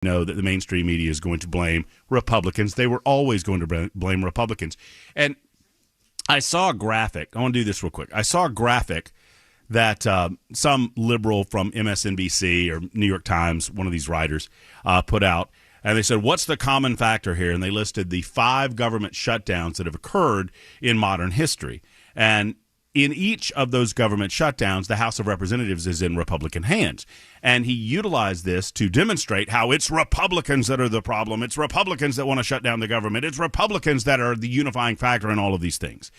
know that the mainstream media is going to blame Republicans. They were always going to blame Republicans. And I saw a graphic. I want to do this real quick. I saw a graphic that some liberal from MSNBC or New York Times, one of these writers, put out. And they said, what's the common factor here? And they listed the 5 government shutdowns that have occurred in modern history. And in each of those government shutdowns, the House of Representatives is in Republican hands. And he utilized this to demonstrate how it's Republicans that are the problem. It's Republicans that want to shut down the government. It's Republicans that are the unifying factor in all of these things.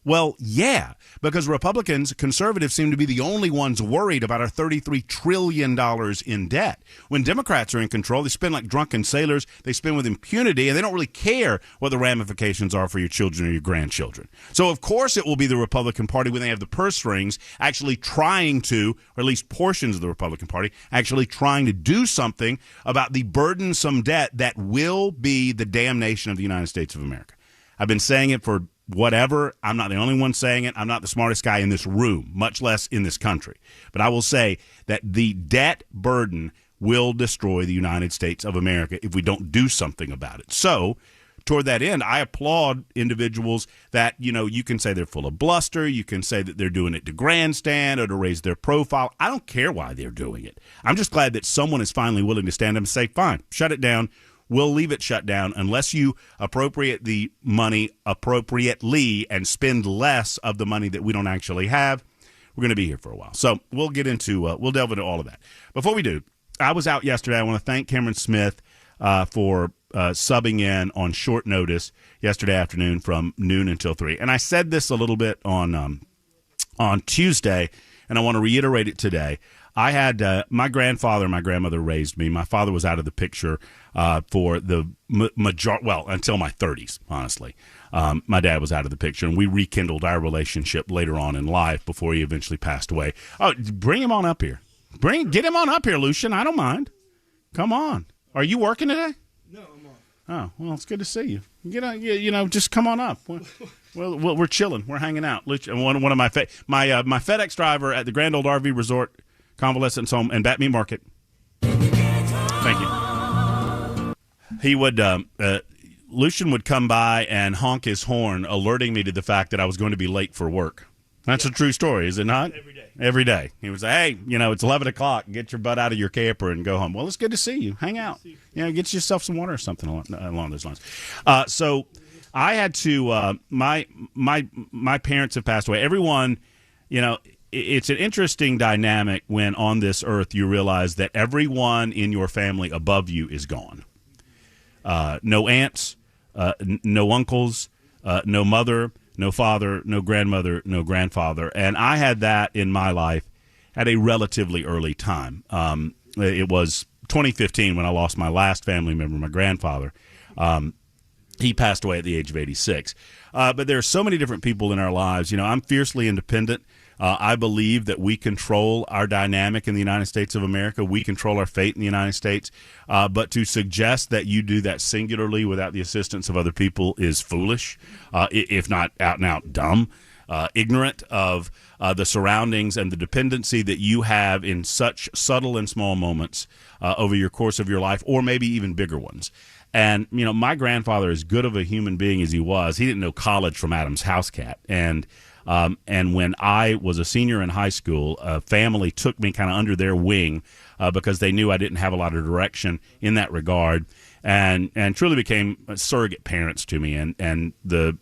Well, yeah, because Republicans, conservatives seem to be the only ones worried about our $33 trillion in debt. When Democrats are in control, they spend like drunken sailors. They spend with impunity, and they don't really care what the ramifications are for your children or your grandchildren. So, of course, it will be the Republican Party when they have the purse strings actually trying to, or at least portions of the Republican Party, actually trying to do something about the burdensome debt that will be the damnation of the United States of America. I've been saying it for whatever. I'm not the only one saying it. I'm not the smartest guy in this room, much less in this country. But I will say that the debt burden will destroy the United States of America if we don't do something about it. So, toward that end, I applaud individuals that, you can say they're full of bluster. You can say that they're doing it to grandstand or to raise their profile. I don't care why they're doing it. I'm just glad that someone is finally willing to stand up and say, fine, shut it down. We'll leave it shut down unless you appropriate the money appropriately and spend less of the money that we don't actually have. We're going to be here for a while. So we'll delve into all of that. Before we do, I was out yesterday. I want to thank Cameron Smith for subbing in on short notice yesterday afternoon from noon until 3. And I said this a little bit on Tuesday, and I want to reiterate it today. I had my grandfather and my grandmother raised me. My father was out of the picture for the until my 30s, honestly. My dad was out of the picture, and we rekindled our relationship later on in life before he eventually passed away. Oh, bring him on up here. Get him on up here, Lucian. I don't mind. Come on. Are you working today? No, I'm off. Oh, well, it's good to see you. Just come on up. Well, we're chilling. We're hanging out. Lucian, one of my FedEx driver at the Grand Old RV Resort, Convalescence Home, and Batmeat Market. Thank you. He would, Lucian would come by and honk his horn, alerting me to the fact that I was going to be late for work. That's a true story, is it not? Every day. Every day. He would say, hey, it's 11 o'clock. Get your butt out of your camper and go home. Well, it's good to see you. Hang out. Get yourself some water or something along those lines. So I had to, my parents have passed away. Everyone, it's an interesting dynamic when on this earth you realize that everyone in your family above you is gone. No aunts, no uncles, no mother, no father, no grandmother, no grandfather. And I had that in my life at a relatively early time. It was 2015 when I lost my last family member, my grandfather. He passed away at the age of 86. But there are so many different people in our lives. I'm fiercely independent. I believe that we control our dynamic in the United States of America. We control our fate in the United States. But to suggest that you do that singularly without the assistance of other people is foolish, if not out and out dumb, ignorant of the surroundings and the dependency that you have in such subtle and small moments over your course of your life, or maybe even bigger ones. And, my grandfather, as good of a human being as he was, he didn't know college from Adam's house cat. And when I was a senior in high school, a family took me kind of under their wing because they knew I didn't have a lot of direction in that regard, and truly became surrogate parents to me. And the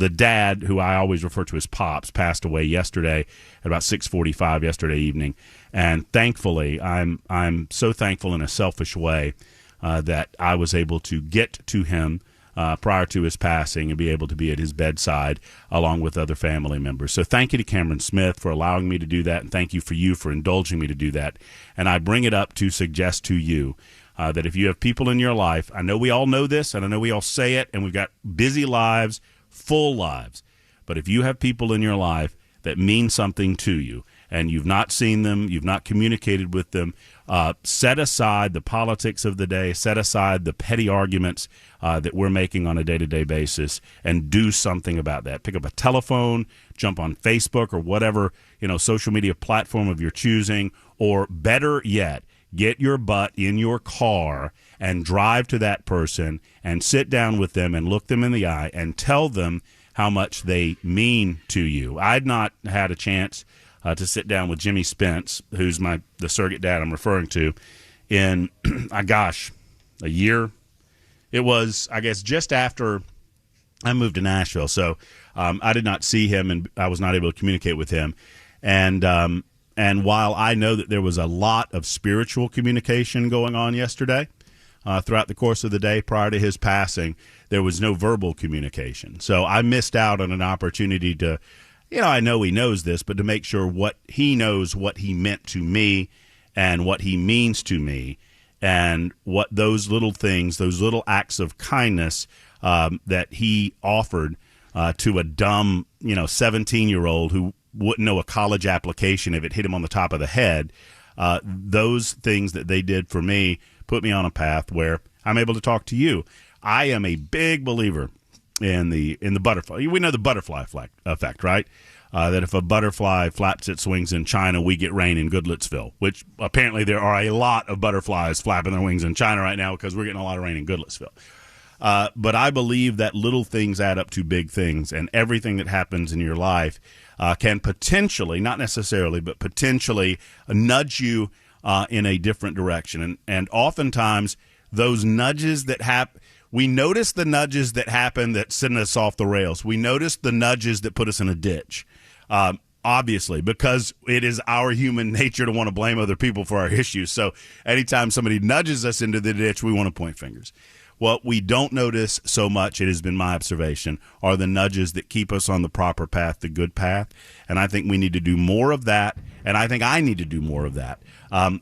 dad, who I always refer to as Pops, passed away yesterday at about 6:45 yesterday evening. And thankfully, I'm so thankful in a selfish way that I was able to get to him prior to his passing and be able to be at his bedside along with other family members. So thank you to Cameron Smith for allowing me to do that, and thank you for indulging me to do that. And I bring it up to suggest to you that if you have people in your life, I know we all know this, and I know we all say it, and we've got busy lives, full lives, but if you have people in your life that mean something to you, and you've not seen them, you've not communicated with them, set aside the politics of the day, set aside the petty arguments that we're making on a day-to-day basis, and do something about that. Pick up a telephone, jump on Facebook or whatever social media platform of your choosing, or better yet, get your butt in your car and drive to that person and sit down with them and look them in the eye and tell them how much they mean to you. I'd not had a chance to sit down with Jimmy Spence, who's the surrogate dad I'm referring to, in, a year. It was, I guess, just after I moved to Nashville. So I did not see him, and I was not able to communicate with him. And while I know that there was a lot of spiritual communication going on yesterday, throughout the course of the day prior to his passing, there was no verbal communication. So I missed out on an opportunity to, I know he knows this, but to make sure what he knows, what he meant to me and what he means to me, and what those little things, those little acts of kindness that he offered to a dumb, 17-year-old who wouldn't know a college application if it hit him on the top of the head. Those things that they did for me put me on a path where I'm able to talk to you. I am a big believer in the butterfly. We know the butterfly effect, right? That if a butterfly flaps its wings in China, we get rain in Goodlettsville, which apparently there are a lot of butterflies flapping their wings in China right now because we're getting a lot of rain in Goodlettsville. But I believe that little things add up to big things, and everything that happens in your life can potentially, not necessarily, but potentially nudge you in a different direction. And oftentimes those nudges that happen, we notice the nudges that happen that send us off the rails. We notice the nudges that put us in a ditch, obviously, because it is our human nature to want to blame other people for our issues. So anytime somebody nudges us into the ditch, we want to point fingers. What we don't notice so much, it has been my observation, are the nudges that keep us on the proper path, the good path. And I think we need to do more of that, and I think I need to do more of that.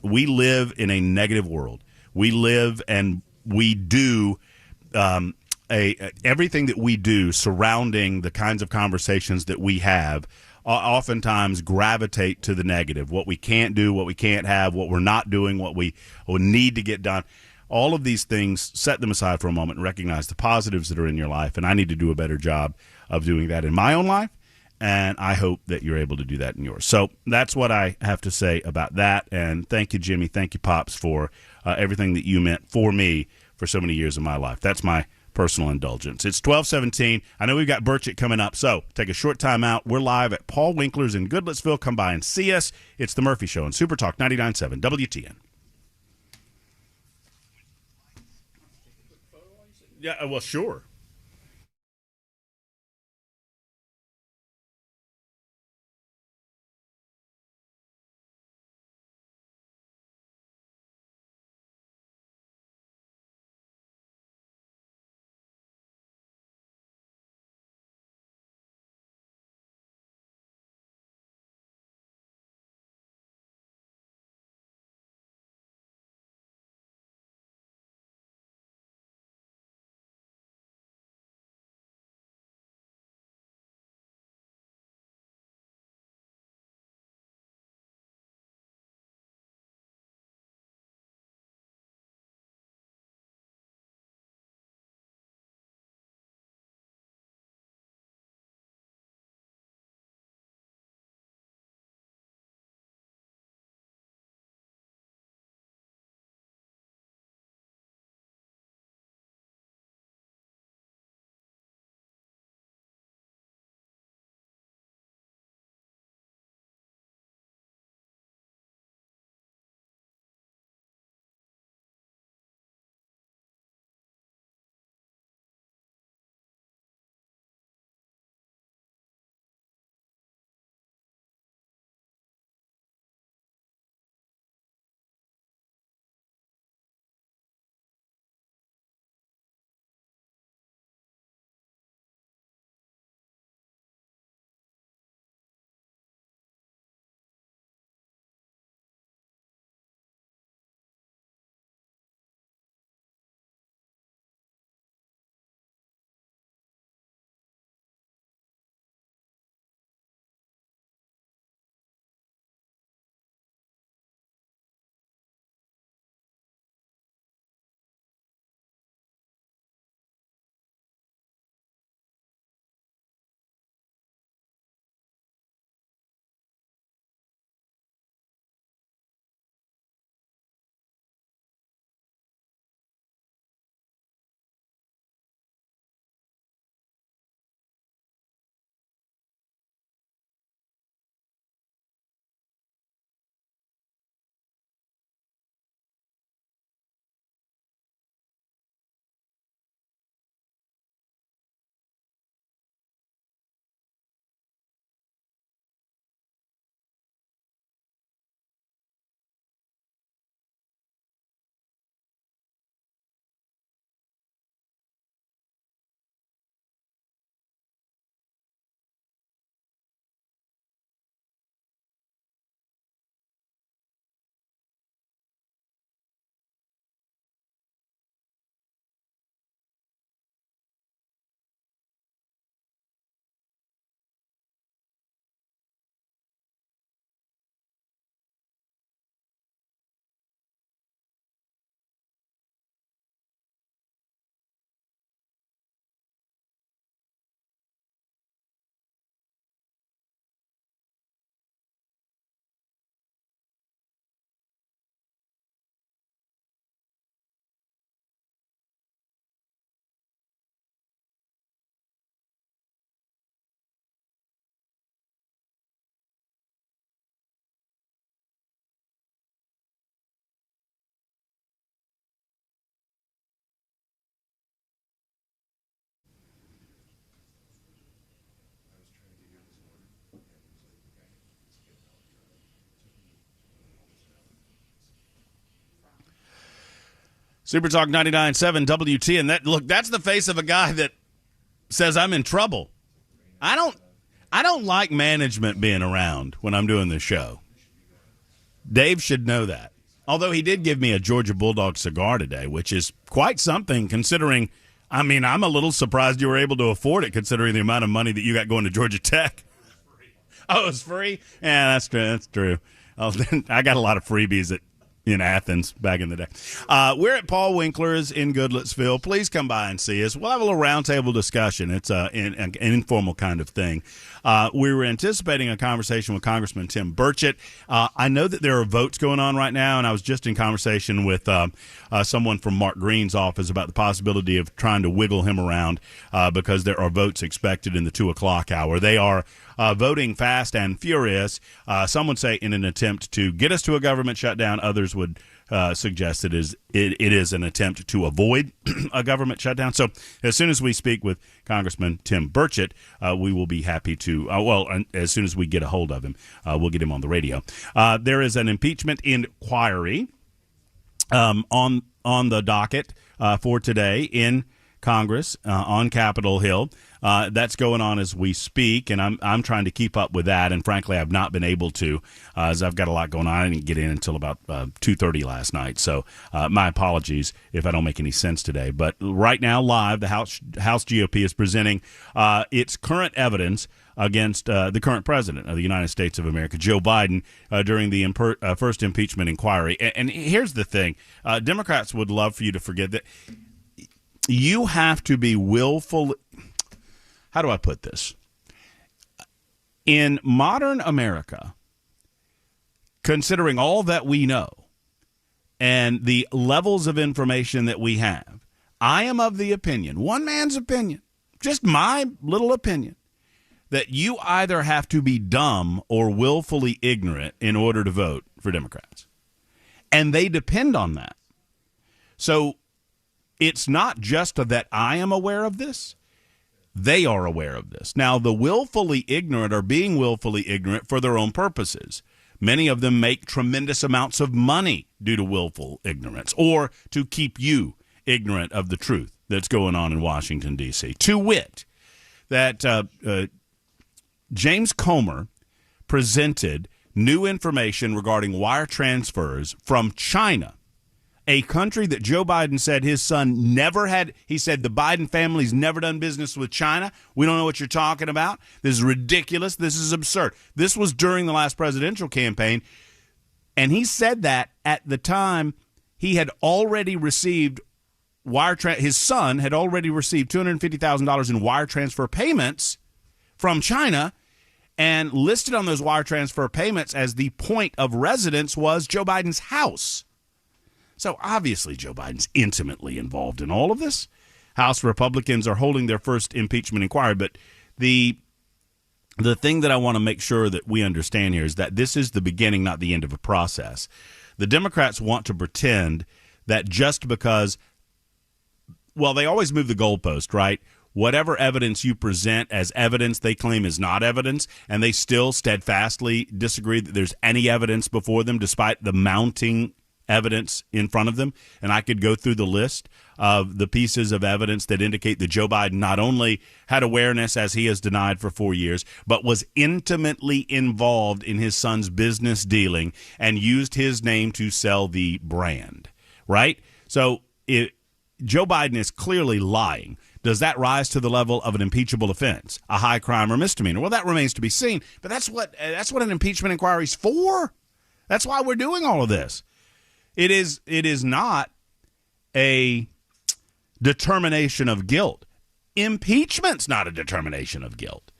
We live in a negative world. We live and we do everything that we do surrounding the kinds of conversations that we have oftentimes gravitate to the negative, what we can't do, what we can't have, what we're not doing, what we need to get done. All of these things, set them aside for a moment and recognize the positives that are in your life. And I need to do a better job of doing that in my own life. And I hope that you're able to do that in yours. So that's what I have to say about that. And thank you, Jimmy. Thank you, Pops, for everything that you meant for me for so many years of my life. That's my personal indulgence. It's 12:17. I know we've got Burchett coming up, so take a short time out. We're live at Paul Winkler's in Goodlettsville. Come by and see us. It's the Murphy Show on Super Talk 99.7 WTN. Yeah, well, sure. Super Talk 99.7 WT, and that's the face of a guy that says I'm in trouble. I don't like management being around when I'm doing this show. Dave should know that. Although he did give me a Georgia Bulldog cigar today, which is quite something considering, I'm a little surprised you were able to afford it considering the amount of money that you got going to Georgia Tech. Oh, it's free? Yeah, that's true. That's true. I got a lot of freebies in Athens back in the day. We're at Paul Winkler's in Goodlettsville. Please come by and see us. We'll have a little roundtable discussion. It's an informal kind of thing. We were anticipating a conversation with Congressman Tim Burchett. I know that there are votes going on right now, and I was just in conversation with someone from Mark Green's office about the possibility of trying to wiggle him around because there are votes expected in the 2 o'clock hour. They are voting fast and furious. Some would say in an attempt to get us to a government shutdown. Others would suggest it is an attempt to avoid a government shutdown. So as soon as we speak with Congressman Tim Burchett, we will be happy to, as soon as we get a hold of him, we'll get him on the radio. There is an impeachment inquiry on the docket for today in Congress on Capitol Hill. That's going on as we speak, and I'm trying to keep up with that. And frankly, I've not been able to, as I've got a lot going on. I didn't get in until about 2:30 last night. So my apologies if I don't make any sense today. But right now, live, the House GOP is presenting its current evidence against the current president of the United States of America, Joe Biden, during the first impeachment inquiry. And here's the thing: Democrats would love for you to forget that. You have to be willful. How do I put this? In modern America, considering all that we know and the levels of information that we have, I am of the opinion, one man's opinion, just my little opinion, that you either have to be dumb or willfully ignorant in order to vote for Democrats. And they depend on that. So it's not just that I am aware of this. They are aware of this. Now, the willfully ignorant are being willfully ignorant for their own purposes. Many of them make tremendous amounts of money due to willful ignorance or to keep you ignorant of the truth that's going on in Washington, D.C. To wit, that James Comer presented new information regarding wire transfers from China, a country that Joe Biden said his son never had. He said the Biden family's never done business with China. We don't know what you're talking about. This is ridiculous. This is absurd. This was during the last presidential campaign, and he said that at the time he had already received his son had already received $250,000 in wire transfer payments from China, and listed on those wire transfer payments as the point of residence was Joe Biden's house. So obviously Joe Biden's intimately involved in all of this. House Republicans are holding their first impeachment inquiry, but the thing that I want to make sure that we understand here is that this is the beginning, not the end of a process. The Democrats want to pretend that just because, well, they always move the goalpost, right? Whatever evidence you present as evidence, they claim is not evidence, and they still steadfastly disagree that there's any evidence before them, despite the mounting evidence in front of them. And I could go through the list of the pieces of evidence that indicate that Joe Biden not only had awareness, as he has denied for 4 years, but was intimately involved in his son's business dealing and used his name to sell the brand, right? So Joe Biden is clearly lying. Does that rise to the level of an impeachable offense, a high crime or misdemeanor? Well, that remains to be seen, but that's what an impeachment inquiry is for. That's why we're doing all of this. It is not a determination of guilt. Impeachment's not a determination of guilt.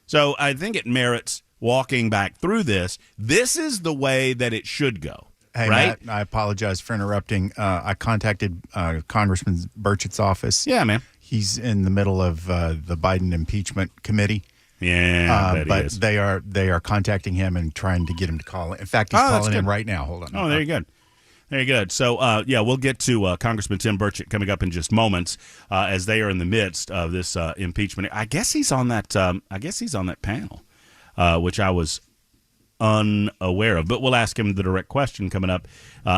So I think it merits walking back through this. This is the way that it should go. Hey, right? Matt, I apologize for interrupting. I contacted Congressman Burchett's office. Yeah, man. He's in the middle of the Biden impeachment committee. Yeah, but they are contacting him and trying to get him to call in. In fact, he's calling in right now. Hold on. Oh, there you go. Very good. So, we'll get to Congressman Tim Burchett coming up in just moments as they are in the midst of this impeachment. I guess he's on that. I guess he's on that panel, which I was unaware of. But we'll ask him the direct question coming up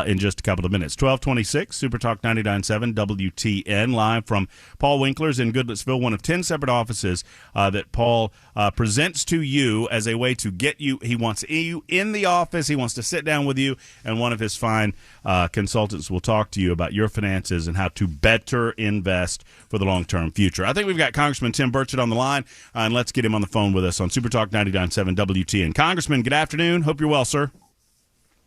in just a couple of minutes. 1226, Super Talk 99.7 WTN, live from Paul Winkler's in Goodlettsville, one of 10 separate offices that Paul presents to you as a way to get you. He wants you in the office. He wants to sit down with you, and one of his fine consultants will talk to you about your finances and how to better invest for the long-term future. I think we've got Congressman Tim Burchett on the line, and let's get him on the phone with us on Super Talk 99.7 WTN. Congressman, good afternoon. Hope you're well, sir.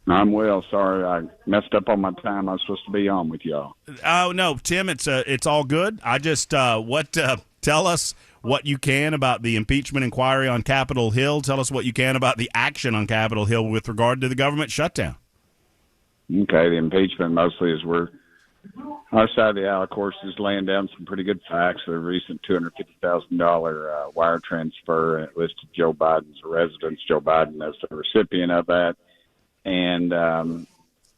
I'm well. Sorry, I messed up on my time. I was supposed to be on with y'all. Oh no, Tim, it's all good. I just tell us what you can about the impeachment inquiry on Capitol Hill. Tell us what you can about the action on Capitol Hill with regard to the government shutdown. Okay, the impeachment mostly is our side of the aisle, of course, is laying down some pretty good facts. The recent $250,000 wire transfer, and it listed Joe Biden's residence, Joe Biden as the recipient of that. And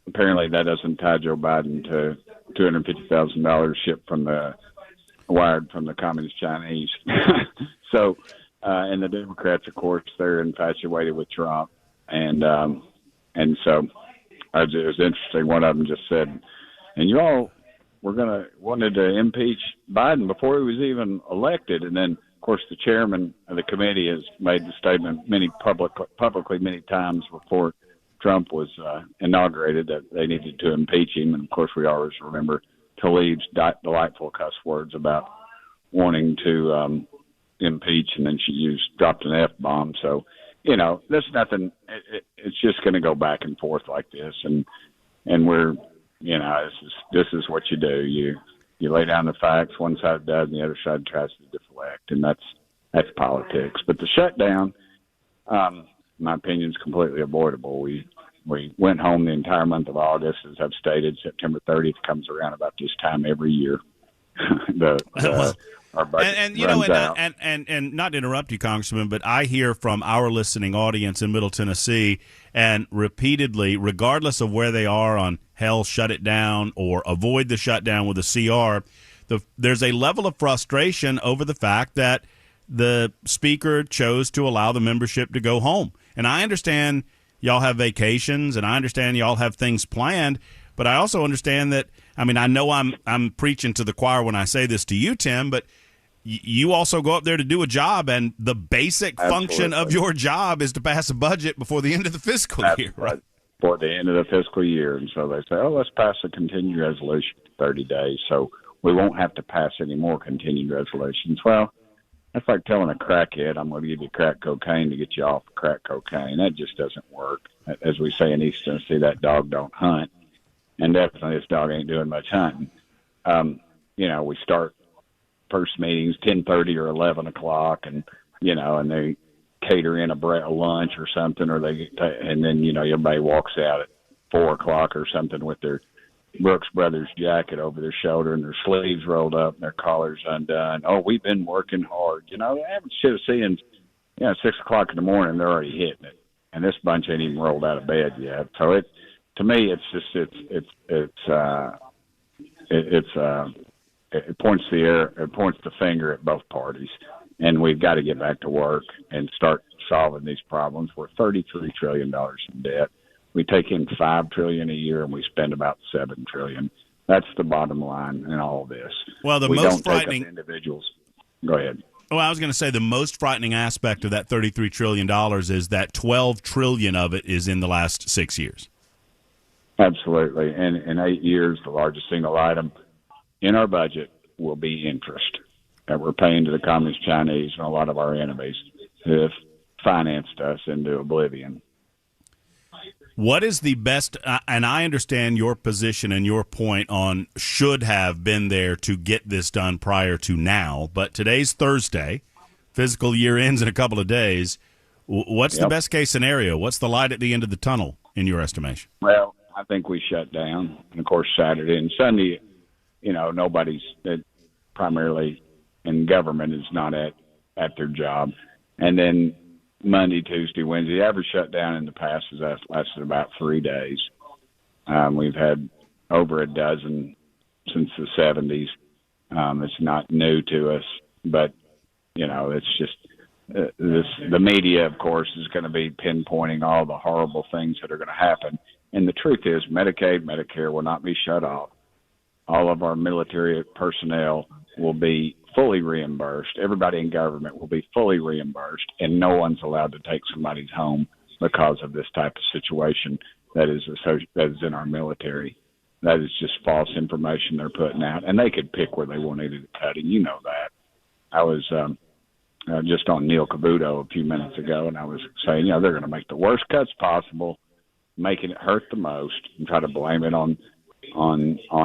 apparently that doesn't tie Joe Biden to $250,000 shipped wired from the Communist Chinese. So, and the Democrats, of course, they're infatuated with Trump. And so it was interesting. One of them just said, and you all wanted to impeach Biden before he was even elected. And then, of course, the chairman of the committee has made the statement publicly many times before Trump was inaugurated that they needed to impeach him. And, of course, we always remember Tlaib's delightful cuss words about wanting to impeach, and then she dropped an F-bomb. So, there's nothing. It's just going to go back and forth like this. And we're, this is what you do. You lay down the facts, one side does, and the other side tries to deflect. And that's politics. But the shutdown, my opinion, is completely avoidable. We went home the entire month of August, as I've stated. September 30th comes around about this time every year. Our budget runs out. And not to interrupt you, Congressman, but I hear from our listening audience in Middle Tennessee, and repeatedly, regardless of where they are on hell, shut it down or avoid the shutdown with a CR, there's a level of frustration over the fact that the speaker chose to allow the membership to go home. And I understand y'all have vacations, and I understand y'all have things planned, but I also understand that, I know I'm preaching to the choir when I say this to you, Tim, but you also go up there to do a job, and the basic function of your job is to pass a budget before the end of the fiscal year, right? Before the end of the fiscal year. And so they say, let's pass a continued resolution for 30 days so we won't have to pass any more continued resolutions. Well, that's like telling a crackhead, I'm going to give you crack cocaine to get you off of crack cocaine. That just doesn't work. As we say in East Tennessee, that dog don't hunt. And definitely this dog ain't doing much hunting. We start first meetings 10:30 or 11 o'clock, and they cater in a lunch or something, and then everybody walks out at 4 o'clock or something with their Brooks Brothers jacket over their shoulder and their sleeves rolled up and their collars undone. Oh, we've been working hard. The average citizen's 6 o'clock in the morning, they're already hitting it, and this bunch ain't even rolled out of bed yet. So to me, it points the finger at both parties, and we've got to get back to work and start solving these problems. We're $33 trillion in debt. We take in $5 trillion a year, and we spend about $7 trillion. That's the bottom line in all of this. Well, we most frightening individuals. Go ahead. Well, I was going to say the most frightening aspect of that $33 trillion is that $12 trillion of it is in the last 6 years. Absolutely. And in 8 years, the largest single item in our budget will be interest that we're paying to the Communist Chinese and a lot of our enemies who have financed us into oblivion. What is the best, and I understand your position and your point on should have been there to get this done prior to now, but today's Thursday, fiscal year ends in a couple of days. What's the best case scenario? What's the light at the end of the tunnel in your estimation? Well, I think we shut down. And, of course, Saturday and Sunday, nobody's primarily in government is not at their job. And then Monday, Tuesday, Wednesday, the average shutdown in the past has lasted about 3 days. We've had over a dozen since the 70s. It's not new to us, but, it's the media, of course, is going to be pinpointing all the horrible things that are going to happen. And the truth is, Medicaid, Medicare will not be shut off. All of our military personnel will be fully reimbursed. Everybody in government will be fully reimbursed, and no one's allowed to take somebody's home because of this type of situation that is in our military. That is just false information they're putting out, and they could pick where they wanted it cutting. You know that. I was just on Neil Cavuto a few minutes ago, and I was saying, they're going to make the worst cuts possible, making it hurt the most, and try to blame it on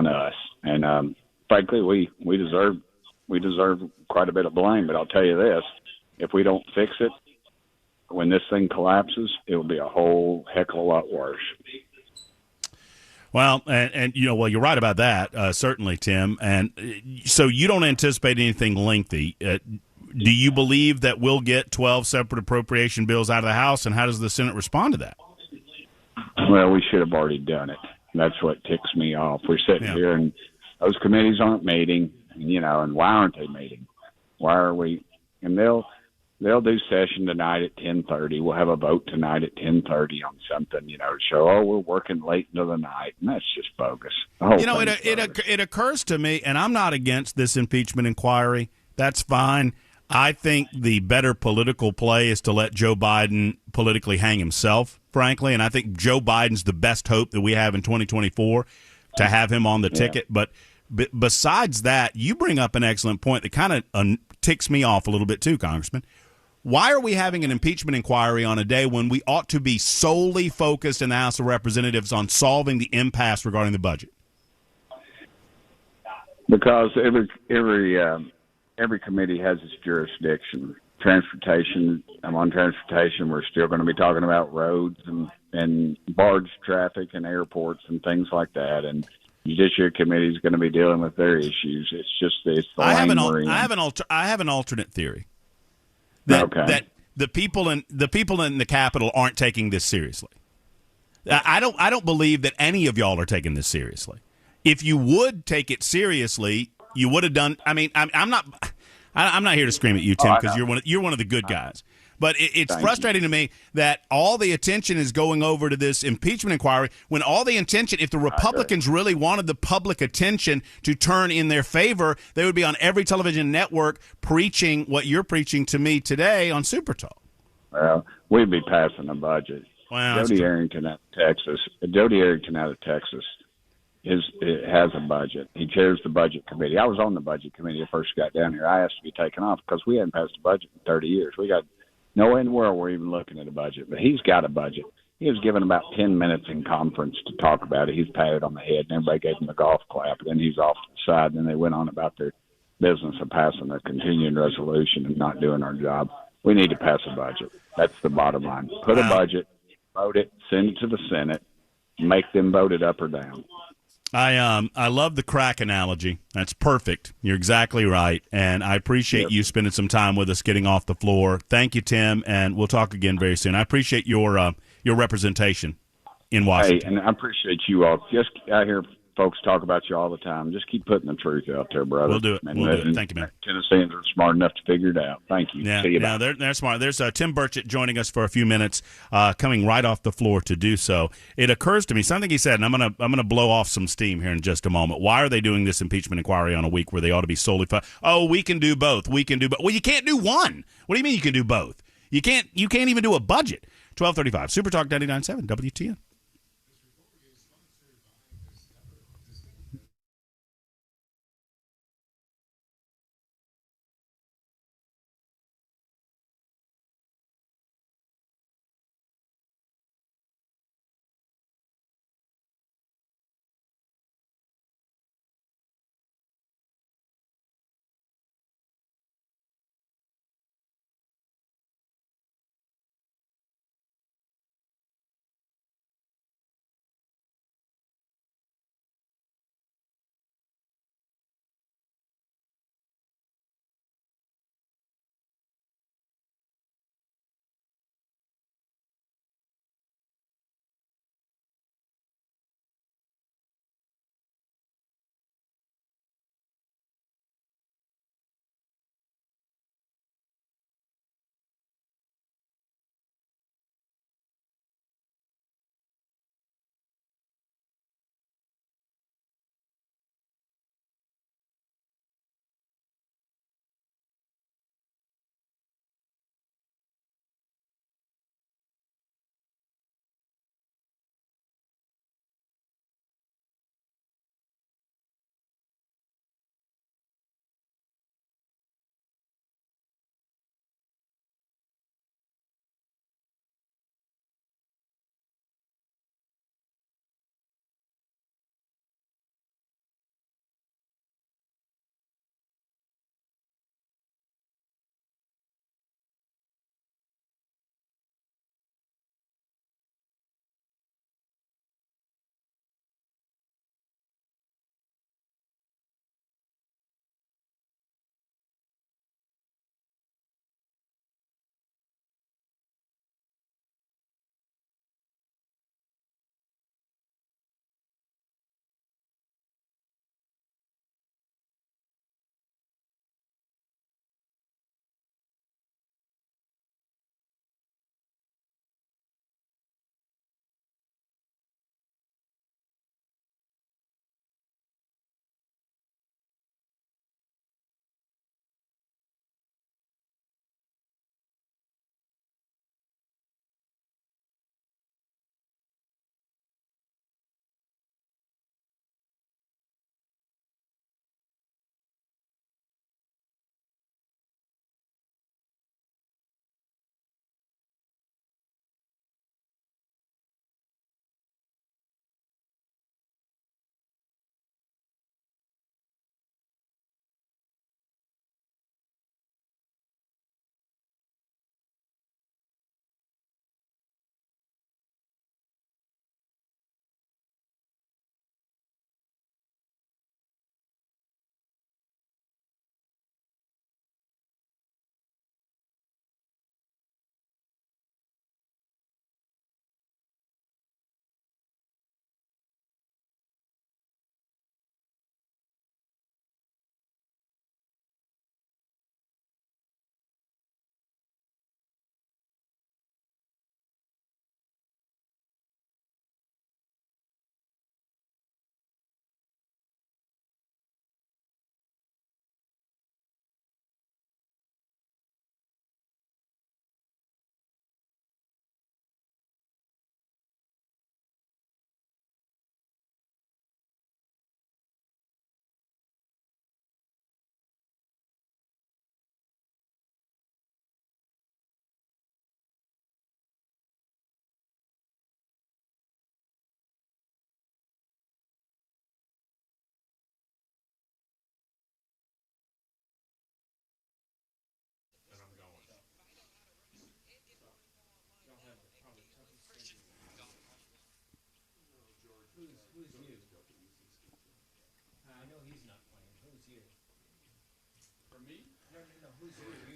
us. And frankly, we deserve quite a bit of blame. But I'll tell you this: if we don't fix it, when this thing collapses, it will be a whole heck of a lot worse. Well, and you're right about that, certainly, Tim. And so you don't anticipate anything lengthy. Do you believe that we'll get 12 separate appropriation bills out of the House, and how does the Senate respond to that? Well, we should have already done it. That's what ticks me off. We're sitting here, and those committees aren't meeting, and why aren't they meeting? Why are we? And they'll do session tonight at 10:30. We'll have a vote tonight at 10:30 on something, to show, we're working late into the night, and that's just bogus. It occurs to me, and I'm not against this impeachment inquiry. That's fine. I think the better political play is to let Joe Biden politically hang himself, frankly, and I think Joe Biden's the best hope that we have in 2024 to have him on the ticket. But besides that, you bring up an excellent point that kind of ticks me off a little bit too, Congressman. Why are we having an impeachment inquiry on a day when we ought to be solely focused in the House of Representatives on solving the impasse regarding the budget? Because every committee has its jurisdiction. Transportation, I'm on transportation. We're still going to be talking about roads and barge traffic and airports and things like that. And Judiciary Committee is going to be dealing with their issues. It's the I have an alternate theory that the people in the Capitol aren't taking this seriously. I don't believe that any of y'all are taking this seriously. If you would take it seriously, you would have done. I mean, I'm not here to scream at you, Tim, because you're one of the good guys. But it's frustrating to me that all the attention is going over to this impeachment inquiry when all the attention, if the Republicans really wanted the public attention to turn in their favor, they would be on every television network preaching what you're preaching to me today on Super Talk. Well, we'd be passing a budget. Well, Jody Arrington out of Texas has a budget. He chairs the budget committee. I was on the budget committee when I first got down here. I asked to be taken off because we hadn't passed a budget in 30 years. We got no way in the world we're even looking at a budget, but he's got a budget. He was given about 10 minutes in conference to talk about it. He's patted on the head, and everybody gave him a golf clap, and then he's off to the side, and then they went on about their business of passing their continuing resolution and not doing our job. We need to pass a budget. That's the bottom line. Put a budget, vote it, send it to the Senate, make them vote it up or down. I love the crack analogy. That's perfect. You're exactly right, and I appreciate you spending some time with us, getting off the floor. Thank you, Tim, and we'll talk again very soon. I appreciate your representation in Washington. Hey, and I appreciate you all. Just I hear folks talk about you all the time. Just keep putting the truth out there, brother. We'll do it. We'll do it. Thank you, man. Tennesseans are smart enough to figure it out. Thank you. Yeah, see you they're smart. There's Tim Burchett joining us for a few minutes, coming right off the floor to do so. It occurs to me something he said, and I'm gonna blow off some steam here in just a moment. Why are they doing this impeachment inquiry on a week where they ought to be solely? We can do both. We can do both. Well, you can't do one. What do you mean you can do both? You can't even do a budget. 12:35 Super Talk 99.7 WTN.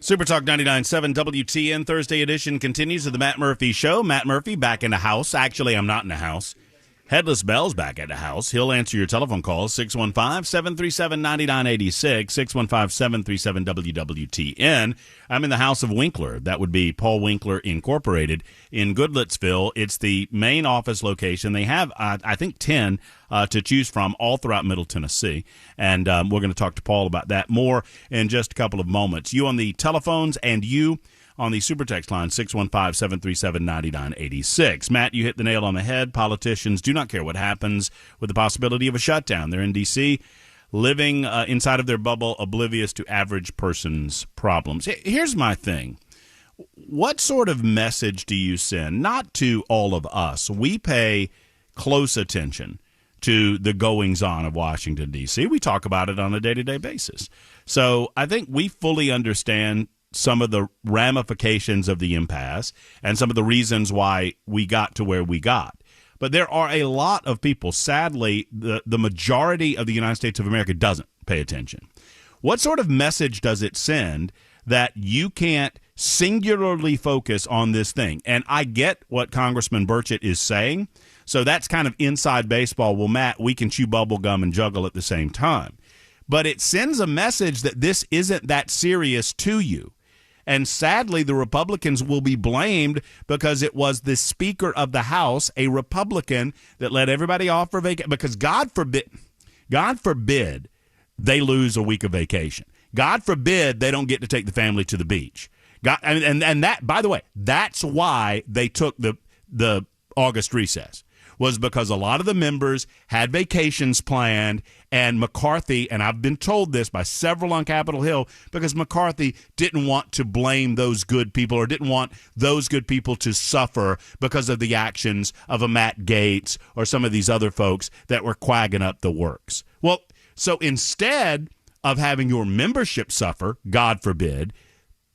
Super Talk 99.7 WTN Thursday edition continues of the Matt Murphy Show. Matt Murphy back in the house. Actually, I'm not in the house. Headless Bell's back at the house. He'll answer your telephone calls, 615-737-9986, 615-737-WWTN. I'm in the house of Winkler. That would be Paul Winkler Incorporated in Goodlettsville. It's the main office location. They have, I think, 10 to choose from all throughout Middle Tennessee. And we're going to talk to Paul about that more in just a couple of moments. You on the telephones and you on the super text line, 615-737-9986. Matt, you hit the nail on the head. Politicians do not care what happens with the possibility of a shutdown. They're in D.C., living inside of their bubble, oblivious to average person's problems. Here's my thing. What sort of message do you send? Not to all of us. We pay close attention to the goings-on of Washington, D.C. We talk about it on a day-to-day basis. So I think we fully understand some of the ramifications of the impasse and some of the reasons why we got to where we got. But there are a lot of people, sadly, the majority of the United States of America doesn't pay attention. What sort of message does it send that you can't singularly focus on this thing? And I get what Congressman Burchett is saying, so that's kind of inside baseball. Well, Matt, we can chew bubble gum and juggle at the same time. But it sends a message that this isn't that serious to you. And sadly, the Republicans will be blamed because it was the Speaker of the House, a Republican, that let everybody off for vacation. Because God forbid they lose a week of vacation. God forbid they don't get to take the family to the beach. And that, by the way, that's why they took the August recess, was because a lot of the members had vacations planned, and McCarthy, and I've been told this by several on Capitol Hill, because McCarthy didn't want to blame those good people or didn't want those good people to suffer because of the actions of a Matt Gaetz or some of these other folks that were quagging up the works. Well, so instead of having your membership suffer, God forbid,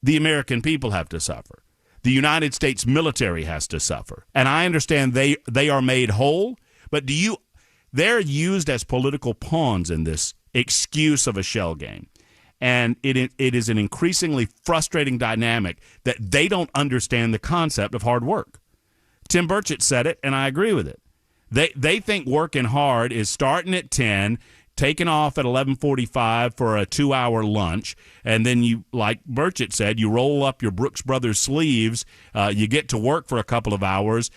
the American people have to suffer. The United States military has to suffer. And I understand they are made whole, but they're used as political pawns in this excuse of a shell game. And it is an increasingly frustrating dynamic that they don't understand the concept of hard work. Tim Burchett said it, and I agree with it. They think working hard is starting at 10, taking off at 11:45 for a 2-hour lunch, and then you, like Burchett said, you roll up your Brooks Brothers sleeves, you get to work for a couple of hours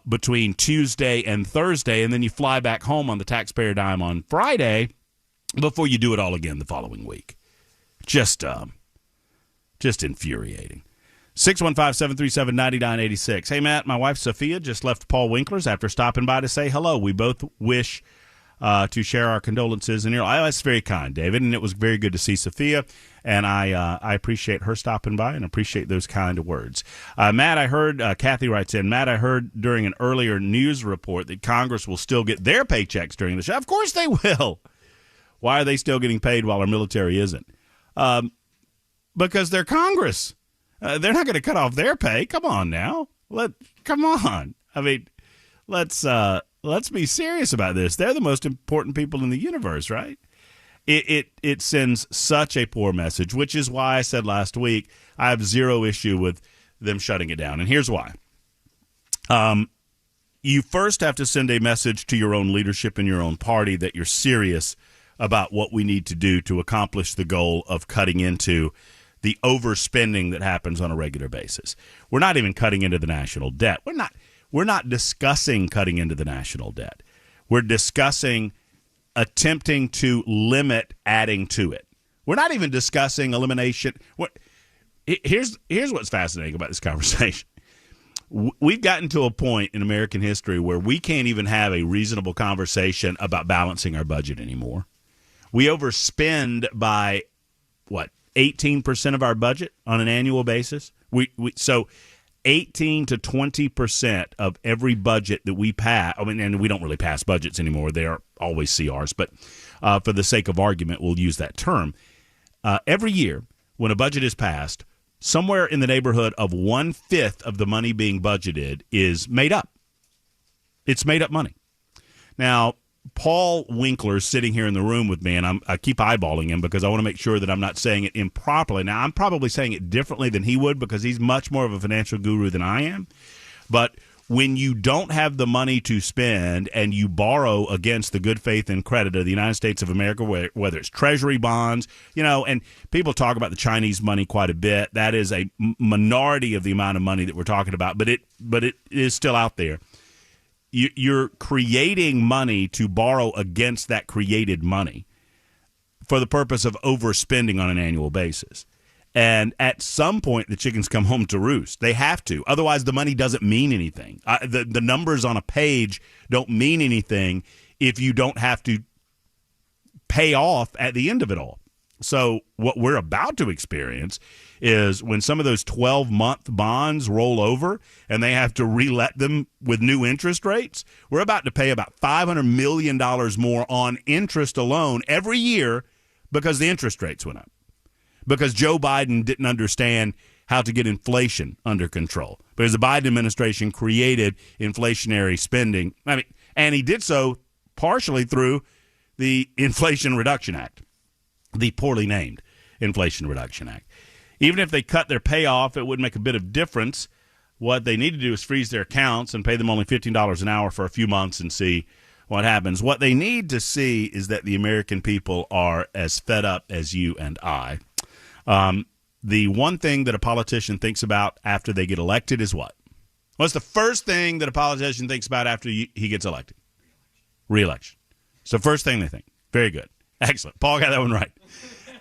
between Tuesday and Thursday, and then you fly back home on the taxpayer dime on Friday before you do it all again the following week. Just infuriating. 615-737-9986. Hey, Matt, my wife Sophia just left Paul Winkler's after stopping by to say hello. We both wish to share our condolences. And that's very kind, David, and it was very good to see Sophia, and I appreciate her stopping by and appreciate those kind of words. Matt, I heard, Kathy writes in, Matt, I heard during an earlier news report that Congress will still get their paychecks during the show. Of course they will. Why are they still getting paid while our military isn't? Because they're Congress. They're not going to cut off their pay. Come on now. Come on. I mean, let's be serious about this. They're the most important people in the universe, right? It sends such a poor message, which is why I said last week I have zero issue with them shutting it down. And here's why. You first have to send a message to your own leadership in your own party that you're serious about what we need to do to accomplish the goal of cutting into the overspending that happens on a regular basis. We're not even cutting into the national debt. We're not discussing cutting into the national debt. We're discussing attempting to limit adding to it. We're not even discussing elimination. Here's what's fascinating about this conversation. We've gotten to a point in American history where we can't even have a reasonable conversation about balancing our budget anymore. We overspend by, 18% of our budget on an annual basis? So 18 to 20% of every budget that we pass, and we don't really pass budgets anymore. They are always CRs, but for the sake of argument, we'll use that term. Every year, when a budget is passed, somewhere in the neighborhood of 1/5 of the money being budgeted is made up. It's made up money. Now, Paul Winkler is sitting here in the room with me, and I keep eyeballing him because I want to make sure that I'm not saying it improperly. Now, I'm probably saying it differently than he would because he's much more of a financial guru than I am. But when you don't have the money to spend and you borrow against the good faith and credit of the United States of America, whether it's treasury bonds, and people talk about the Chinese money quite a bit. That is a minority of the amount of money that we're talking about, but it is still out there. You're creating money to borrow against that created money for the purpose of overspending on an annual basis. And at some point, the chickens come home to roost. They have to. Otherwise, the money doesn't mean anything. The numbers on a page don't mean anything if you don't have to pay off at the end of it all. So what we're about to experience is when some of those 12-month bonds roll over and they have to relet them with new interest rates, we're about to pay about $500 million more on interest alone every year because the interest rates went up. Because Joe Biden didn't understand how to get inflation under control. Because the Biden administration created inflationary spending. And he did so partially through the Inflation Reduction Act, the poorly named Inflation Reduction Act. Even if they cut their payoff, it would make a bit of difference. What they need to do is freeze their accounts and pay them only $15 an hour for a few months and see what happens. What they need to see is that the American people are as fed up as you and I. The one thing that a politician thinks about after they get elected is what? What's the first thing that a politician thinks about after he gets elected? Re-election. It's the first thing they think. Very good. Excellent. Paul got that one right.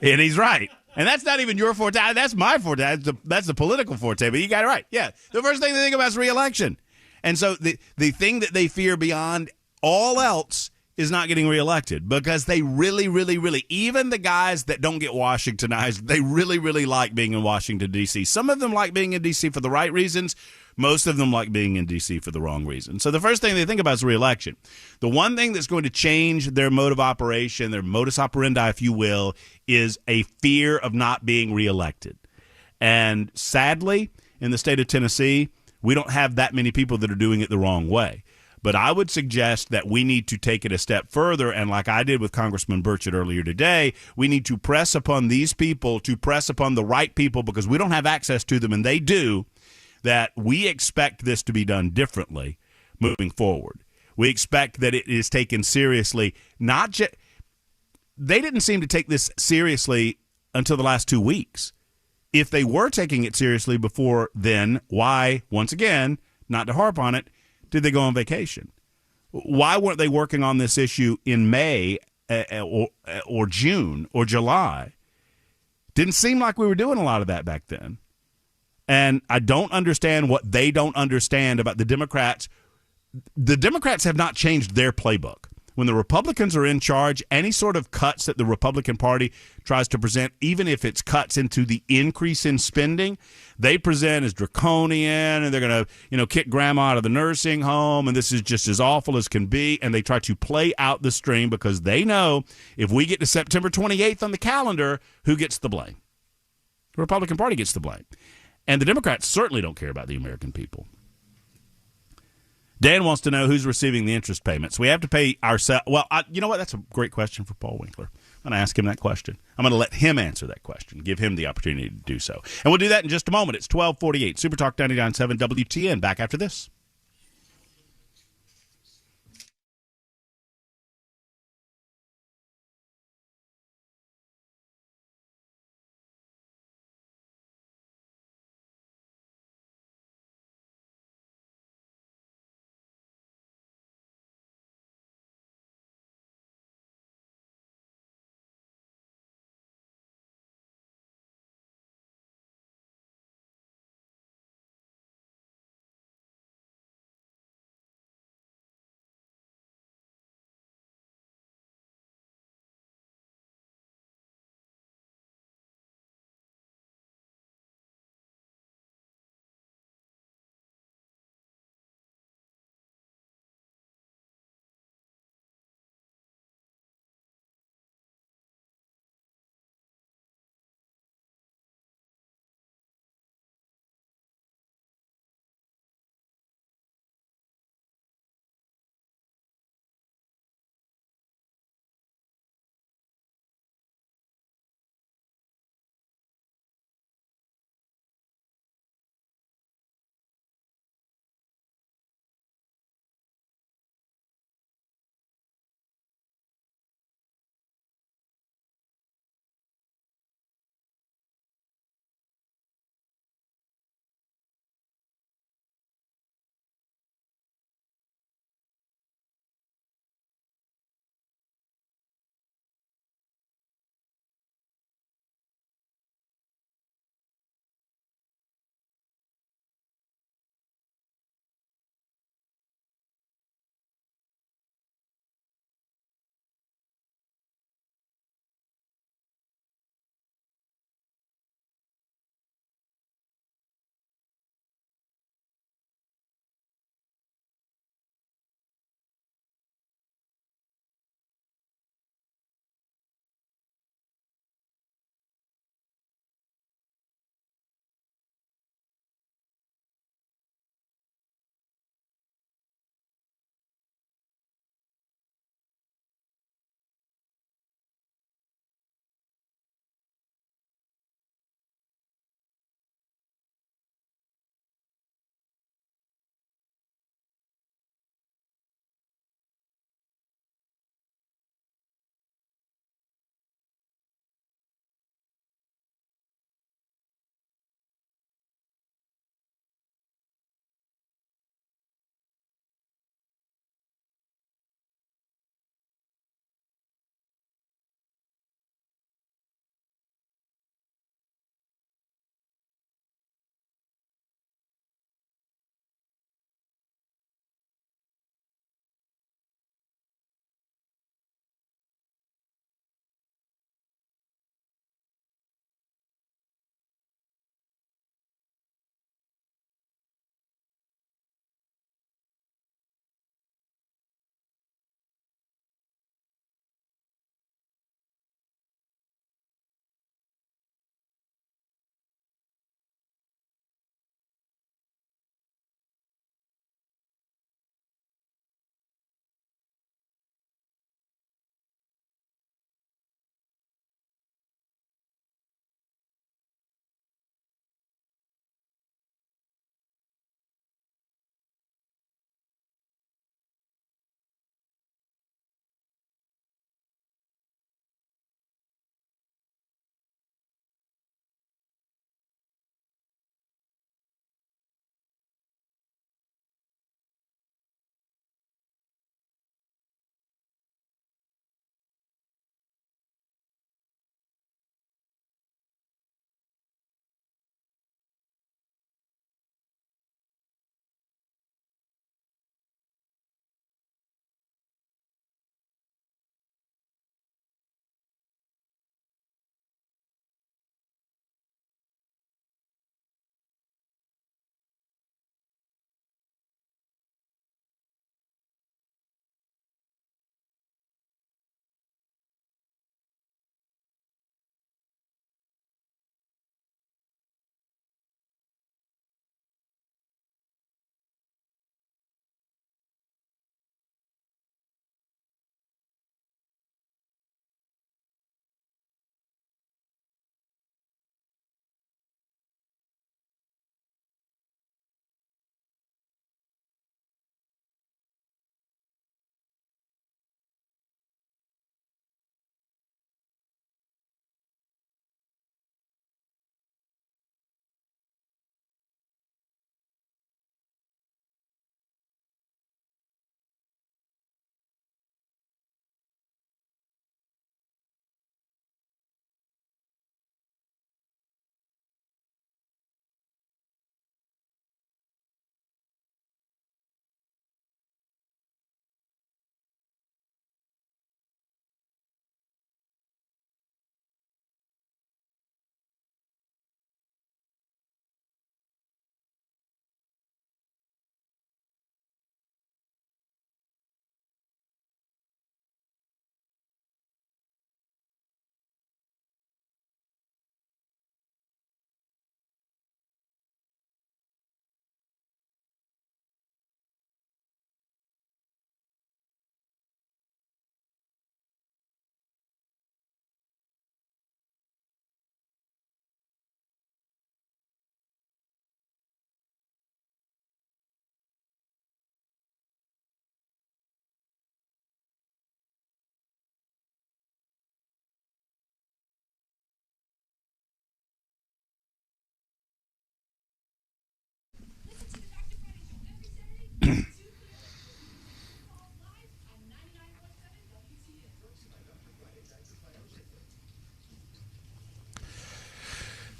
And he's right. And that's not even your forte. That's my forte. That's the political forte. But you got it right. Yeah. The first thing they think about is re-election. And so the thing that they fear beyond all else is not getting reelected because they really, really, really, even the guys that don't get Washingtonized, they really, really like being in Washington, D.C. Some of them like being in D.C. for the right reasons. Most of them like being in D.C. for the wrong reasons. So the first thing they think about is reelection. The one thing that's going to change their mode of operation, their modus operandi, if you will, is a fear of not being reelected. And sadly, in the state of Tennessee, we don't have that many people that are doing it the wrong way. But I would suggest that we need to take it a step further, and like I did with Congressman Burchett earlier today, we need to press upon these people, to press upon the right people, because we don't have access to them, and they do, that we expect this to be done differently moving forward. We expect that it is taken seriously. Not just they didn't seem to take this seriously until the last 2 weeks. If they were taking it seriously before then, why, once again, not to harp on it, did they go on vacation? Why weren't they working on this issue in May or June or July? Didn't seem like we were doing a lot of that back then. And I don't understand what they don't understand about the Democrats. The Democrats have not changed their playbook. When the Republicans are in charge, any sort of cuts that the Republican Party tries to present, even if it's cuts into the increase in spending, they present as draconian, and they're going to, kick grandma out of the nursing home, and this is just as awful as can be, and they try to play out the string because they know if we get to September 28th on the calendar, who gets the blame? The Republican Party gets the blame. And the Democrats certainly don't care about the American people. Dan wants to know who's receiving the interest payments. We have to pay ourselves. Well, you know what? That's a great question for Paul Winkler. I'm going to ask him that question. I'm going to let him answer that question, give him the opportunity to do so. And we'll do that in just a moment. It's 12:48. Super Talk 99.7 WTN. Back after this.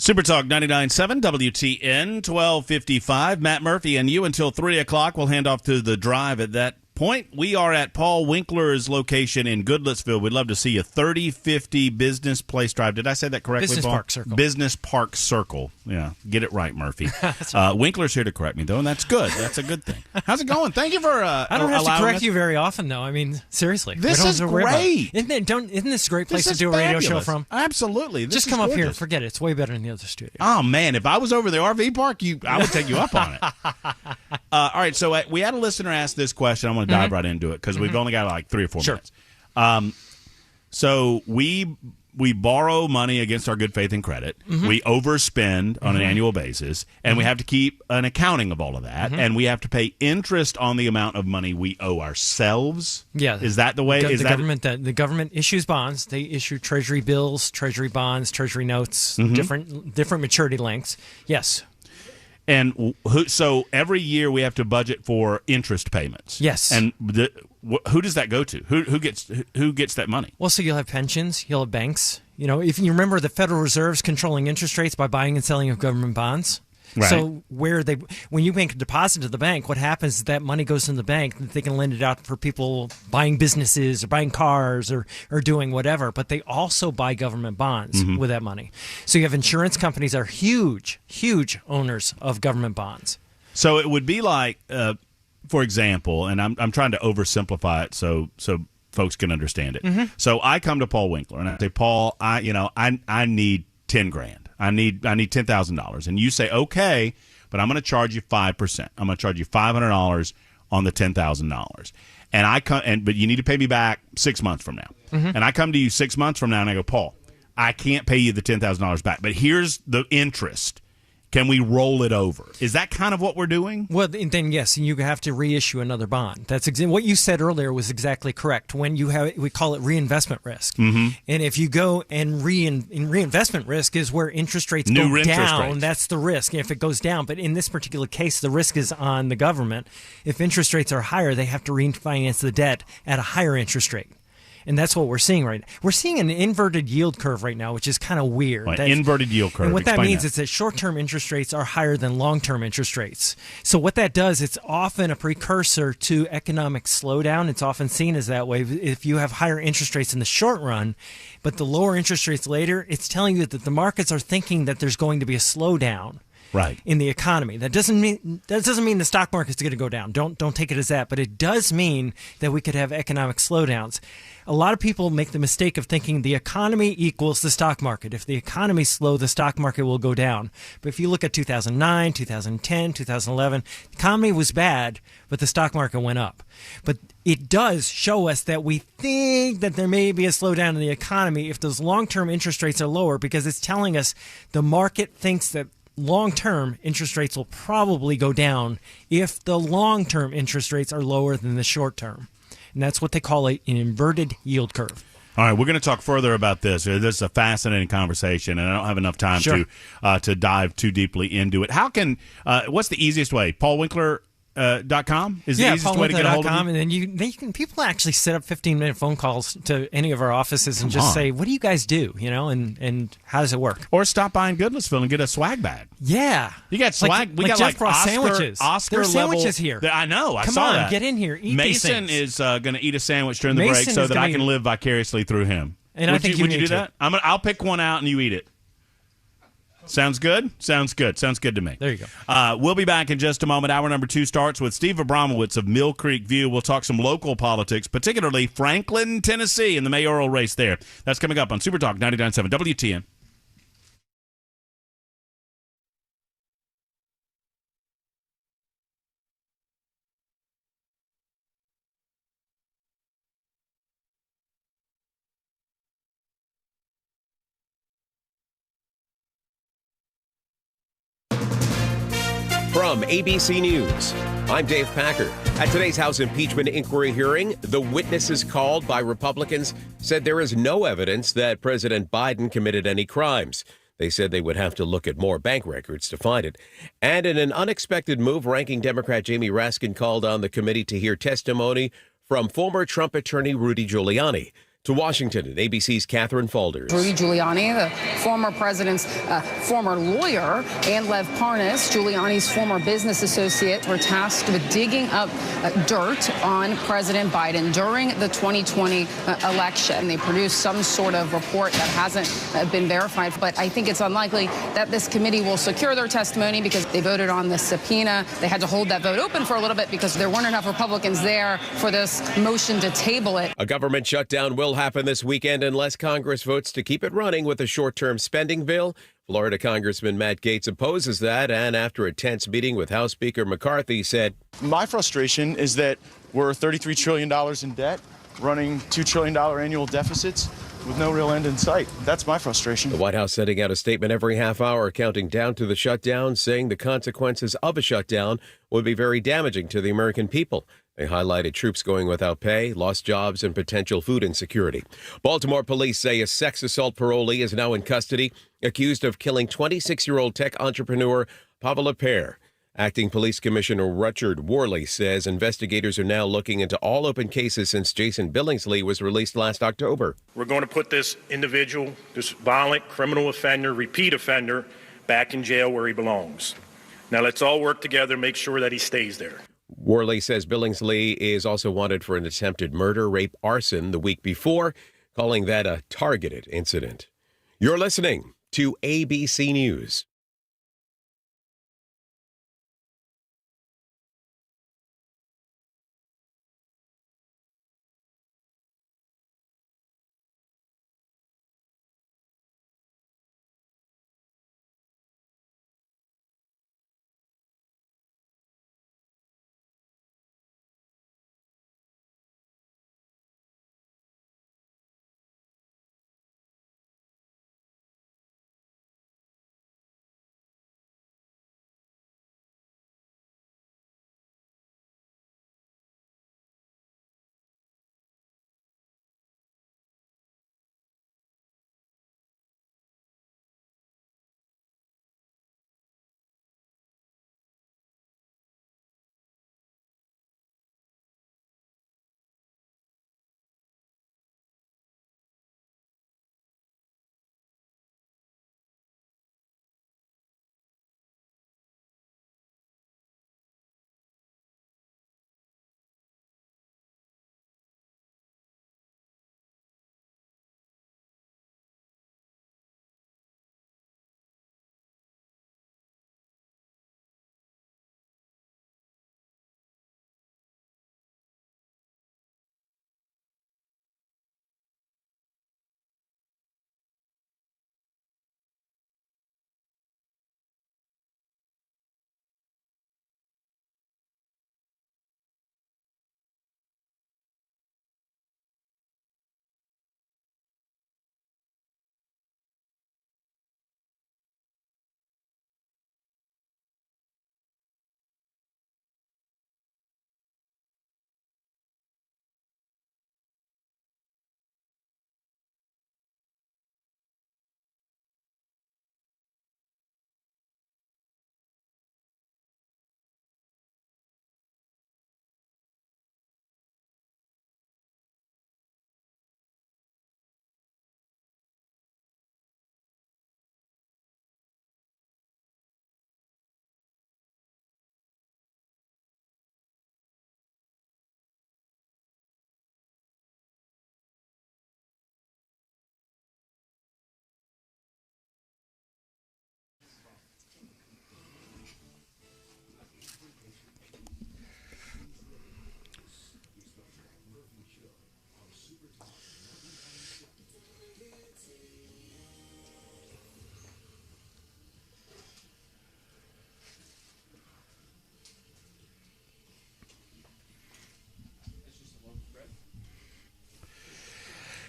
Super Talk 99.7 WTN 1255. Matt Murphy and you until 3 o'clock. We'll hand off to the drive at that point. We are at Paul Winkler's location in Goodlettsville. We'd love to see you. 3050 Business Place Drive. Did I say that correctly, Business Paul? Park Circle. Business Park Circle. Yeah, get it right, Murphy. Winkler's here to correct me, though, and that's good. That's a good thing. How's it going? Thank you for I don't have to correct you very often, though. I mean, seriously. This is great. Isn't this a great place to do a radio show from? Absolutely. This Just come up here and forget it. It's way better than the other studio. Oh, man. If I was over the RV park, I would take you up on it. All right, so we had a listener ask this question. I'm going to dive right into it because we've only got like 3 or 4 minutes. So we borrow money against our good faith and credit. We overspend on an annual basis, and we have to keep an accounting of all of that, and we have to pay interest on the amount of money we owe ourselves. Yeah. Is that the way? The government issues bonds. They issue treasury bills, treasury bonds, treasury notes, different maturity lengths. Yes. And so every year we have to budget for interest payments. Yes. And who does that go to? Who gets that money? Well, so you'll have pensions, you'll have banks. You know, if you remember, the Federal Reserve's controlling interest rates by buying and selling of government bonds. Right. So when you make a deposit to the bank, what happens is that money goes in the bank. They can lend it out for people buying businesses or buying cars or doing whatever. But they also buy government bonds with that money. So you have insurance companies that are huge, huge owners of government bonds. So it would be like, for example, and I'm trying to oversimplify it so folks can understand it. So I come to Paul Winkler and I say, Paul, I need $10,000. I need $10,000, and you say okay, but I'm going to charge you 5%. I'm going to charge you $500 on the $10,000, and I come but you need to pay me back 6 months from now. And I come to you 6 months from now, and I go, Paul, I can't pay you the $10,000 back, but here's the interest. Can we roll it over? Is that kind of what we're doing? Well, then yes, and you have to reissue another bond. That's what you said earlier was exactly correct. When you have, we call it reinvestment risk. And if you go and reinvestment risk is where interest rates go down. That's the risk if it goes down. But in this particular case, the risk is on the government. If interest rates are higher, they have to refinance the debt at a higher interest rate. And that's what we're seeing right now. We're seeing an inverted yield curve right now, which is kind of weird. Inverted yield curve. And what that means is that short-term interest rates are higher than long-term interest rates. So what that does, it's often a precursor to economic slowdown. It's often seen as that way. If you have higher interest rates in the short run, but the lower interest rates later, it's telling you that the markets are thinking that there's going to be a slowdown. Right. In the economy. That doesn't mean the stock market's going to go down. Don't take it as that, but it does mean that we could have economic slowdowns. A lot of people make the mistake of thinking the economy equals the stock market. If the economy's slow, the stock market will go down. But if you look at 2009, 2010, 2011, the economy was bad, but the stock market went up. But it does show us that we think that there may be a slowdown in the economy if those long-term interest rates are lower, because it's telling us the market thinks that long-term interest rates will probably go down if the long-term interest rates are lower than the short-term. And that's what they call an inverted yield curve. All right, we're going to talk further about this. This is a fascinating conversation, and I don't have enough time to dive too deeply into it. How can what's the easiest way? PaulWinkler.com is the easiest way to get a hold of you? And then people actually set up 15-minute phone calls to any of our offices and just say, what do you guys do? You know, and how does it work? Or stop by in Goodlettsville and get a swag bag. Yeah. You got swag. We got Jeff like sandwiches. Oscar There's level. Sandwiches here. I know. I Come saw on, that. get in here. Eat Mason these things. is going to eat a sandwich during the break so that I can live vicariously through him. And would you do that? I'll pick one out and you eat it. Sounds good? Sounds good. Sounds good to me. There you go. We'll be back in just a moment. Hour number 2 starts with Steve Abramowitz of Mill Creek View. We'll talk some local politics, particularly Franklin, Tennessee, and the mayoral race there. That's coming up on Super Talk 99.7 WTN. From ABC News, I'm Dave Packer. At today's House impeachment inquiry hearing, the witnesses called by Republicans said there is no evidence that President Biden committed any crimes. They said they would have to look at more bank records to find it. And in an unexpected move, ranking Democrat Jamie Raskin called on the committee to hear testimony from former Trump attorney Rudy Giuliani. To Washington, and ABC's Catherine Falders. Rudy Giuliani, the former president's former lawyer, and Lev Parnas, Giuliani's former business associate, were tasked with digging up dirt on President Biden during the 2020 election. They produced some sort of report that hasn't been verified, but I think it's unlikely that this committee will secure their testimony because they voted on the subpoena. They had to hold that vote open for a little bit because there weren't enough Republicans there for this motion to table it. A government shutdown will happen this weekend unless Congress votes to keep it running with a short-term spending bill. Florida Congressman Matt Gaetz opposes that, and after a tense meeting with House Speaker McCarthy said, "My frustration is that we're $33 trillion in debt, running $2 trillion annual deficits with no real end in sight. That's my frustration." The White House sending out a statement every half hour counting down to the shutdown, saying the consequences of a shutdown would be very damaging to the American people. They highlighted troops going without pay, lost jobs, and potential food insecurity. Baltimore police say a sex assault parolee is now in custody, accused of killing 26-year-old tech entrepreneur Pavel Lepere. Acting Police Commissioner Richard Worley says investigators are now looking into all open cases since Jason Billingsley was released last October. We're going to put this individual, this violent criminal offender, repeat offender, back in jail where he belongs. Now let's all work together to make sure that he stays there. Worley says Billingsley is also wanted for an attempted murder, rape, arson the week before, calling that a targeted incident. You're listening to ABC News.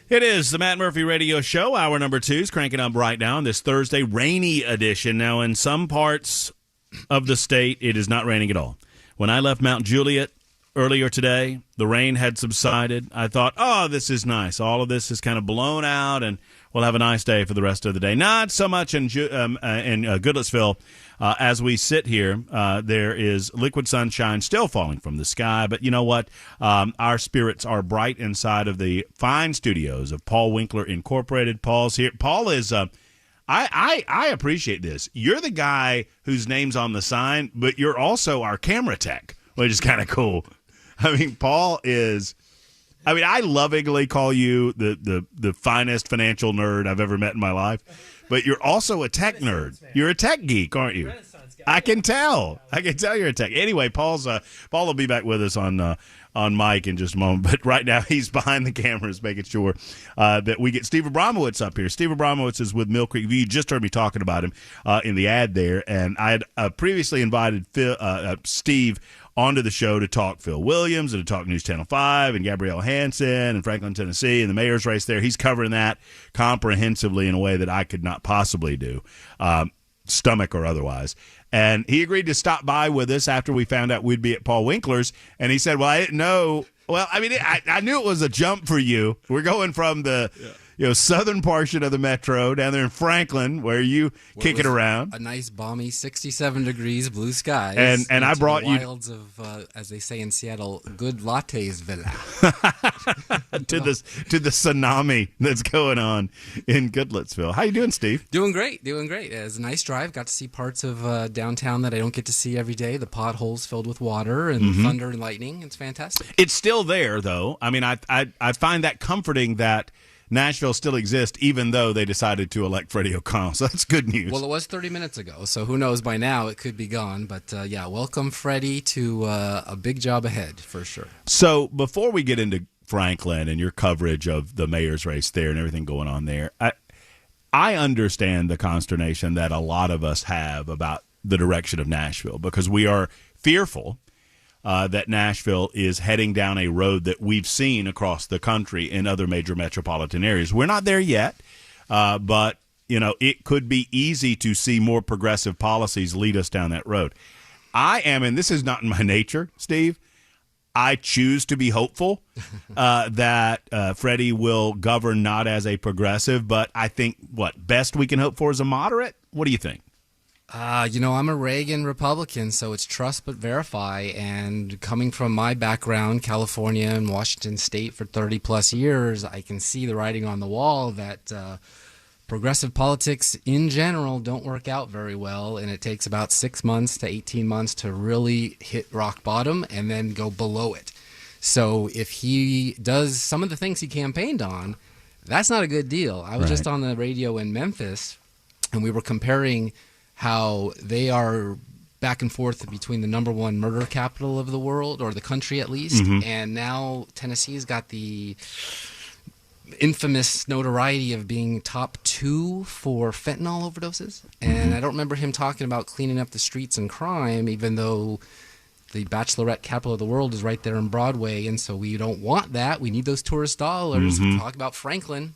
It is the Matt Murphy Radio Show. Hour number 2 is cranking up right now on this Thursday, rainy edition. Now, in some parts of the state, it is not raining at all. When I left Mount Juliet earlier today, the rain had subsided. I thought, oh, this is nice. All of this is kind of blown out, and We'll have a nice day for the rest of the day. Not so much in Goodlettsville. As we sit here, there is liquid sunshine still falling from the sky. But you know what? Our spirits are bright inside of the fine studios of Paul Winkler Incorporated. Paul's here. Paul is... I appreciate this. You're the guy whose name's on the sign, but you're also our camera tech, which is kind of cool. I mean, Paul is... I lovingly call you the finest financial nerd I've ever met in my life, but you're also a tech nerd. You're a tech geek, aren't you? I can tell. You're a tech. Anyway, Paul will be back with us on mic in just a moment, but right now he's behind the cameras making sure that we get Steve Abramowitz up here. Steve Abramowitz is with Mill Creek View. You just heard me talking about him in the ad there, and I had previously invited Steve onto the show to talk Phil Williams and to talk News Channel 5 and Gabrielle Hansen and Franklin, Tennessee, and the mayor's race there. He's covering that comprehensively in a way that I could not possibly do, stomach or otherwise. And he agreed to stop by with us after we found out we'd be at Paul Winkler's. And he said, well, I didn't know. Well, I knew it was a jump for you. We're going from the southern portion of the metro down there in Franklin, where you kick it around. A nice balmy 67 degrees, blue skies. And I brought you wilds of, as they say in Seattle, Goodlettsville. to the tsunami that's going on in Goodlettsville. How you doing, Steve? Doing great. It was a nice drive. Got to see parts of downtown that I don't get to see every day. The potholes filled with water and thunder and lightning. It's fantastic. It's still there, though. I mean, I find that comforting that Nashville still exists, even though they decided to elect Freddie O'Connell. So that's good news. Well, it was 30 minutes ago, so who knows by now it could be gone. But, welcome, Freddie, to a big job ahead, for sure. So before we get into Franklin and your coverage of the mayor's race there and everything going on there, I understand the consternation that a lot of us have about the direction of Nashville, because we are fearful that Nashville is heading down a road that we've seen across the country in other major metropolitan areas. We're not there yet, but it could be easy to see more progressive policies lead us down that road. I am, and this is not in my nature, Steve, I choose to be hopeful that Freddie will govern not as a progressive, but I think best we can hope for is a moderate. What do you think? I'm a Reagan Republican, so it's trust but verify. And coming from my background, California and Washington State for 30-plus years, I can see the writing on the wall that progressive politics in general don't work out very well, and it takes about 6 months to 18 months to really hit rock bottom and then go below it. So if he does some of the things he campaigned on, that's not a good deal. I was just on the radio in Memphis, and we were comparing how they are back and forth between the number one murder capital of the world, or the country at least, and now Tennessee's got the infamous notoriety of being top 2 for fentanyl overdoses. And I don't remember him talking about cleaning up the streets and crime, even though the bachelorette capital of the world is right there in Broadway, and so we don't want that. We need those tourist dollars. We talk about Franklin.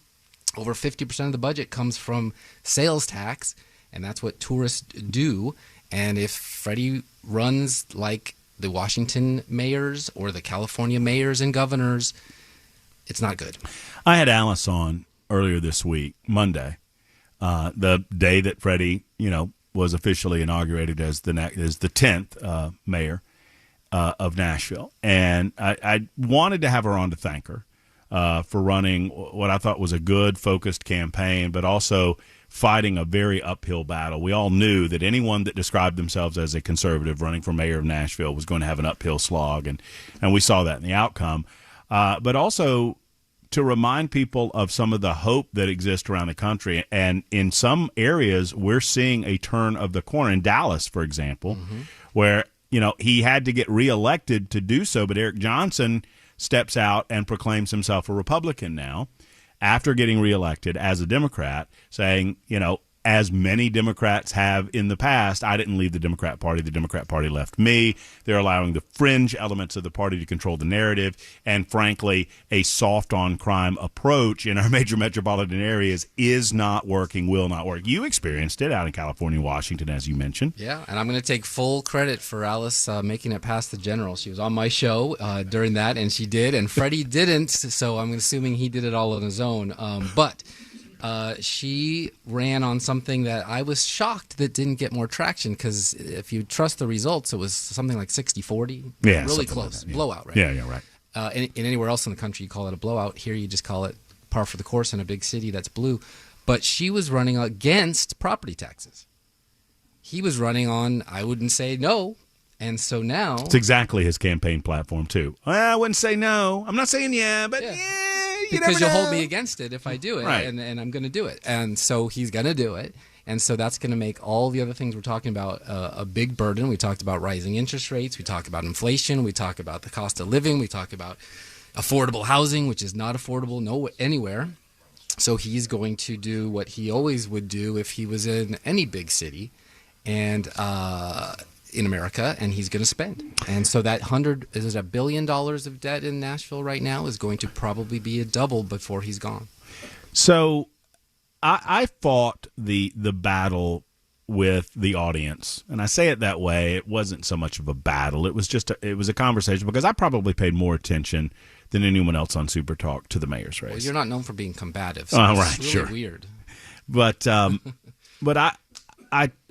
Over 50% of the budget comes from sales tax, and that's what tourists do. And if Freddie runs like the Washington mayors or the California mayors and governors, it's not good. I had Alice on earlier this week, Monday, the day that Freddie, was officially inaugurated as the 10th mayor of Nashville. And I wanted to have her on to thank her for running what I thought was a good, focused campaign, but also fighting a very uphill battle. We all knew that anyone that described themselves as a conservative running for mayor of Nashville was going to have an uphill slog, and we saw that in the outcome. But also to remind people of some of the hope that exists around the country. And in some areas, we're seeing a turn of the corner. In Dallas, for example, where he had to get reelected to do so, but Eric Johnson steps out and proclaims himself a Republican now, after getting reelected as a Democrat, saying, as many Democrats have in the past, I didn't leave the Democrat Party. The Democrat Party left me. They're allowing the fringe elements of the party to control the narrative. And frankly, a soft-on-crime approach in our major metropolitan areas is not working, will not work. You experienced it out in California and Washington, as you mentioned. Yeah, and I'm going to take full credit for Alice making it past the general. She was on my show during that, and she did, and Freddie didn't, so I'm assuming he did it all on his own. But She ran on something that I was shocked that didn't get more traction, because if you trust the results, it was something like 60-40. Yeah, really close. Like that, yeah. Blowout, right? Yeah, right. In anywhere else in the country, you call it a blowout. Here, you just call it par for the course in a big city that's blue. But she was running against property taxes. He was running on, I wouldn't say no. And so now... It's exactly his campaign platform, too. Well, I wouldn't say no. I'm not saying yeah, but yeah, because you'll hold me against it if I do it, right. and I'm going to do it. And so he's going to do it. And so that's going to make all the other things we're talking about a big burden. We talked about rising interest rates. We talk about inflation. We talk about the cost of living. We talk about affordable housing, which is not affordable anywhere. So he's going to do what he always would do if he was in any big city and in America, and he's going to spend. And so that $1 billion of debt in Nashville right now is going to probably be a double before he's gone. So I fought the battle with the audience, and I say it that way. It wasn't so much of a battle. It was just it was a conversation, because I probably paid more attention than anyone else on Super Talk to the mayor's race. Well, you're not known for being combative, so it's really sure. weird. But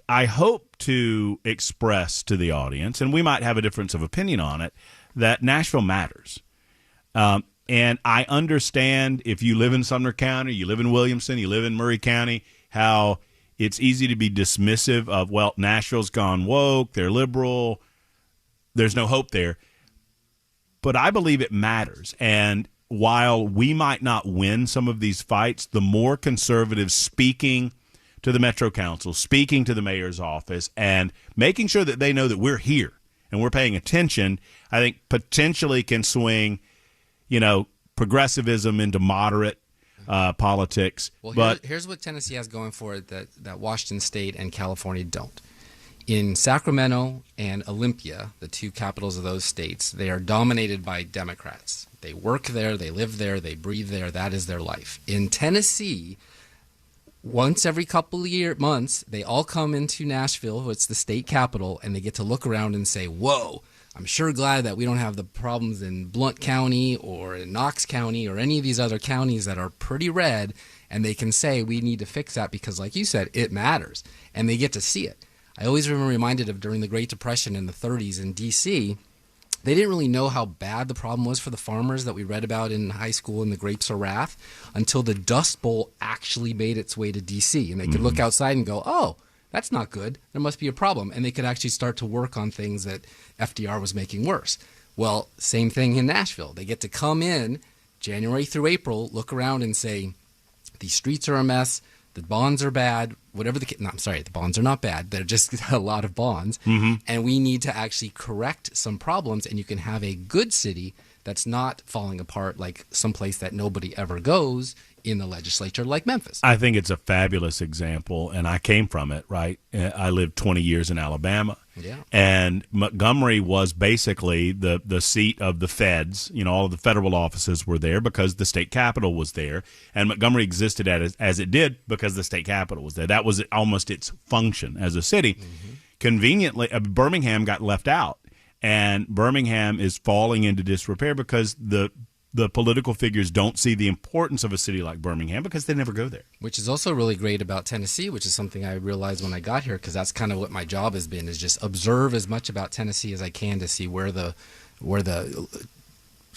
I hope to express to the audience, and we might have a difference of opinion on it, that Nashville matters. And I understand if you live in Sumner County, you live in Williamson, you live in Murray County, how it's easy to be dismissive of, well, Nashville's gone woke, they're liberal, there's no hope there. But I believe it matters. And while we might not win some of these fights, the more conservatives speaking to the Metro Council, speaking to the mayor's office, and making sure that they know that we're here and we're paying attention, I think potentially can swing, progressivism into moderate politics. Well, here's what Tennessee has going for it that Washington State and California don't. In Sacramento and Olympia, the two capitals of those states, they are dominated by Democrats. They work there, they live there, they breathe there. That is their life. In Tennessee, once every couple of months, they all come into Nashville, it's the state capital, and they get to look around and say, whoa, I'm sure glad that we don't have the problems in Blount County or in Knox County or any of these other counties that are pretty red, and they can say we need to fix that because, like you said, it matters, and they get to see it. I always remember reminded of during the Great Depression in the 30s in D.C., they didn't really know how bad the problem was for the farmers that we read about in high school in The Grapes of Wrath until the Dust Bowl actually made its way to D.C. And they could look outside and go, oh, that's not good. There must be a problem. And they could actually start to work on things that FDR was making worse. Well, same thing in Nashville. They get to come in January through April, look around and say, these streets are a mess. The bonds are bad, whatever the bonds are not bad. They're just a lot of bonds. Mm-hmm. And we need to actually correct some problems, and you can have a good city that's not falling apart like someplace that nobody ever goes in the legislature like Memphis. I think it's a fabulous example, and I came from it, right? I lived 20 years in Alabama. Yeah. And Montgomery was basically the seat of the feds. All of the federal offices were there because the state capitol was there. And Montgomery existed as it did because the state capitol was there. That was almost its function as a city. Mm-hmm. Conveniently, Birmingham got left out. And Birmingham is falling into disrepair because the political figures don't see the importance of a city like Birmingham because they never go there. Which is also really great about Tennessee, which is something I realized when I got here, because that's kind of what my job has been, is just observe as much about Tennessee as I can to see where the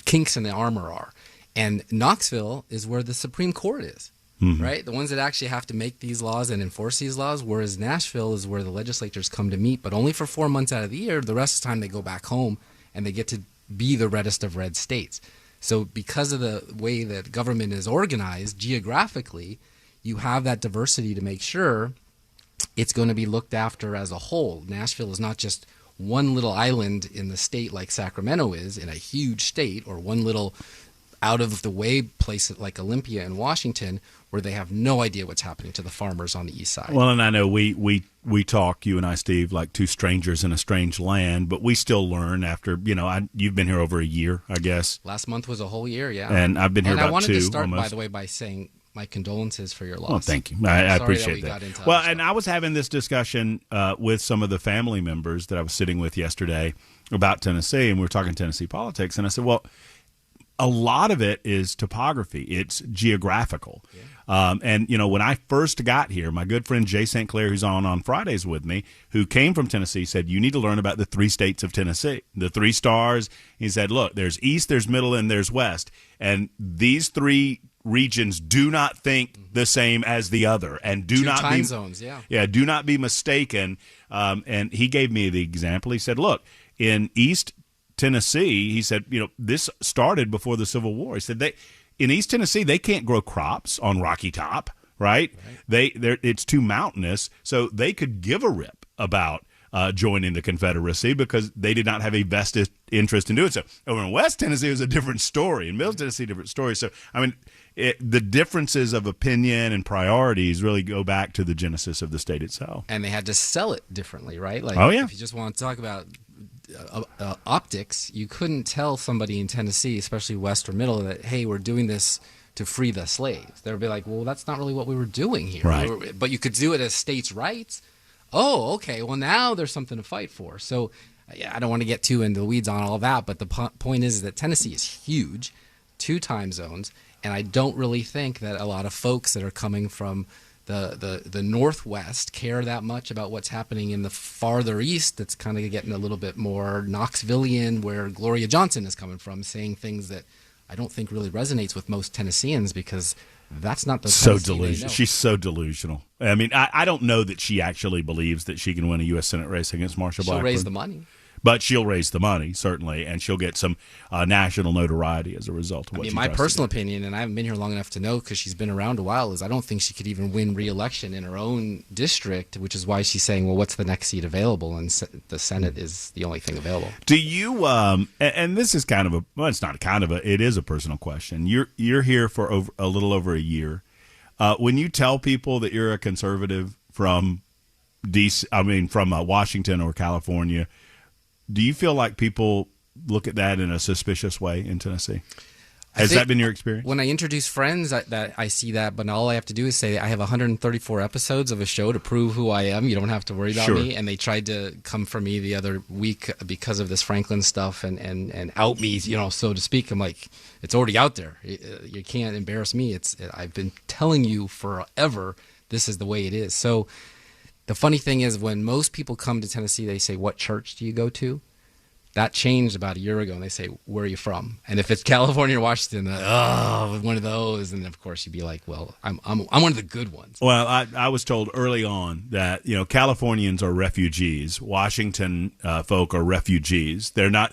kinks in the armor are. And Knoxville is where the Supreme Court is, mm-hmm. right? The ones that actually have to make these laws and enforce these laws, whereas Nashville is where the legislatures come to meet, but only for 4 months out of the year. The rest of the time they go back home and they get to be the reddest of red states. So because of the way that government is organized geographically, you have that diversity to make sure it's going to be looked after as a whole. Nashville is not just one little island in the state like Sacramento is in a huge state, or one little out-of-the-way place like Olympia in Washington where they have no idea what's happening to the farmers on the east side. Well, and I know we talk, you and I, Steve, like two strangers in a strange land, but we still learn after, you've been here over a year, I guess. Last month was a whole year, yeah. And I've been here about 2 And I wanted to start, almost. by the way, by saying my condolences for your loss. Oh, thank you. I appreciate that. Well, and I was having this discussion with some of the family members that I was sitting with yesterday about Tennessee, and we were talking Tennessee politics, and I said, well, a lot of it is topography. It's geographical. And, when I first got here, my good friend Jay St. Clair, who's on Fridays with me, who came from Tennessee, said, you need to learn about the 3 states of Tennessee, the 3 stars. He said, look, there's east, there's middle, and there's west. And these 3 regions do not think the same as the other, and do 2 not time be zones. do not be mistaken. And he gave me the example. He said, look, in East Tennessee, he said, this started before the Civil War. He said in East Tennessee they can't grow crops on Rocky Top, right? It's too mountainous, so they could give a rip about joining the Confederacy because they did not have a vested interest in doing so. Over in West Tennessee, it was a different story. In Middle Tennessee, different story. So, the differences of opinion and priorities really go back to the genesis of the state itself. And they had to sell it differently, right? Like, if you just want to talk about optics, you couldn't tell somebody in Tennessee, especially West or Middle, that, hey, we're doing this to free the slaves. They would be like, well, that's not really what we were doing here. Right. But you could do it as states' rights. Oh, okay. Well, now there's something to fight for. So I don't want to get too into the weeds on all that, but the point is that Tennessee is huge, 2 time zones, and I don't really think that a lot of folks that are coming from the Northwest care that much about what's happening in the farther east. That's kind of getting a little bit more Knoxvillian, where Gloria Johnson is coming from, saying things that I don't think really resonates with most Tennesseans, because that's not the Tennessee they know. She's so delusional. I don't know that she actually believes that she can win a U.S. Senate race against Marsha Blackburn. She'll raise the money. But she'll raise the money, certainly, and she'll get some national notoriety as a result of what she my tries personal to do. opinion, and I haven't been here long enough to know because she's been around a while, is I don't think she could even win re-election in her own district, which is why she's saying, well, what's the next seat available? And the Senate is the only thing available. Do you, and this is kind of it's not kind of it is a personal question. You're here for a little over a year. When you tell people that you're a conservative from from Washington or California, do you feel like people look at that in a suspicious way in Tennessee? Has that been your experience? When I introduce friends, that I see that, but all I have to do is say I have 134 episodes of a show to prove who I am. You don't have to worry about me. And they tried to come for me the other week because of this Franklin stuff and out me, so to speak. I'm like, it's already out there. You can't embarrass me. I've been telling you forever this is the way it is. So the funny thing is, when most people come to Tennessee, they say, what church do you go to? That changed about a year ago, and they say, where are you from? And if it's California or Washington, one of those. And of course, you'd be like, well, I'm one of the good ones. Well, I was told early on that Californians are refugees. Washington folk are refugees. They're not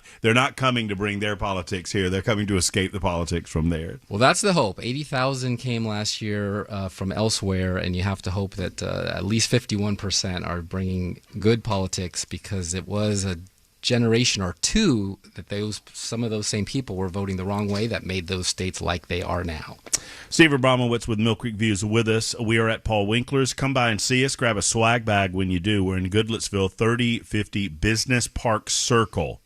coming to bring their politics here. They're coming to escape the politics from there. Well, that's the hope. 80,000 came last year from elsewhere, and you have to hope that at least 51% are bringing good politics, because it was a generation or two that some of those same people were voting the wrong way that made those states like they are now. Steve Abramowitz with Mill Creek Views with us. We are at Paul Winkler's. Come by and see us. Grab a swag bag when you do. We're in Goodlettsville, 3050 Business Park Circle.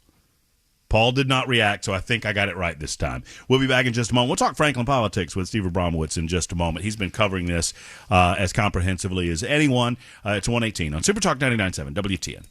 Paul did not react, so I think I got it right this time. We'll be back in just a moment. We'll talk Franklin politics with Steve Abramowitz in just a moment. He's been covering this as comprehensively as anyone. It's 118 on Super Talk 99.7 WTN.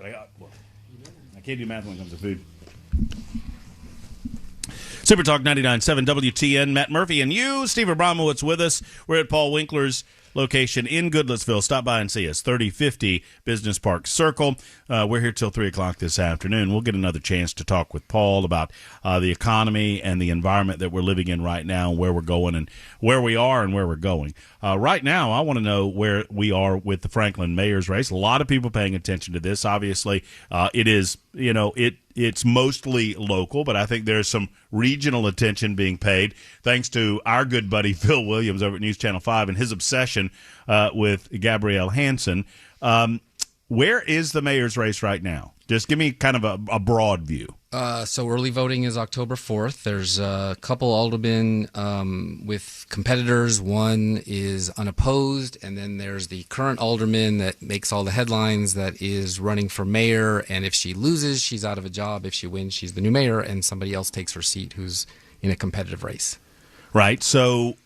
But I can't do math when it comes to food. Super Talk 99.7 WTN, Matt Murphy and you, Steve Abramowitz with us. We're at Paul Winkler's location in Goodlettsville. Stop by and see us, 3050 Business Park Circle. We're here till 3 o'clock this afternoon. We'll get another chance to talk with Paul about the economy and the environment that we're living in right now, and where we're going and where we are and where we're going. Right now, I want to know where we are with the Franklin mayor's race. A lot of people paying attention to this. Obviously, it is, it's mostly local, but I think there's some regional attention being paid thanks to our good buddy Phil Williams over at News Channel 5 and his obsession with Gabrielle Hansen. Where is the mayor's race right now? Just give me kind of a broad view. So early voting is October 4th. There's a couple aldermen with competitors. One is unopposed, and then there's the current alderman that makes all the headlines that is running for mayor, and if she loses, she's out of a job. If she wins, she's the new mayor, and somebody else takes her seat who's in a competitive race. Right. So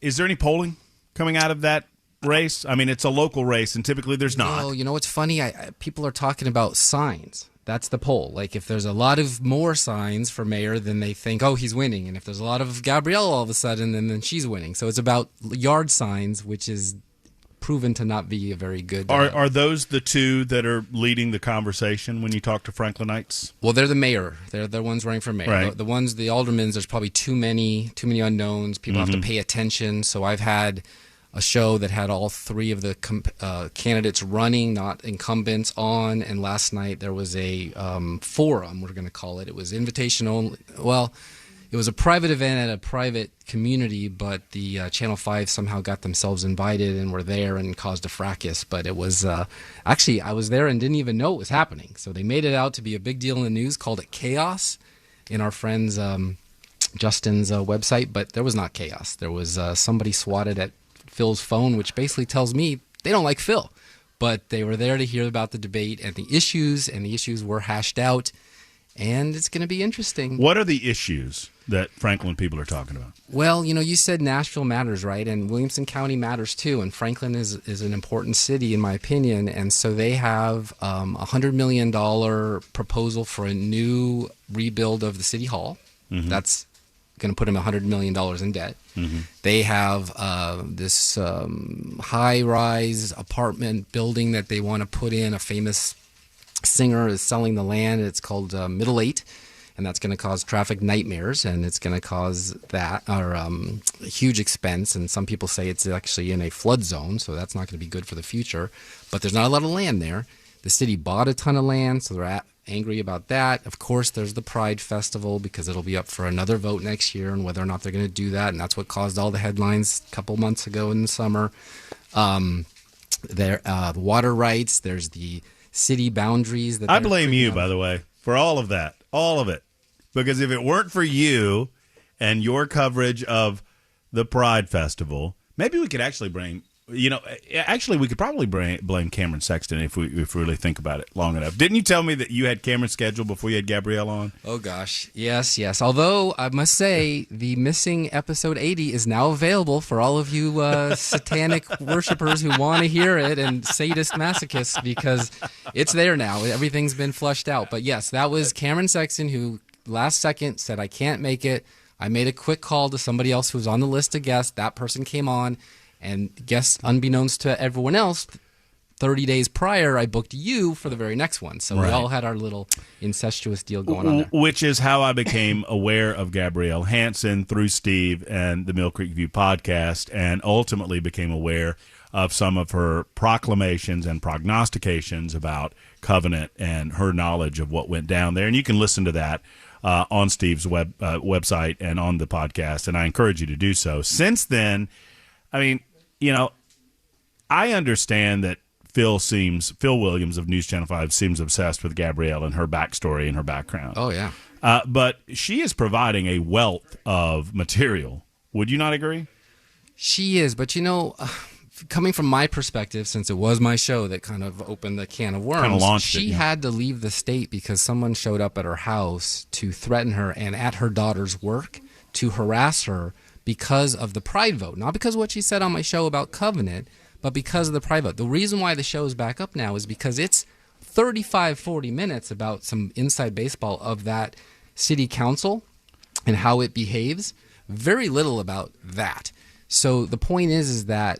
is there any polling coming out of that race? I mean, it's a local race, and typically there's not. No, you know what's funny? People are talking about signs. That's the poll. Like, if there's a lot of more signs for mayor, then they think, oh, he's winning. And if there's a lot of Gabrielle all of a sudden, then she's winning. So it's about yard signs, which is proven to not be a very good... Are those the two that are leading the conversation when you talk to Franklinites? Well, they're the mayor. They're the ones running for mayor. Right. The ones, the aldermen, there's probably too many unknowns. People have to pay attention. So I've had a show that had all three of the candidates running, not incumbents, on. And last night there was a forum, we're going to call it. It was invitation only. Well, it was a private event at a private community, but the Channel 5 somehow got themselves invited and were there and caused a fracas. But it was actually, I was there and didn't even know it was happening. So they made it out to be a big deal in the news, called it chaos in our friend's Justin's website. But there was not chaos. There was somebody swatted at Phil's phone, which basically tells me they don't like Phil. But they were there to hear about the debate and the issues were hashed out, and it's going to be interesting. What are the issues that Franklin people are talking about? Well, you said Nashville matters, right? And Williamson County matters too, and Franklin is an important city, in my opinion, and so they have a $100 million proposal for a new rebuild of the city hall. Mm-hmm. That's going to put them $100 million in debt. Mm-hmm. They have this high-rise apartment building that they want to put in. A famous singer is selling the land. It's called Middle 8, and that's going to cause traffic nightmares, and it's going to cause a huge expense. And some people say it's actually in a flood zone, so that's not going to be good for the future. But there's not a lot of land there. The city bought a ton of land, so they're angry about that. Of course, there's the Pride Festival, because it'll be up for another vote next year and whether or not they're going to do that, and that's what caused all the headlines a couple months ago in the summer. The water rights, there's the city boundaries. I blame you, by the way, for all of that, all of it, because if it weren't for you and your coverage of the Pride Festival, maybe we could actually bring... we could probably blame Cameron Sexton if we really think about it long enough. Didn't you tell me that you had Cameron scheduled before you had Gabrielle on? Oh, gosh. Yes. Although, I must say, the missing episode 80 is now available for all of you satanic worshipers who want to hear it, and sadist masochists, because it's there now. Everything's been flushed out. But, yes, that was Cameron Sexton, who last second said, I can't make it. I made a quick call to somebody else who was on the list of guests. That person came on. And guess, unbeknownst to everyone else, 30 days prior, I booked you for the very next one. So we all had our little incestuous deal going on there. Which is how I became aware of Gabrielle Hansen through Steve and the Mill Creek View podcast, and ultimately became aware of some of her proclamations and prognostications about Covenant and her knowledge of what went down there. And you can listen to that on Steve's website and on the podcast, and I encourage you to do so. Since then, I mean, I understand that Phil Williams of News Channel 5 seems obsessed with Gabrielle and her backstory and her background. Oh, yeah. But she is providing a wealth of material. Would you not agree? She is, but coming from my perspective, since it was my show that kind of opened the can of worms, kind of launched she had to leave the state because someone showed up at her house to threaten her and at her daughter's work to harass her because of the Pride vote. Not because of what she said on my show about Covenant, but because of the Pride vote. The reason why the show is back up now is because it's 35, 40 minutes about some inside baseball of that city council and how it behaves. Very little about that. So the point is that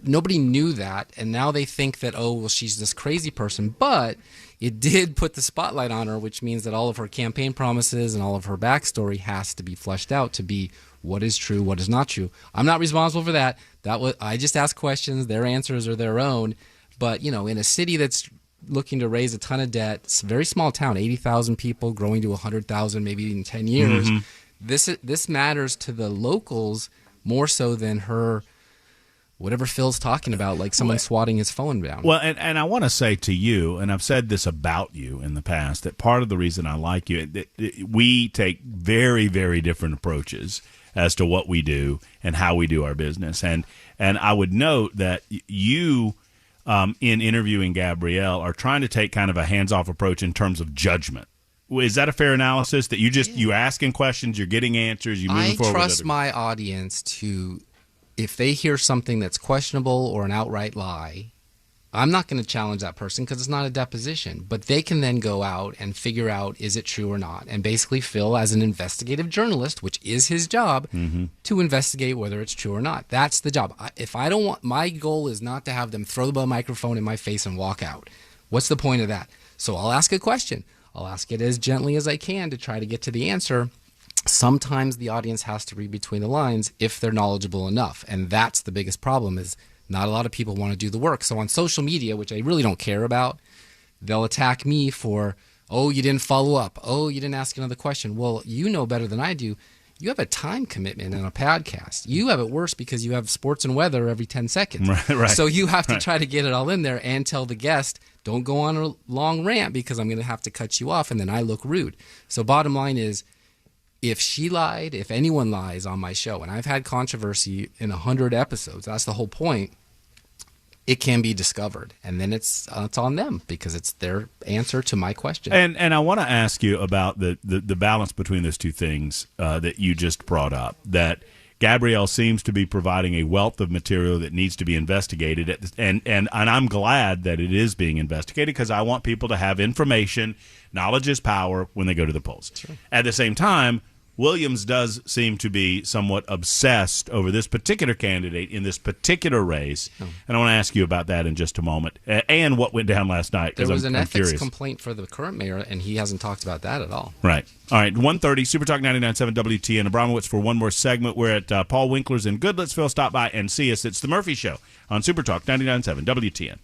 nobody knew that, and now they think that, oh, well, she's this crazy person. But it did put the spotlight on her, which means that all of her campaign promises and all of her backstory has to be fleshed out to be what is true, what is not true. I'm not responsible for that. I just ask questions. Their answers are their own. But, you know, in a city that's looking to raise a ton of debt, it's a very small town, 80,000 people growing to 100,000 maybe in 10 years. This matters to the locals more so than her, whatever Phil's talking about, like someone swatting his phone down. Well, and I want to say to you, and I've said this about you in the past, that part of the reason I like you, we take very, very different approaches as to what we do and how we do our business. And I would note that you, in interviewing Gabrielle, are trying to take kind of a hands-off approach in terms of judgment. Is that a fair analysis, that you asking questions, you're getting answers, you moving forward? I trust my audience to, if they hear something that's questionable or an outright lie, I'm not going to challenge that person because it's not a deposition. But they can then go out and figure out, is it true or not? And basically Phil, as an investigative journalist, which is his job, to investigate whether it's true or not. That's the job. If I don't want, my goal is not to have them throw the microphone in my face and walk out. What's the point of that? So I'll ask a question. I'll ask it as gently as I can to try to get to the answer. Sometimes the audience has to read between the lines if they're knowledgeable enough. And that's the biggest problem, is not a lot of people want to do the work. So on social media, which I really don't care about, they'll attack me for, oh, you didn't follow up. Oh, you didn't ask another question. Well, you know better than I do. You have a time commitment in a podcast. You have it worse because you have sports and weather every 10 seconds. Right. So you have to try to get it all in there and tell the guest, don't go on a long rant because I'm going to have to cut you off and then I look rude. So bottom line is, if she lied, if anyone lies on my show, and I've had controversy in 100 episodes, that's the whole point, it can be discovered. And then it's on them because it's their answer to my question. And I want to ask you about the balance between those two things that you just brought up, that Gabrielle seems to be providing a wealth of material that needs to be investigated. And I'm glad that it is being investigated because I want people to have information. Knowledge is power when they go to the polls. Sure. At the same time, Williams does seem to be somewhat obsessed over this particular candidate in this particular race. Oh. And I want to ask you about that in just a moment and what went down last night. There was an ethics curious. complaint for the current mayor, and he hasn't talked about that at all. Right. All right, 1:30, Super Talk 99.7 WTN. Abramowitz for one more segment. We're at Paul Winkler's in Goodlettsville. Stop by and see us. It's The Murphy Show on Super Talk 99.7 WTN.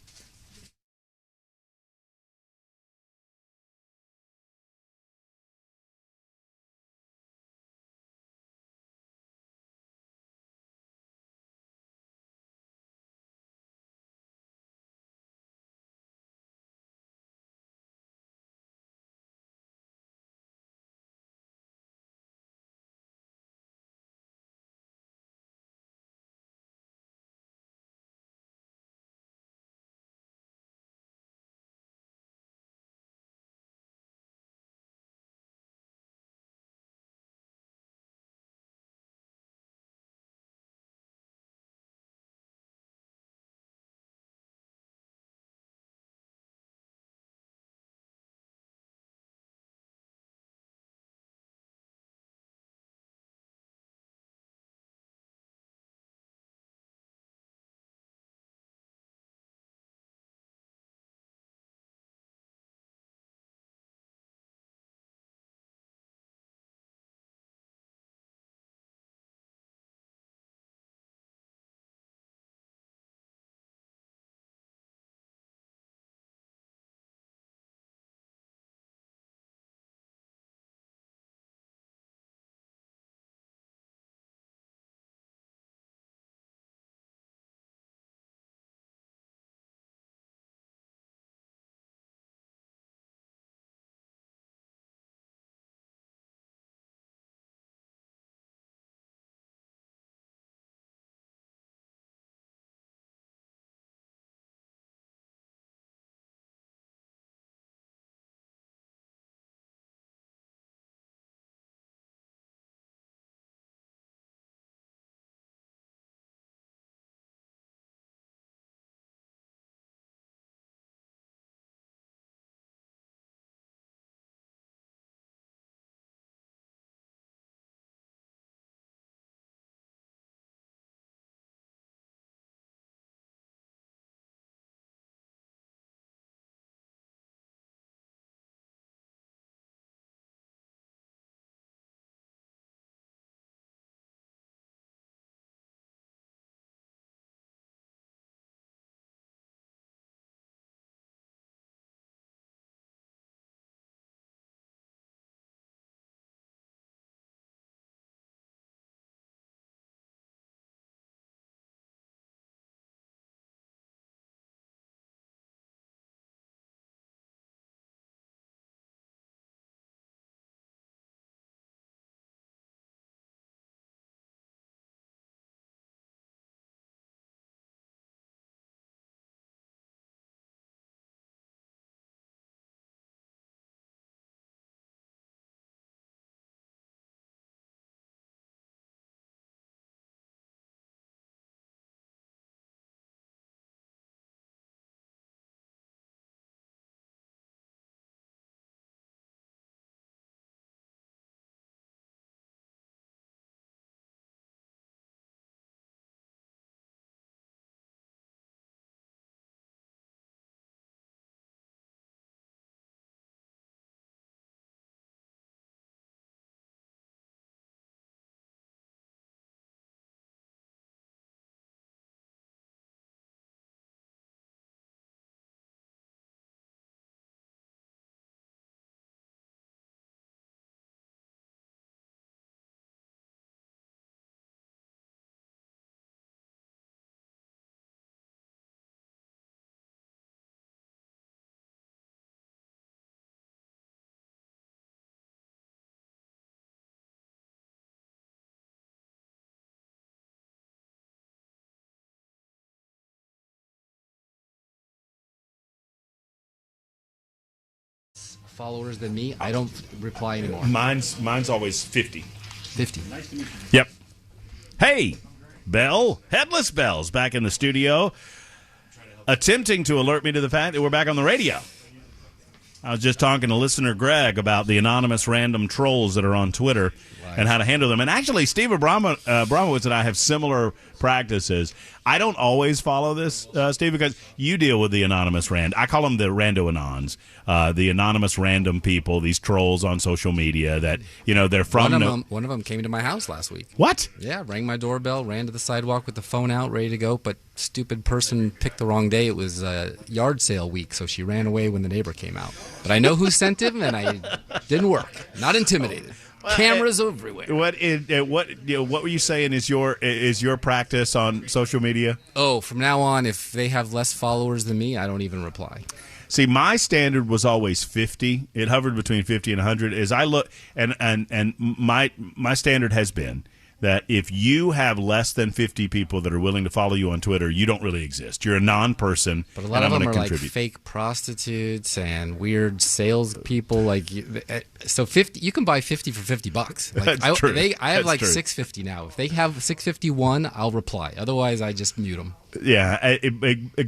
followers than me, I don't reply anymore. Mine's always 50. 50. Yep. Hey, Bell, Headless Bell's back in the studio, attempting to alert me to the fact that we're back on the radio. I was just talking to listener Greg about the anonymous random trolls that are on Twitter and how to handle them. And actually, Steve Abramowitz and I have similar practices. I don't always follow this, Steve, because you deal with the anonymous I call them the rando-anons, the anonymous random people, these trolls on social media that, they're from... One of them came to my house last week. What? Yeah, rang my doorbell, ran to the sidewalk with the phone out, ready to go, but stupid person picked the wrong day. It was yard sale week, so she ran away when the neighbor came out. But I know who sent him, and I didn't work. Not intimidated. Cameras everywhere. What were you saying is your practice on social media? Oh, from now on, if they have less followers than me, I don't even reply. See, my standard was always 50. It hovered between 50 and 100. As I look, and my standard has been that if you have less than 50 people that are willing to follow you on Twitter, you don't really exist. You're a non-person. But a lot of them are like fake prostitutes and weird salespeople. So 50, you can buy 50 for $50. That's true. I have That's true. 650 now. If they have 651, I'll reply. Otherwise, I just mute them. Yeah,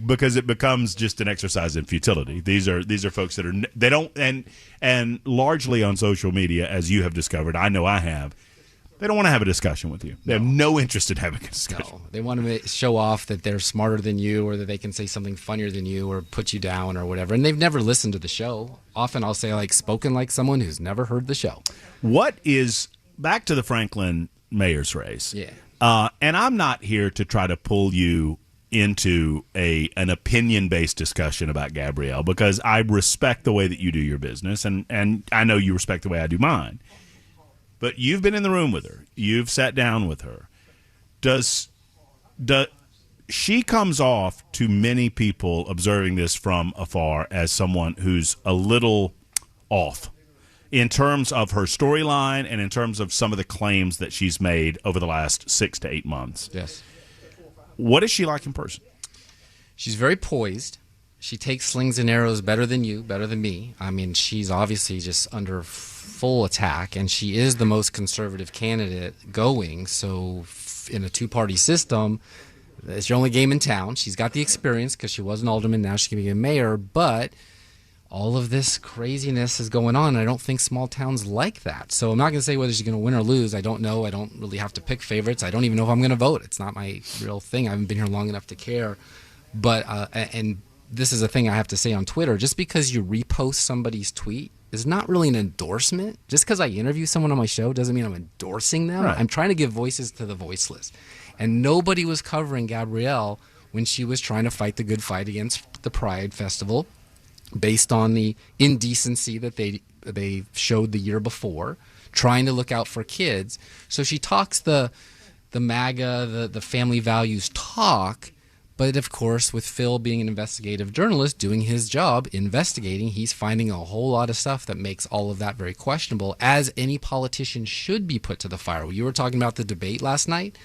because it becomes just an exercise in futility. These are folks that they don't and largely on social media, as you have discovered. I know I have. They don't want to have a discussion with you. They have no interest in having a discussion. No, they want to show off that they're smarter than you or that they can say something funnier than you or put you down or whatever. And they've never listened to the show. Often I'll say, spoken like someone who's never heard the show. Back to the Franklin mayor's race. Yeah. And I'm not here to try to pull you into an opinion-based discussion about Gabrielle because I respect the way that you do your business, and I know you respect the way I do mine. But you've been in the room with her. You've sat down with her. She comes off to many people observing this from afar as someone who's a little off in terms of her storyline and in terms of some of the claims that she's made over the last 6 to 8 months. Yes. What is she like in person? She's very poised. She takes slings and arrows better than you, better than me. I mean, she's obviously just under full attack, and she is the most conservative candidate going. So in a two-party system, it's your only game in town. She's got the experience because she was an alderman. Now she's going to be a mayor. But all of this craziness is going on, and I don't think small towns like that. So I'm not going to say whether she's going to win or lose. I don't know. I don't really have to pick favorites. I don't even know if I'm going to vote. It's not my real thing. I haven't been here long enough to care. But and this is a thing I have to say on Twitter. Just because you repost somebody's tweet is not really an endorsement. Just because I interview someone on my show doesn't mean I'm endorsing them. Right. I'm trying to give voices to the voiceless. And nobody was covering Gabrielle when she was trying to fight the good fight against the Pride Festival based on the indecency that they showed the year before, trying to look out for kids. So she talks the MAGA, the family values talk. But, of course, with Phil being an investigative journalist, doing his job, investigating, he's finding a whole lot of stuff that makes all of that very questionable, as any politician should be put to the fire. You were talking about the debate last night.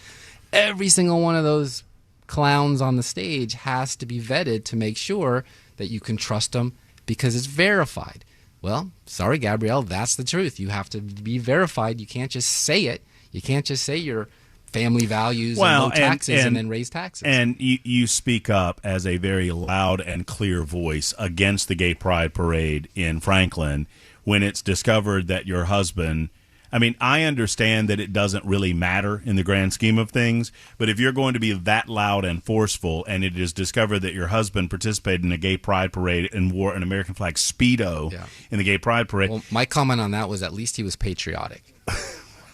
Every single one of those clowns on the stage has to be vetted to make sure that you can trust them because it's verified. Well, sorry, Gabrielle, that's the truth. You have to be verified. You can't just say it. You can't just say you're family values and low taxes and then raise taxes. And you speak up as a very loud and clear voice against the gay pride parade in Franklin when it's discovered that your husband, I mean, I understand that it doesn't really matter in the grand scheme of things, but if you're going to be that loud and forceful and it is discovered that your husband participated in a gay pride parade and wore an American flag Speedo in the gay pride parade. Well, my comment on that was at least he was patriotic.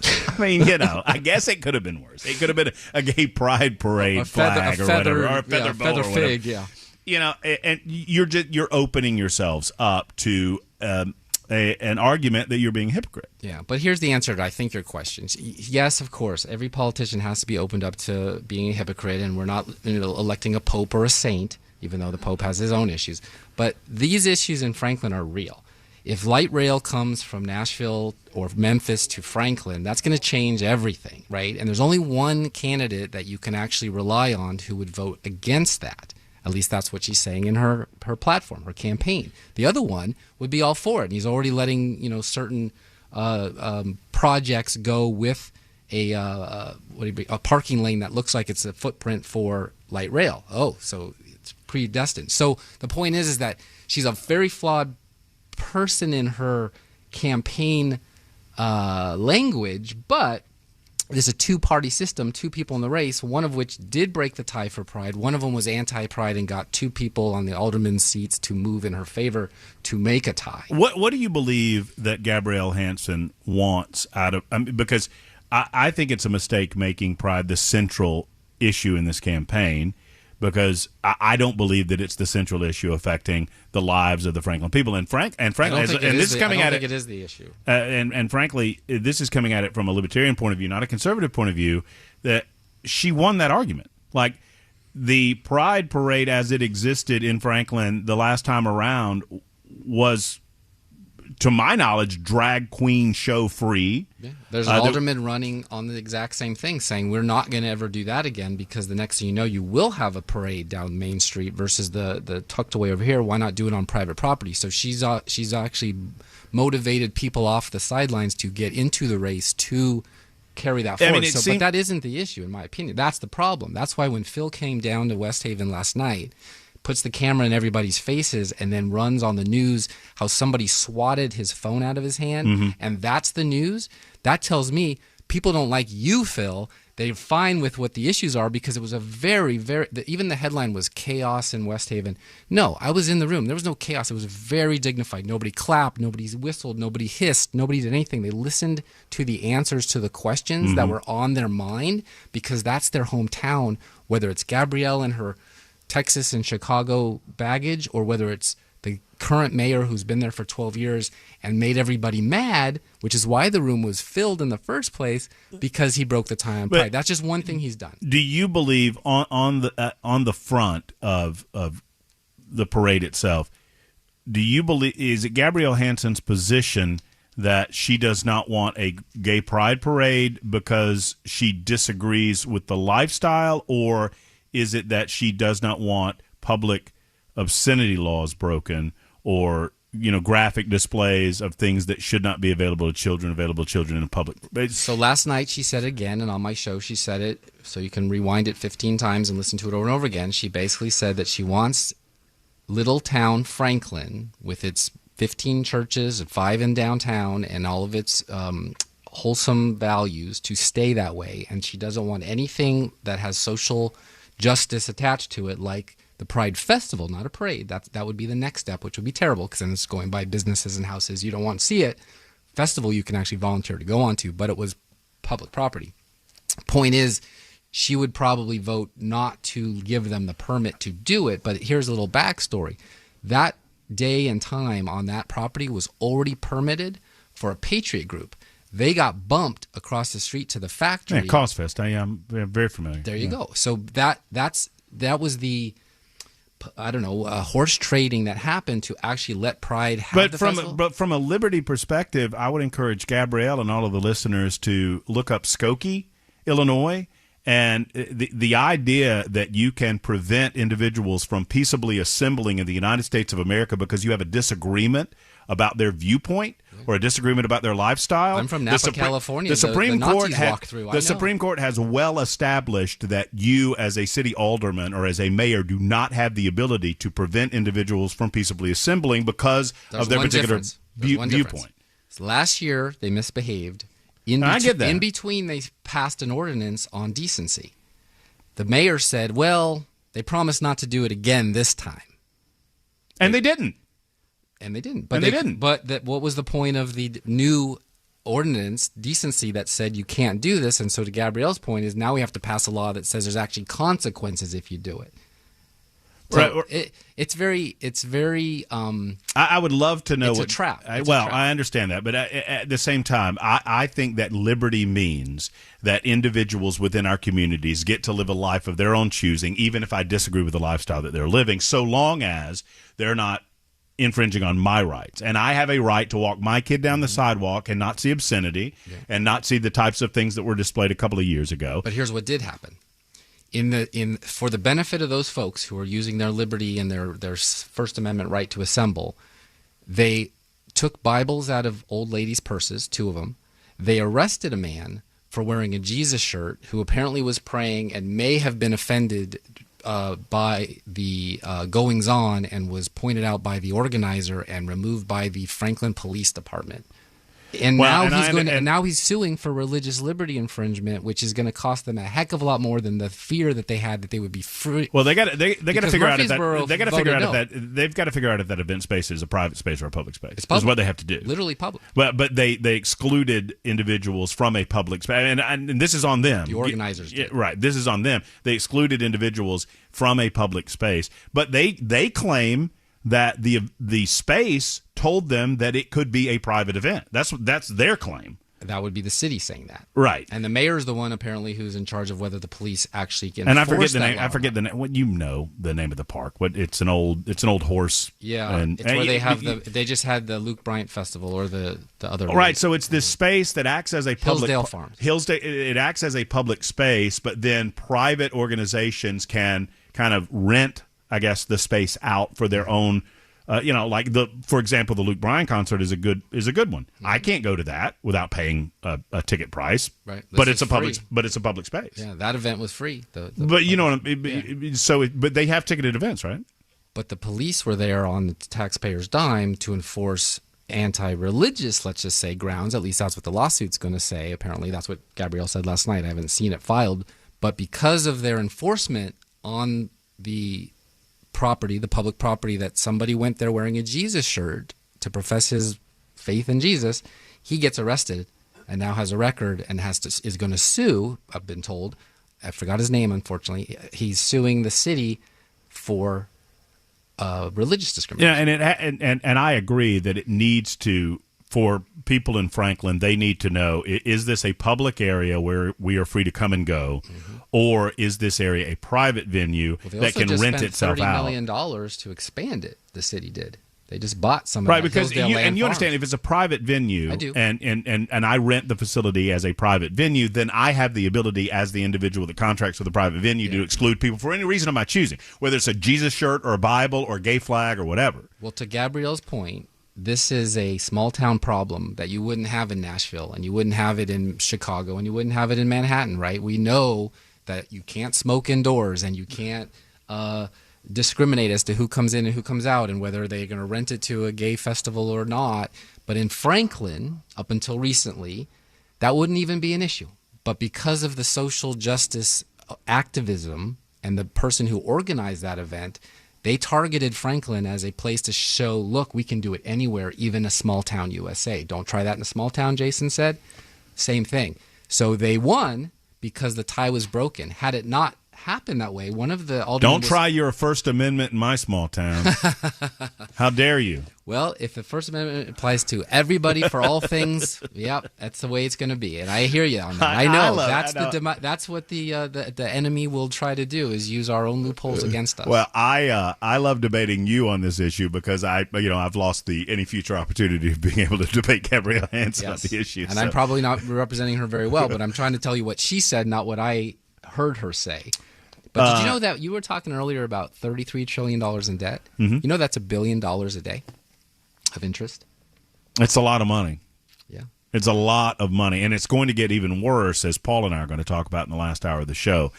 I mean, I guess it could have been worse. It could have been a gay pride parade flag or whatever, or a feather bow feather or whatever. fig, yeah. And you're opening yourselves up to an argument that you're being a hypocrite. Yeah, but here's the answer to I think your questions. Yes, of course, every politician has to be opened up to being a hypocrite, and we're not electing a pope or a saint, even though the pope has his own issues. But these issues in Franklin are real. If light rail comes from Nashville or Memphis to Franklin, that's going to change everything, right? And there's only one candidate that you can actually rely on who would vote against that. At least that's what she's saying in her platform, her campaign. The other one would be all for it. And he's already letting certain projects go with a parking lane that looks like it's a footprint for light rail. Oh, so it's predestined. So the point is that she's a very flawed person in her campaign language, but there's a two-party system, two people in the race, one of which did break the tie for Pride. One of them was anti-Pride and got two people on the alderman seats to move in her favor to make a tie. What do you believe that Gabrielle Hansen wants out of because I think it's a mistake making Pride the central issue in this campaign, because I don't believe that it's the central issue affecting the lives of the Franklin people. And frankly, this is coming at it. It is the issue. And frankly, this is coming at it from a libertarian point of view, not a conservative point of view. That she won that argument. Like the Pride Parade as it existed in Franklin the last time around was, to my knowledge, drag queen show free. Yeah. There's an alderman running on the exact same thing, saying we're not going to ever do that again, because the next thing you know, you will have a parade down Main Street versus the tucked away over here. Why not do it on private property? So she's actually motivated people off the sidelines to get into the race to carry that forward. But that isn't the issue, in my opinion. That's the problem. That's why when Phil came down to West Haven last night, puts the camera in everybody's faces and then runs on the news how somebody swatted his phone out of his hand, and that's the news, that tells me people don't like you, Phil. They're fine with what the issues are, because it was a very, even the headline was chaos in West Haven. No, I was in the room. There was no chaos. It was very dignified. Nobody clapped. Nobody whistled. Nobody hissed. Nobody did anything. They listened to the answers to the questions that were on their mind, because that's their hometown, whether it's Gabrielle and her Texas and Chicago baggage, or whether it's the current mayor who's been there for 12 years and made everybody mad, which is why the room was filled in the first place, because he broke the tie on Pride. That's just one thing he's done. Do you believe on the front of the parade itself, do you believe, is it Gabrielle Hansen's position that she does not want a gay pride parade because she disagrees with the lifestyle, or is it that she does not want public obscenity laws broken, or graphic displays of things that should not be available to children in public? So last night she said it again, and on my show she said it, so you can rewind it 15 times and listen to it over and over again. She basically said that she wants little town Franklin, with its 15 churches and 5 in downtown and all of its wholesome values, to stay that way, and she doesn't want anything that has social justice attached to it, like the Pride Festival, not a parade. That would be the next step, which would be terrible, because then it's going by businesses and houses. You don't want to see it. Festival you can actually volunteer to go on to, but it was public property. Point is, she would probably vote not to give them the permit to do it, but here's a little backstory. That day and time on that property was already permitted for a Patriot group. They got bumped across the street to the factory. Yeah, Cosfest. I'm very familiar. There you go. So that was the, horse trading that happened to actually let Pride have the festival. But from a liberty perspective, I would encourage Gabrielle and all of the listeners to look up Skokie, Illinois, and the idea that you can prevent individuals from peaceably assembling in the United States of America because you have a disagreement about their viewpoint or a disagreement about their lifestyle. I'm from Napa, California. The Supreme Court the Supreme Court has well established that you, as a city alderman or as a mayor, do not have the ability to prevent individuals from peaceably assembling because of their particular viewpoint. So last year, they misbehaved. I get that. In between, they passed an ordinance on decency. The mayor said, well, they promised not to do it again this time. And they didn't. But what was the point of the new ordinance, decency, that said you can't do this? And so to Gabrielle's point is, now we have to pass a law that says there's actually consequences if you do it. So it's very. I would love to know. It's a trap. I understand that, but at the same time, I think that liberty means that individuals within our communities get to live a life of their own choosing, even if I disagree with the lifestyle that they're living, so long as they're not infringing on my rights. And I have a right to walk my kid down the sidewalk and not see obscenity and not see the types of things that were displayed a couple of years ago. But here's what did happen. for the benefit of those folks who are using their liberty and their First Amendment right to assemble, they took Bibles out of old ladies' purses, 2 of them. They arrested a man for wearing a Jesus shirt who apparently was praying and may have been offended by the goings-on and was pointed out by the organizer and removed by the Franklin Police Department. And now he's suing for religious liberty infringement, which is going to cost them a heck of a lot more than the fear that they had that they would be free. Well, they got to figure out if that event space is a private space or a public space. It's public. Is what they have to do. Literally public. But they excluded individuals from a public space, and this is on them. The organizers did. Right. This is on them. They excluded individuals from a public space, but they claim that the space told them that it could be a private event. That's their claim. That would be the city saying that, right? And the mayor's the one apparently who's in charge of whether the police actually can. And I forget the name. I forget the name. What the name of the park? It's an old horse. Yeah, it's where they have they just had the Luke Bryant Festival or the other. Right. So it's this space that acts as a public Hillsdale Farms. Hillsdale. It acts as a public space, but then private organizations can kind of rent, I guess, the space out for their own. For example, the Luke Bryan concert is a good one. Mm-hmm. I can't go to that without paying a ticket price. Right, but it's a public space. Yeah, that event was free. But you know what I mean? But they have ticketed events, right? But the police were there on the taxpayers' dime to enforce anti-religious, let's just say, grounds. At least that's what the lawsuit's going to say. Apparently, that's what Gabrielle said last night. I haven't seen it filed, but because of their enforcement on the property, the public property, that somebody went there wearing a Jesus shirt to profess his faith in Jesus, he gets arrested and now has a record and is going to sue. I've been told. I forgot his name, unfortunately. He's suing the city for religious discrimination. Yeah, and I agree that it needs to. For people in Franklin, they need to know, is this a public area where we are free to come and go, or is this area a private venue that can rent itself out? $30 million to expand it, the city did. They just bought some of right, that because Hillsdale you Farms. understand, if it's a private venue, I do. and I rent the facility as a private venue, then I have the ability as the individual that contracts with the private venue to exclude people for any reason of my choosing, whether it's a Jesus shirt or a Bible or a gay flag or whatever. Well, to Gabrielle's point, this is a small town problem that you wouldn't have in Nashville, and you wouldn't have it in Chicago, and you wouldn't have it in Manhattan, right? We know that you can't smoke indoors, and you can't discriminate as to who comes in and who comes out, and whether they're going to rent it to a gay festival or not. But in Franklin, up until recently, that wouldn't even be an issue. But because of the social justice activism and the person who organized that event, they targeted Franklin as a place to show, look, we can do it anywhere, even a small town USA. Don't try that in a small town, Jason said. Same thing. So they won because the tie was broken. Had it not happened that way, one of the aldermen Don't try your First Amendment in my small town. How dare you? Well, if the First Amendment applies to everybody for all things, yep, that's the way it's going to be. And I hear you on that. I know that's what the enemy will try to do, is use our own loopholes against us. Well, I love debating you on this issue because I've lost any future opportunity of being able to debate Gabrielle Hansen on the issue. And I'm probably not representing her very well, but I'm trying to tell you what she said, not what I heard her say. But did you know that you were talking earlier about $33 trillion in debt? Mm-hmm. You know that's $1 billion a day of interest? It's a lot of money. Yeah. It's a lot of money, and it's going to get even worse, as Paul and I are going to talk about in the last hour of the show.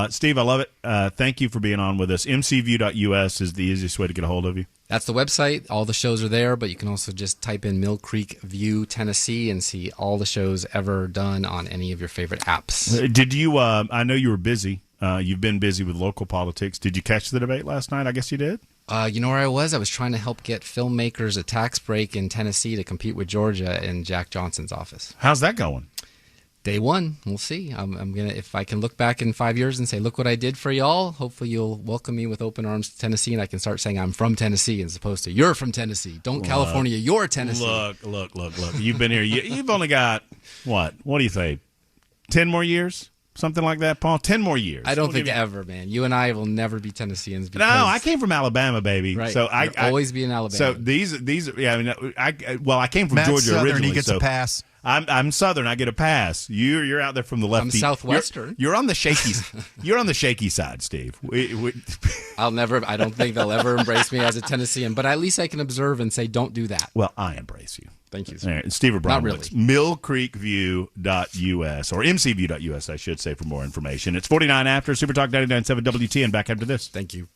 Steve, I love it. Thank you for being on with us. mcview.us is the easiest way to get a hold of you. That's the website. All the shows are there, but you can also just type in Mill Creek View, Tennessee, and see all the shows ever done on any of your favorite apps. Did you, I know you were busy. You've been busy with local politics. Did you catch the debate last night? I guess you did. You know where I was? I was trying to help get filmmakers a tax break in Tennessee to compete with Georgia in Jack Johnson's office. How's that going? Day one. We'll see. I'm gonna, if I can look back in 5 years and say, look what I did for y'all, hopefully you'll welcome me with open arms to Tennessee, and I can start saying I'm from Tennessee as opposed to you're from Tennessee. Don't California, you're Tennessee. Look. You've been here. You've only got, what do you think, 10 more years? Something like that, Paul? 10 more years. I don't think ever, man. You and I will never be Tennesseans. No, I came from Alabama, baby. Right. So I always be in Alabama. So these, yeah. I mean, I came from Matt's Georgia Southern, originally. he gets a pass. I'm Southern. I get a pass. You're out there from the left. I'm Southwestern. You're on the shaky. You're on the shaky side, Steve. I don't think they'll ever embrace me as a Tennessean, but at least I can observe and say, don't do that. Well, I embrace you. Thank you. All right, Steve Abramowitz, Not really. millcreekview.us, or mcview.us, I should say, for more information. It's 49 after Super Talk 99.7 WTN. Back after this. Thank you.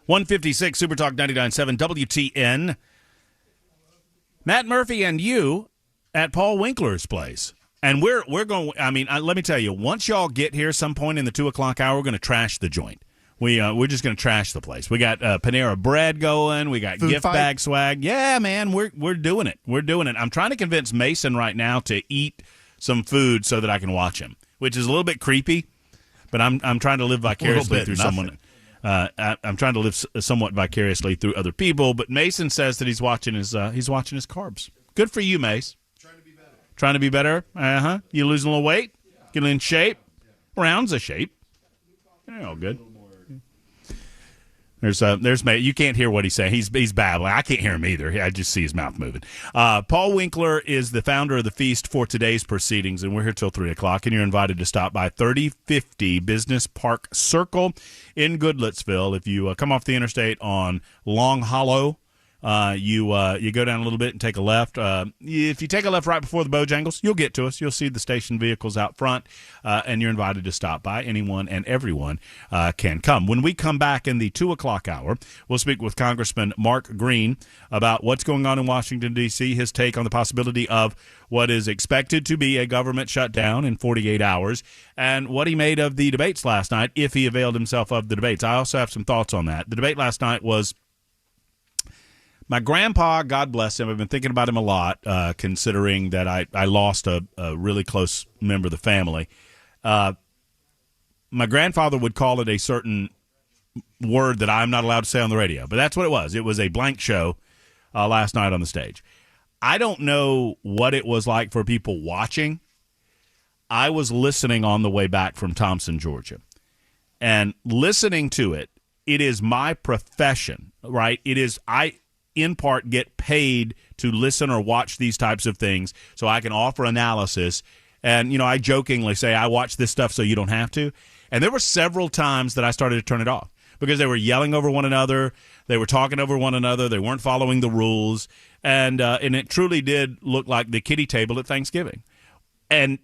156 Super Talk 99.7 WTN. Matt Murphy and you at Paul Winkler's place. And we're going, let me tell you, once y'all get here some point in the 2 o'clock hour, we're going to trash the joint. We're just going to trash the place. We got Panera Bread going. We got Food gift fight? bag swag. Yeah, man, we're doing it. We're doing it. I'm trying to convince Mason right now to eat some food so that I can watch him, which is a little bit creepy, but I'm trying to live vicariously through someone. I'm trying to live somewhat vicariously through other people, but Mason says that he's watching his carbs. Good for you, Mace. Trying to be better. You losing a little weight, getting in shape. Rounds of shape. Yeah, all good. There's Mace. You can't hear what he's saying. He's babbling. I can't hear him either. I just see his mouth moving. Paul Winkler is the founder of the feast for today's proceedings, and we're here till 3 o'clock, and you're invited to stop by 3050 Business Park Circle in Goodlettsville. If you come off the interstate on Long Hollow, you go down a little bit and take a left. If you take a left right before the Bojangles, you'll get to us. You'll see the station vehicles out front, and you're invited to stop by. Anyone and everyone can come. When we come back in the 2 o'clock hour, we'll speak with Congressman Mark Green about what's going on in Washington, D.C., his take on the possibility of what is expected to be a government shutdown in 48 hours, and what he made of the debates last night, if he availed himself of the debates. I also have some thoughts on that. The debate last night was... My grandpa, God bless him, I've been thinking about him a lot, considering that I lost a really close member of the family. My grandfather would call it a certain word that I'm not allowed to say on the radio, but that's what it was. It was a blank show last night on the stage. I don't know what it was like for people watching. I was listening on the way back from Thompson, Georgia, and listening to it, it is my profession, right? It is, in part, get paid to listen or watch these types of things so I can offer analysis. And, I jokingly say I watch this stuff so you don't have to. And there were several times that I started to turn it off because they were yelling over one another. They were talking over one another. They weren't following the rules. And it truly did look like the kiddie table at Thanksgiving. And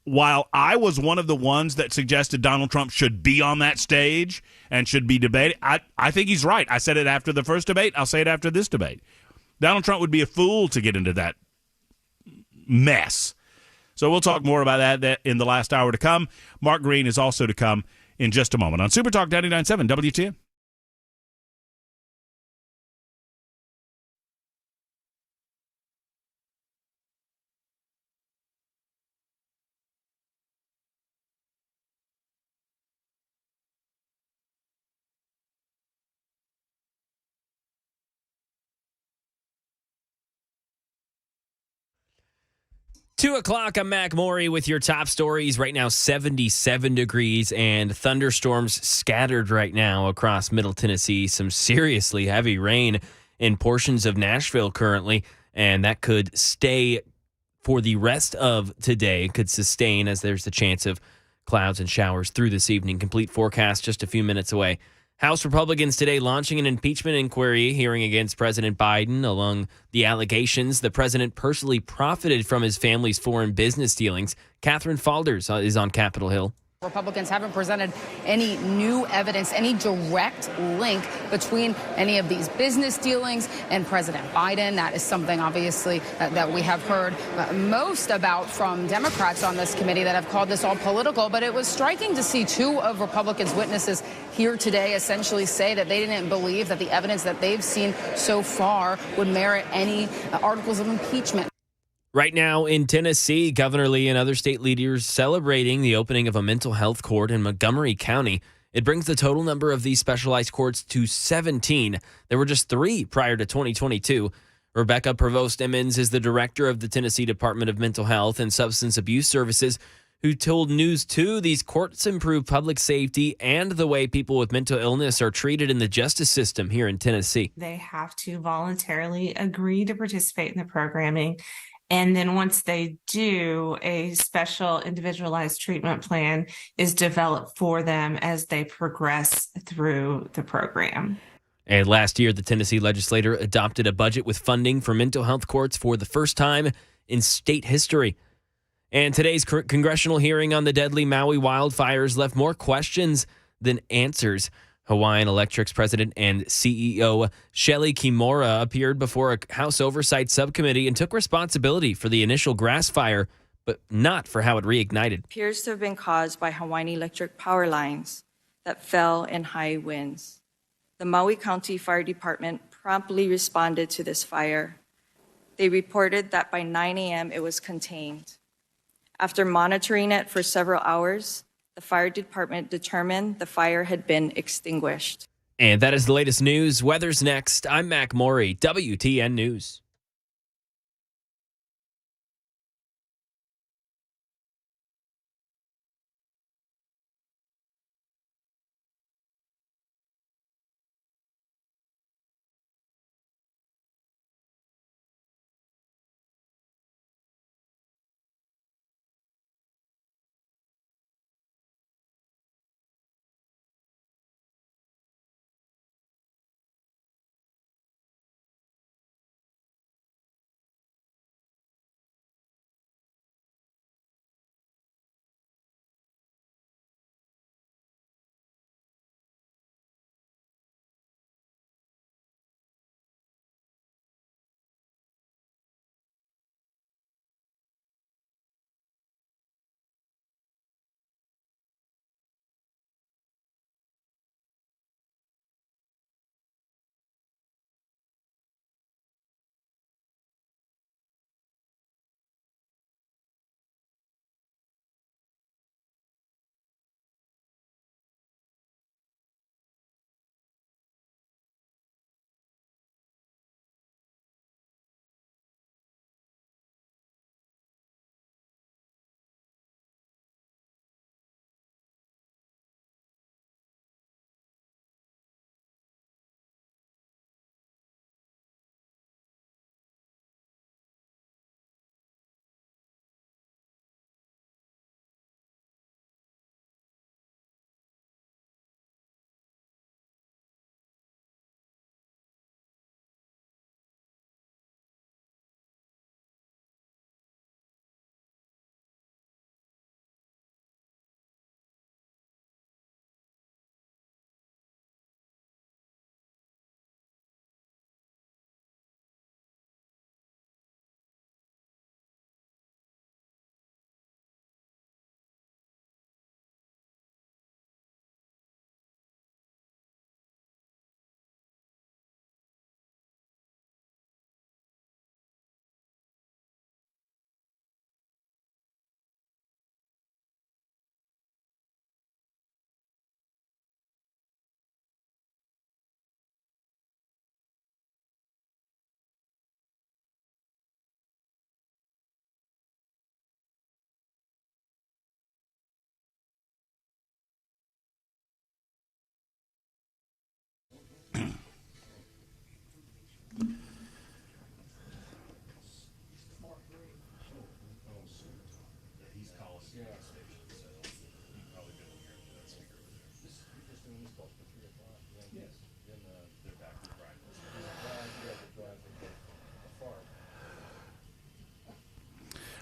while I was one of the ones that suggested Donald Trump should be on that stage and should be debated, I think he's right. I said it after the first debate. I'll say it after this debate. Donald Trump would be a fool to get into that mess. So we'll talk more about that in the last hour to come. Mark Green is also to come in just a moment on Super Talk 99.7 WTN. Two o'clock, I'm Mac Maury with your top stories. Right now, 77 degrees and thunderstorms scattered right now across Middle Tennessee. Some seriously heavy rain in portions of Nashville currently, and that could stay for the rest of today. It could sustain as there's the chance of clouds and showers through this evening. Complete forecast just a few minutes away. House Republicans today launching an impeachment inquiry hearing against President Biden. Along the allegations, the president personally profited from his family's foreign business dealings. Catherine Falders is on Capitol Hill. Republicans haven't presented any new evidence, any direct link between any of these business dealings and President Biden. That is something, obviously, that we have heard most about from Democrats on this committee that have called this all political. But it was striking to see two of Republicans' witnesses here today essentially say that they didn't believe that the evidence that they've seen so far would merit any articles of impeachment. Right now in Tennessee, Governor Lee and other state leaders celebrating the opening of a mental health court in Montgomery County. It brings the total number of these specialized courts to 17. There were just 3 prior to 2022. Rebecca Provost Emmons is the director of the Tennessee Department of Mental Health and Substance Abuse Services, who told News 2 these courts improve public safety and the way people with mental illness are treated in the justice system here in Tennessee. They have to voluntarily agree to participate in the programming. And then once they do, a special individualized treatment plan is developed for them as they progress through the program. And last year, the Tennessee legislature adopted a budget with funding for mental health courts for the first time in state history. And today's congressional hearing on the deadly Maui wildfires left more questions than answers. Hawaiian Electric's president and CEO Shelly Kimura appeared before a House Oversight Subcommittee and took responsibility for the initial grass fire, but not for how it reignited. Appears to have been caused by Hawaiian Electric power lines that fell in high winds. The Maui County Fire Department promptly responded to this fire. They reported that by 9 a.m. it was contained. After monitoring it for several hours, the fire department determined the fire had been extinguished. And that is the latest news. Weather's next. I'm Mac Morey, WTN News.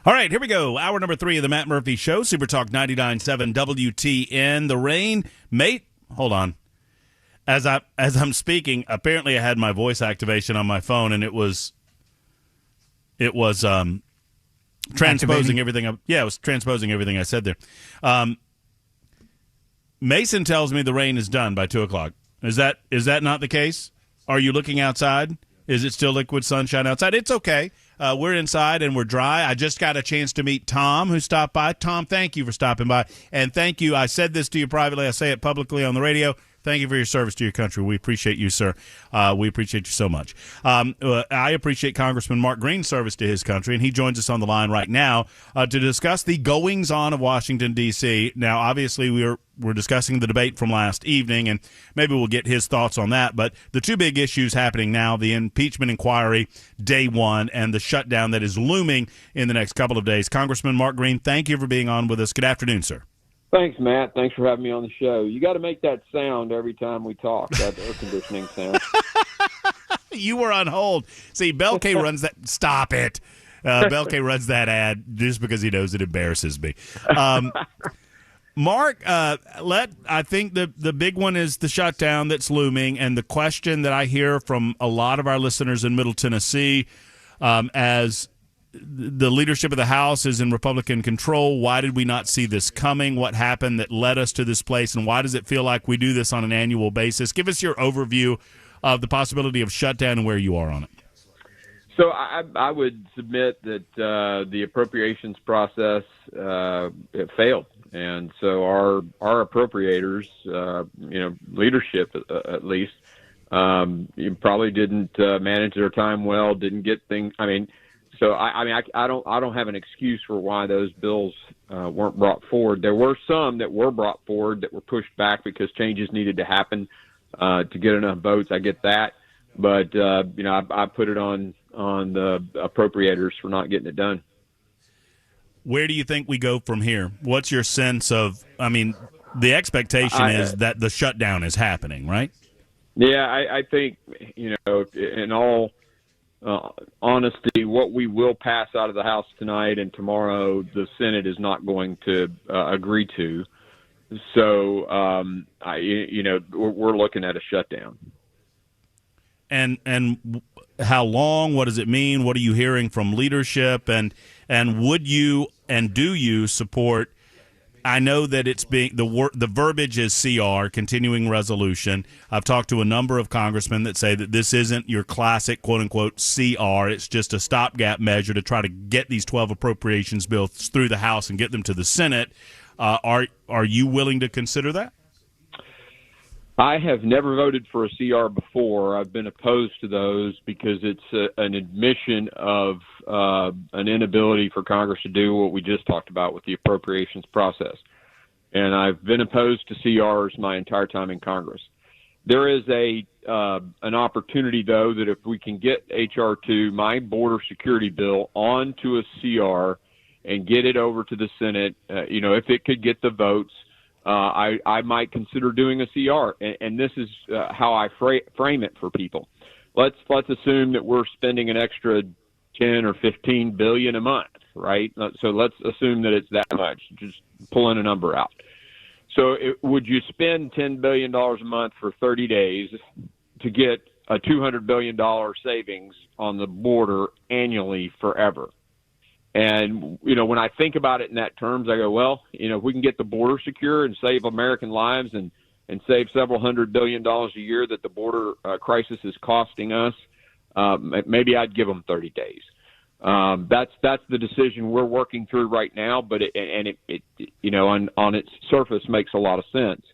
All right, here we go. Hour number 3 of the Matt Murphy Show, Super Talk 99.7 WTN. The rain, mate, hold on. As I'm speaking, apparently I had my voice activation on my phone, and it was transposing everything. Yeah, it was transposing everything I said there. Mason tells me the rain is done by 2 o'clock. Is that not the case? Are you looking outside? Is it still liquid sunshine outside? It's okay. We're inside and we're dry. I just got a chance to meet Tom, who stopped by. Tom, thank you for stopping by. And thank you. I said this to you privately. I say it publicly on the radio. Thank you for your service to your country. We appreciate you, sir. We appreciate you so much. I appreciate Congressman Mark Green's service to his country, and he joins us on the line right now to discuss the goings-on of Washington, D.C. Now, obviously, we're discussing the debate from last evening, and maybe we'll get his thoughts on that. But the two big issues happening now, the impeachment inquiry, day one, and the shutdown that is looming in the next couple of days. Congressman Mark Green, thank you for being on with us. Good afternoon, sir. Thanks, Matt. Thanks for having me on the show. You got to make that sound every time we talk, that air conditioning sound. You were on hold. See, Belkay runs that. Stop it. Mark, I think the big one is the shutdown that's looming, and the question that I hear from a lot of our listeners in Middle Tennessee, as the leadership of the House is in Republican control, why did we not see this coming? What happened that led us to this place, and why does it feel like we do this on an annual basis? Give us your overview of the possibility of shutdown and where you are on it. So I would submit that the appropriations process it failed. And so our appropriators, leadership at least, probably didn't manage their time well. Didn't get things. I don't have an excuse for why those bills weren't brought forward. There were some that were brought forward that were pushed back because changes needed to happen to get enough votes. I get that, but I put it on the appropriators for not getting it done. Where do you think we go from here? What's your sense of, the expectation is that the shutdown is happening, right? Yeah, I think, in all honesty, what we will pass out of the House tonight and tomorrow, the Senate is not going to agree to. So, we're looking at a shutdown. And how long? What does it mean? What are you hearing from leadership? And would you and do you support? I know that it's being the verbiage is CR, continuing resolution. I've talked to a number of congressmen that say that this isn't your classic quote unquote CR. It's just a stopgap measure to try to get these 12 appropriations bills through the House and get them to the Senate. Are you willing to consider that? I have never voted for a CR before. I've been opposed to those because it's an admission of an inability for Congress to do what we just talked about with the appropriations process. And I've been opposed to CRs my entire time in Congress. There is an opportunity, though, that if we can get H.R. 2, my border security bill, onto a CR and get it over to the Senate, if it could get the votes, I might consider doing a CR, and this is how I frame it for people. Let's assume that we're spending an extra 10 or 15 billion a month, right? So let's assume that it's that much. Just pulling a number out. So would you spend $10 billion a month for 30 days to get a $200 billion savings on the border annually forever? And, when I think about it in that terms, I go, well, if we can get the border secure and save American lives and save several $100 billion a year that the border crisis is costing us, maybe I'd give them 30 days. That's the decision we're working through right now, but it on its surface makes a lot of sense.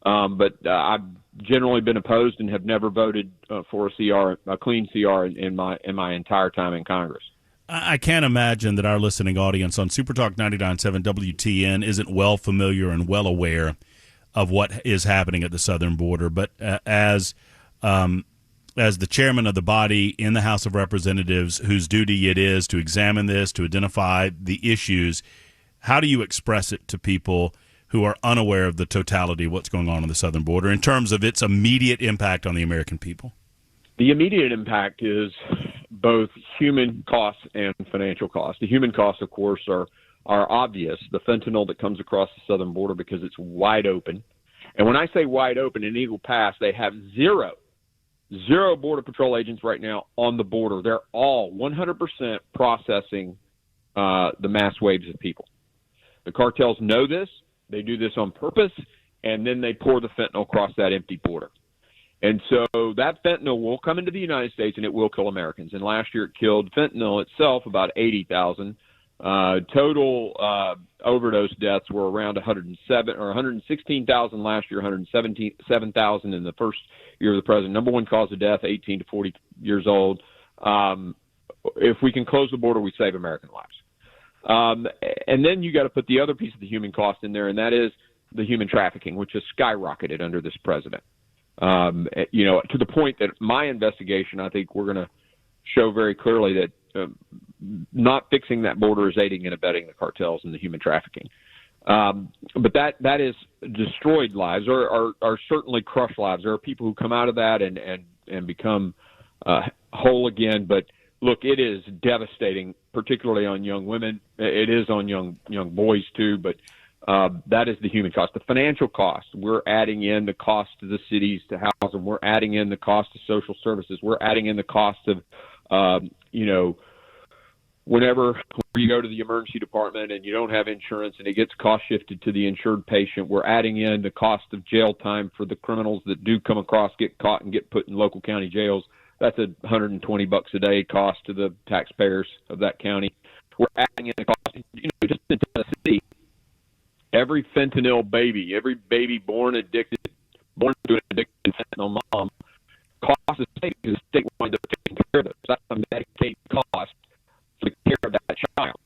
But I've generally been opposed and have never voted for a clean CR in my entire time in Congress. I can't imagine that our listening audience on Supertalk 99.7 WTN isn't well familiar and well aware of what is happening at the southern border. But as the chairman of the body in the House of Representatives, whose duty it is to examine this, to identify the issues, how do you express it to people who are unaware of the totality of what's going on the southern border in terms of its immediate impact on the American people? The immediate impact is both human costs and financial costs. The human costs, of course, are obvious. The fentanyl that comes across the southern border because it's wide open. And when I say wide open, in Eagle Pass, they have zero Border Patrol agents right now on the border. They're all 100% processing the mass waves of people. The cartels know this. They do this on purpose, and then they pour the fentanyl across that empty border. And so that fentanyl will come into the United States, and it will kill Americans. And last year it killed fentanyl itself about 80,000. Total overdose deaths were around 116,000 last year, 177,000 in the first year of the president. Number one cause of death, 18 to 40 years old. If we can close the border, we save American lives. And then you got to put the other piece of the human cost in there, and that is the human trafficking, which has skyrocketed under this president. To the point that my investigation, I think we're going to show very clearly that not fixing that border is aiding and abetting the cartels and the human trafficking. But that is destroyed lives or certainly crushed lives. There are people who come out of that and become whole again. But look, it is devastating, particularly on young women. It is on young boys too. But That is the human cost. The financial cost, we're adding in the cost to the cities to house them. We're adding in the cost of social services. We're adding in the cost of, whenever you go to the emergency department and you don't have insurance and it gets cost shifted to the insured patient, we're adding in the cost of jail time for the criminals that do come across, get caught, and get put in local county jails. That's $120 a day cost to the taxpayers of that county. We're adding in the cost, just in Tennessee, every fentanyl baby, every baby born to an addicted fentanyl mom costs the state because the state winds up taking care of it. That's a Medicaid cost for the care of that child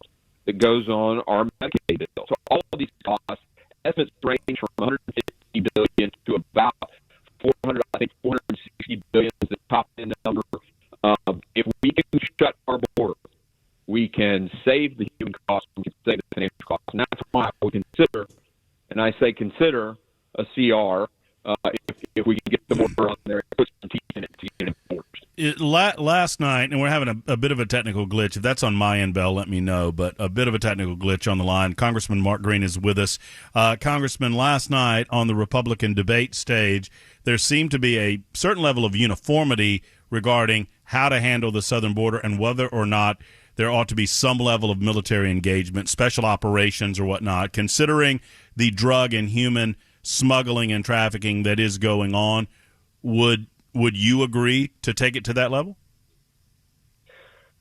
that goes on our Medicaid bill. So all of these costs, estimates range from $150 billion to about $460 billion is the top end number. If we can shut our border, we can save the human cost, we can save the financial cost. And that's why we consider, and I say consider, a CR if we can get the border on there and put some teeth in it to get it enforced. Last night, and we're having a bit of a technical glitch. If that's on my end, Bell, let me know. But a bit of a technical glitch on the line. Congressman Mark Green is with us. Congressman, last night on the Republican debate stage, there seemed to be a certain level of uniformity regarding how to handle the southern border and whether or not there ought to be some level of military engagement, special operations or whatnot, considering the drug and human smuggling and trafficking that is going on. Would you agree to take it to that level?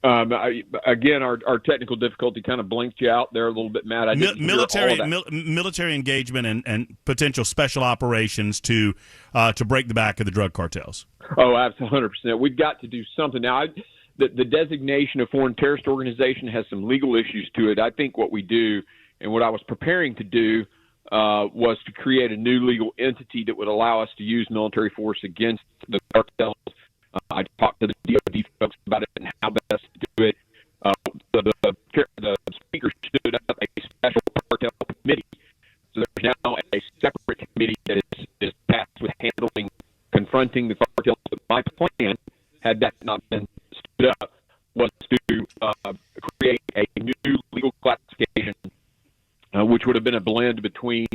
Again, our technical difficulty kind of blinked you out there a little bit, Matt. Military engagement and potential special operations to break the back of the drug cartels. Oh, absolutely, 100%. We've got to do something now. The designation of foreign terrorist organization has some legal issues to it. I think what we do, and what I was preparing to do, was to create a new legal entity that would allow us to use military force against the cartels. I talked to the DOD folks about it and how best to do it. The speaker stood up a special cartel committee. So there's now a separate committee that is tasked with confronting the cartels. But my plan, had that not been stood up, was to create a new legal classification, which would have been a blend between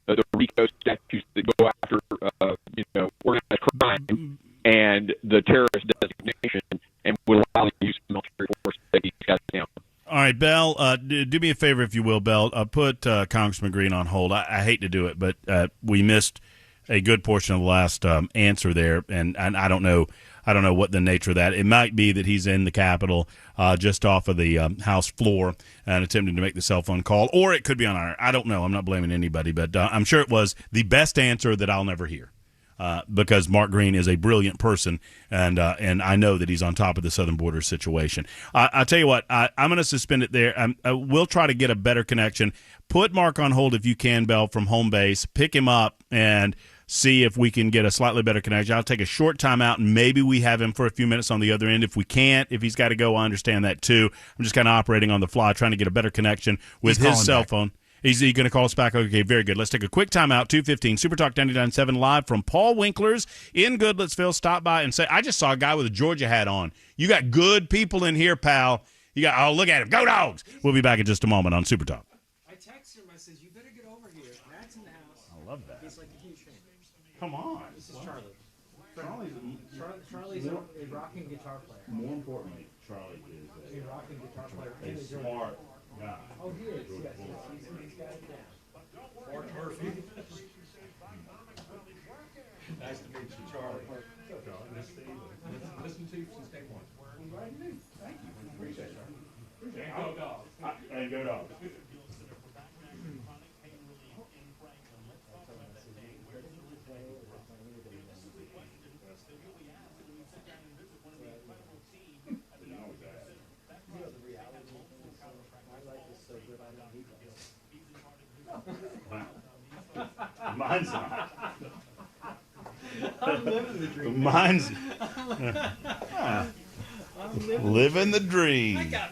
the RICO statutes that go after organized crime and the terrorist designation, and would allow the use of military force to take these guys down. All right, Bell, do me a favor, if you will, Bell. Put Congressman Green on hold. I hate to do it, but we missed a good portion of the last answer there, and I don't know what the nature of that. It might be that he's in the Capitol just off of the House floor and attempting to make the cell phone call, or it could be on our. I don't know. I'm not blaming anybody, but I'm sure it was the best answer that I'll never hear. Because Mark Green is a brilliant person, and I know that he's on top of the southern border situation. I'll tell you what, I'm going to suspend it there. We'll try to get a better connection. Put Mark on hold if you can, Bell, from home base. Pick him up and see if we can get a slightly better connection. I'll take a short time out, and maybe we have him for a few minutes on the other end. If we can't, if he's got to go, I understand that too. I'm just kind of operating on the fly, trying to get a better connection with his cell phone. Is he going to call us back? Okay, very good. Let's take a quick timeout. 2:15 Super Talk 99.7 live from Paul Winkler's in Goodlettsville. Stop by and say, I just saw a guy with a Georgia hat on. You got good people in here, pal. You got, oh, look at him. Go Dogs. We'll be back in just a moment on Super Talk. I texted him. I said, you better get over here. Matt's in the house. I love that. He's like a huge fan. Come on. This is Charlie. Charlie's a rocking guitar player. More importantly, Charlie is a rocking guitar player. a smart guy. Oh, he is. Yes. He's got it down. Fort Murphy. Nice to meet you, Charlie. Listen to you since day one. Thank you. Appreciate it, sir. And go Dogs. And go Dogs. Mine's not. I'm living the dream. Mine's living the dream. I got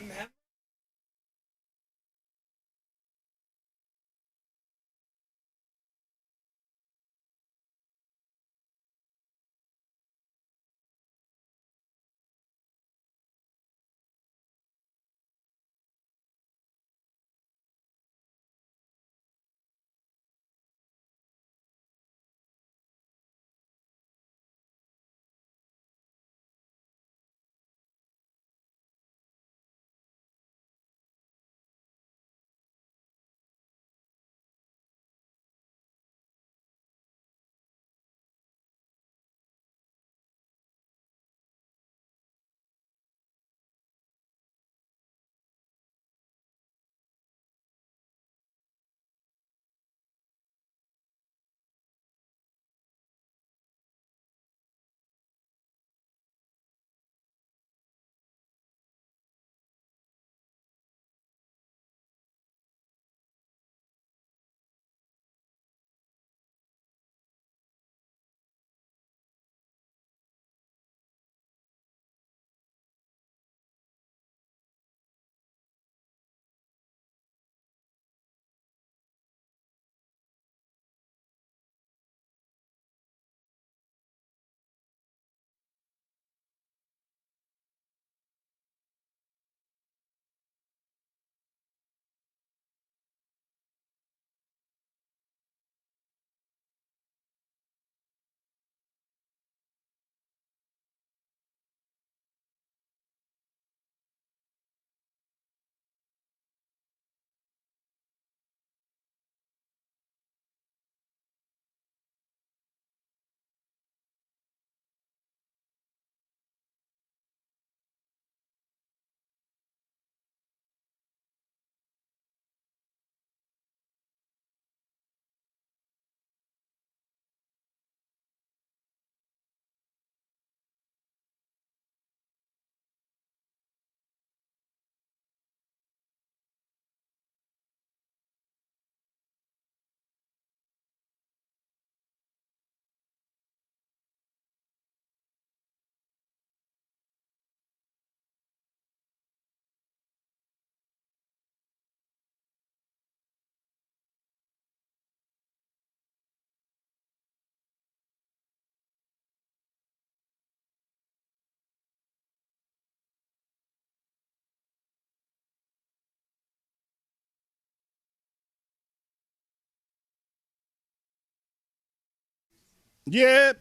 Yep.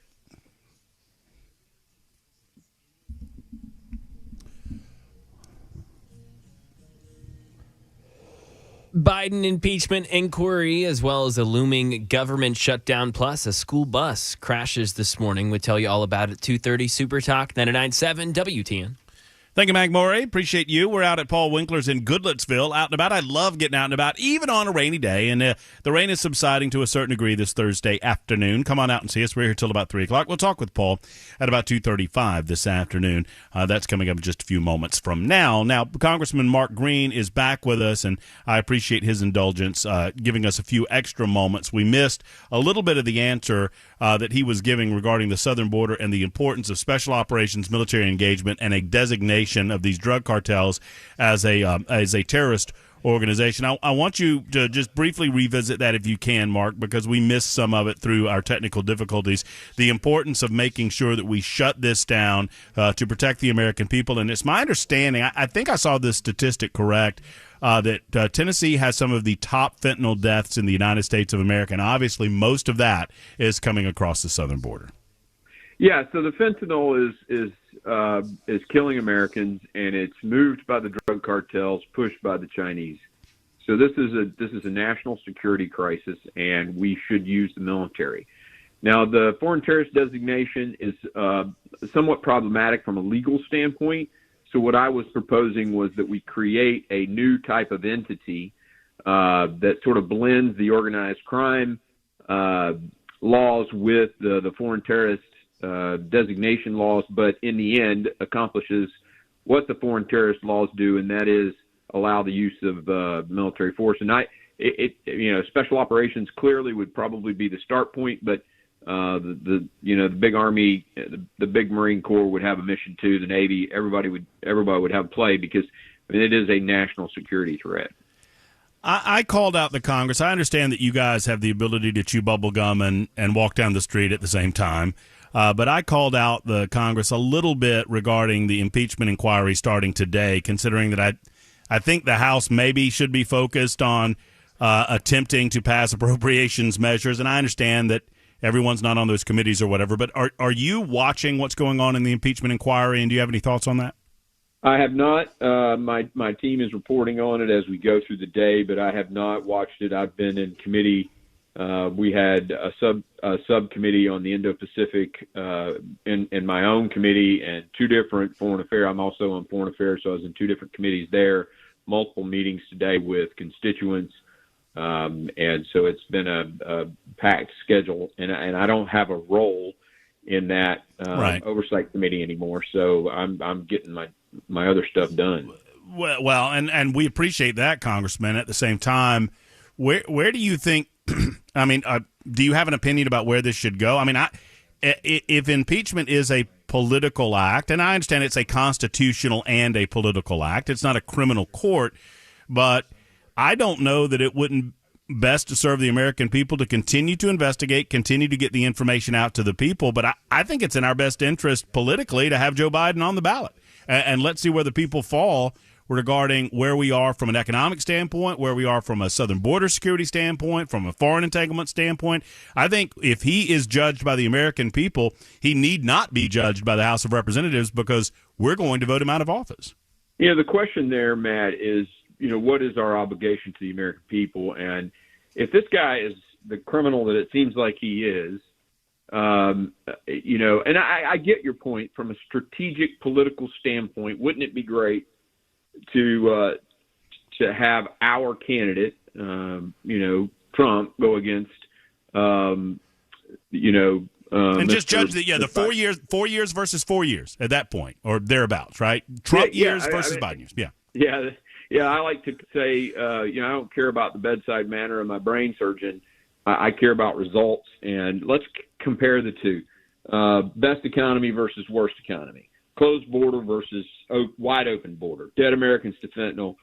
Biden impeachment inquiry, as well as a looming government shutdown, plus a school bus crashes this morning. We'll tell you all about it. 2:30 Super Talk 99.7 WTN. Thank you, Mac Morey. Appreciate you. We're out at Paul Winkler's in Goodlettsville, out and about. I love getting out and about, even on a rainy day. And the rain is subsiding to a certain degree this Thursday afternoon. Come on out and see us. We're here till about 3 o'clock. We'll talk with Paul at about 2:35 this afternoon. That's coming up in just a few moments from now. Now, Congressman Mark Green is back with us, and I appreciate his indulgence, giving us a few extra moments. We missed a little bit of the answer that he was giving regarding the southern border and the importance of special operations, military engagement, and a designation of these drug cartels as a terrorist organization. I want you to just briefly revisit that if you can, Mark, because we missed some of it through our technical difficulties. The importance of making sure that we shut this down to protect the American people. And it's my understanding, I think I saw this statistic correct, that Tennessee has some of the top fentanyl deaths in the United States of America, and obviously most of that is coming across the southern border. Yeah, so the fentanyl is killing Americans, and it's moved by the drug cartels, pushed by the Chinese. So this is a national security crisis, and we should use the military. Now, the foreign terrorist designation is somewhat problematic from a legal standpoint. So what I was proposing was that we create a new type of entity that sort of blends the organized crime laws with the foreign terrorist designation laws, but in the end accomplishes what the foreign terrorist laws do, and that is allow the use of military force. And special operations clearly would probably be the start point, but the big Army, the big Marine Corps would have a mission too. The Navy, everybody would have play, because it is a national security threat. I called out the Congress. I understand that you guys have the ability to chew bubble gum and walk down the street at the same time. But I called out the Congress a little bit regarding the impeachment inquiry starting today, considering that I think the House maybe should be focused on attempting to pass appropriations measures. And I understand that everyone's not on those committees or whatever. But are you watching what's going on in the impeachment inquiry, and do you have any thoughts on that? I have not. My team is reporting on it as we go through the day, but I have not watched it. I've been in committee. We had a subcommittee on the Indo-Pacific in my own committee, and two different foreign affairs. I'm also on foreign affairs, so I was in two different committees there. Multiple meetings today with constituents, and so it's been a packed schedule. And I don't have a role in that oversight committee anymore, so I'm getting my other stuff done. Well, and we appreciate that, Congressman. At the same time, where do you think? I mean, do you have an opinion about where this should go? I mean, if impeachment is a political act, and I understand it's a constitutional and a political act, it's not a criminal court, but I don't know that it wouldn't best to serve the American people to continue to investigate, continue to get the information out to the people. But I think it's in our best interest politically to have Joe Biden on the ballot. And let's see where the people fall regarding where we are from an economic standpoint, where we are from a southern border security standpoint, from a foreign entanglement standpoint. I think if he is judged by the American people, he need not be judged by the House of Representatives, because we're going to vote him out of office. The question there, Matt, is, what is our obligation to the American people? And if this guy is the criminal that it seems like he is, and I get your point from a strategic political standpoint. Wouldn't it be great to have our candidate, Trump, go against, and just judge the 4 years versus 4 years at that point, or thereabouts, right? Trump years versus Biden years. Yeah. I like to say, I don't care about the bedside manner of my brain surgeon. I care about results, and let's compare the two: best economy versus worst economy. Closed border versus wide open border. Dead Americans to fentanyl,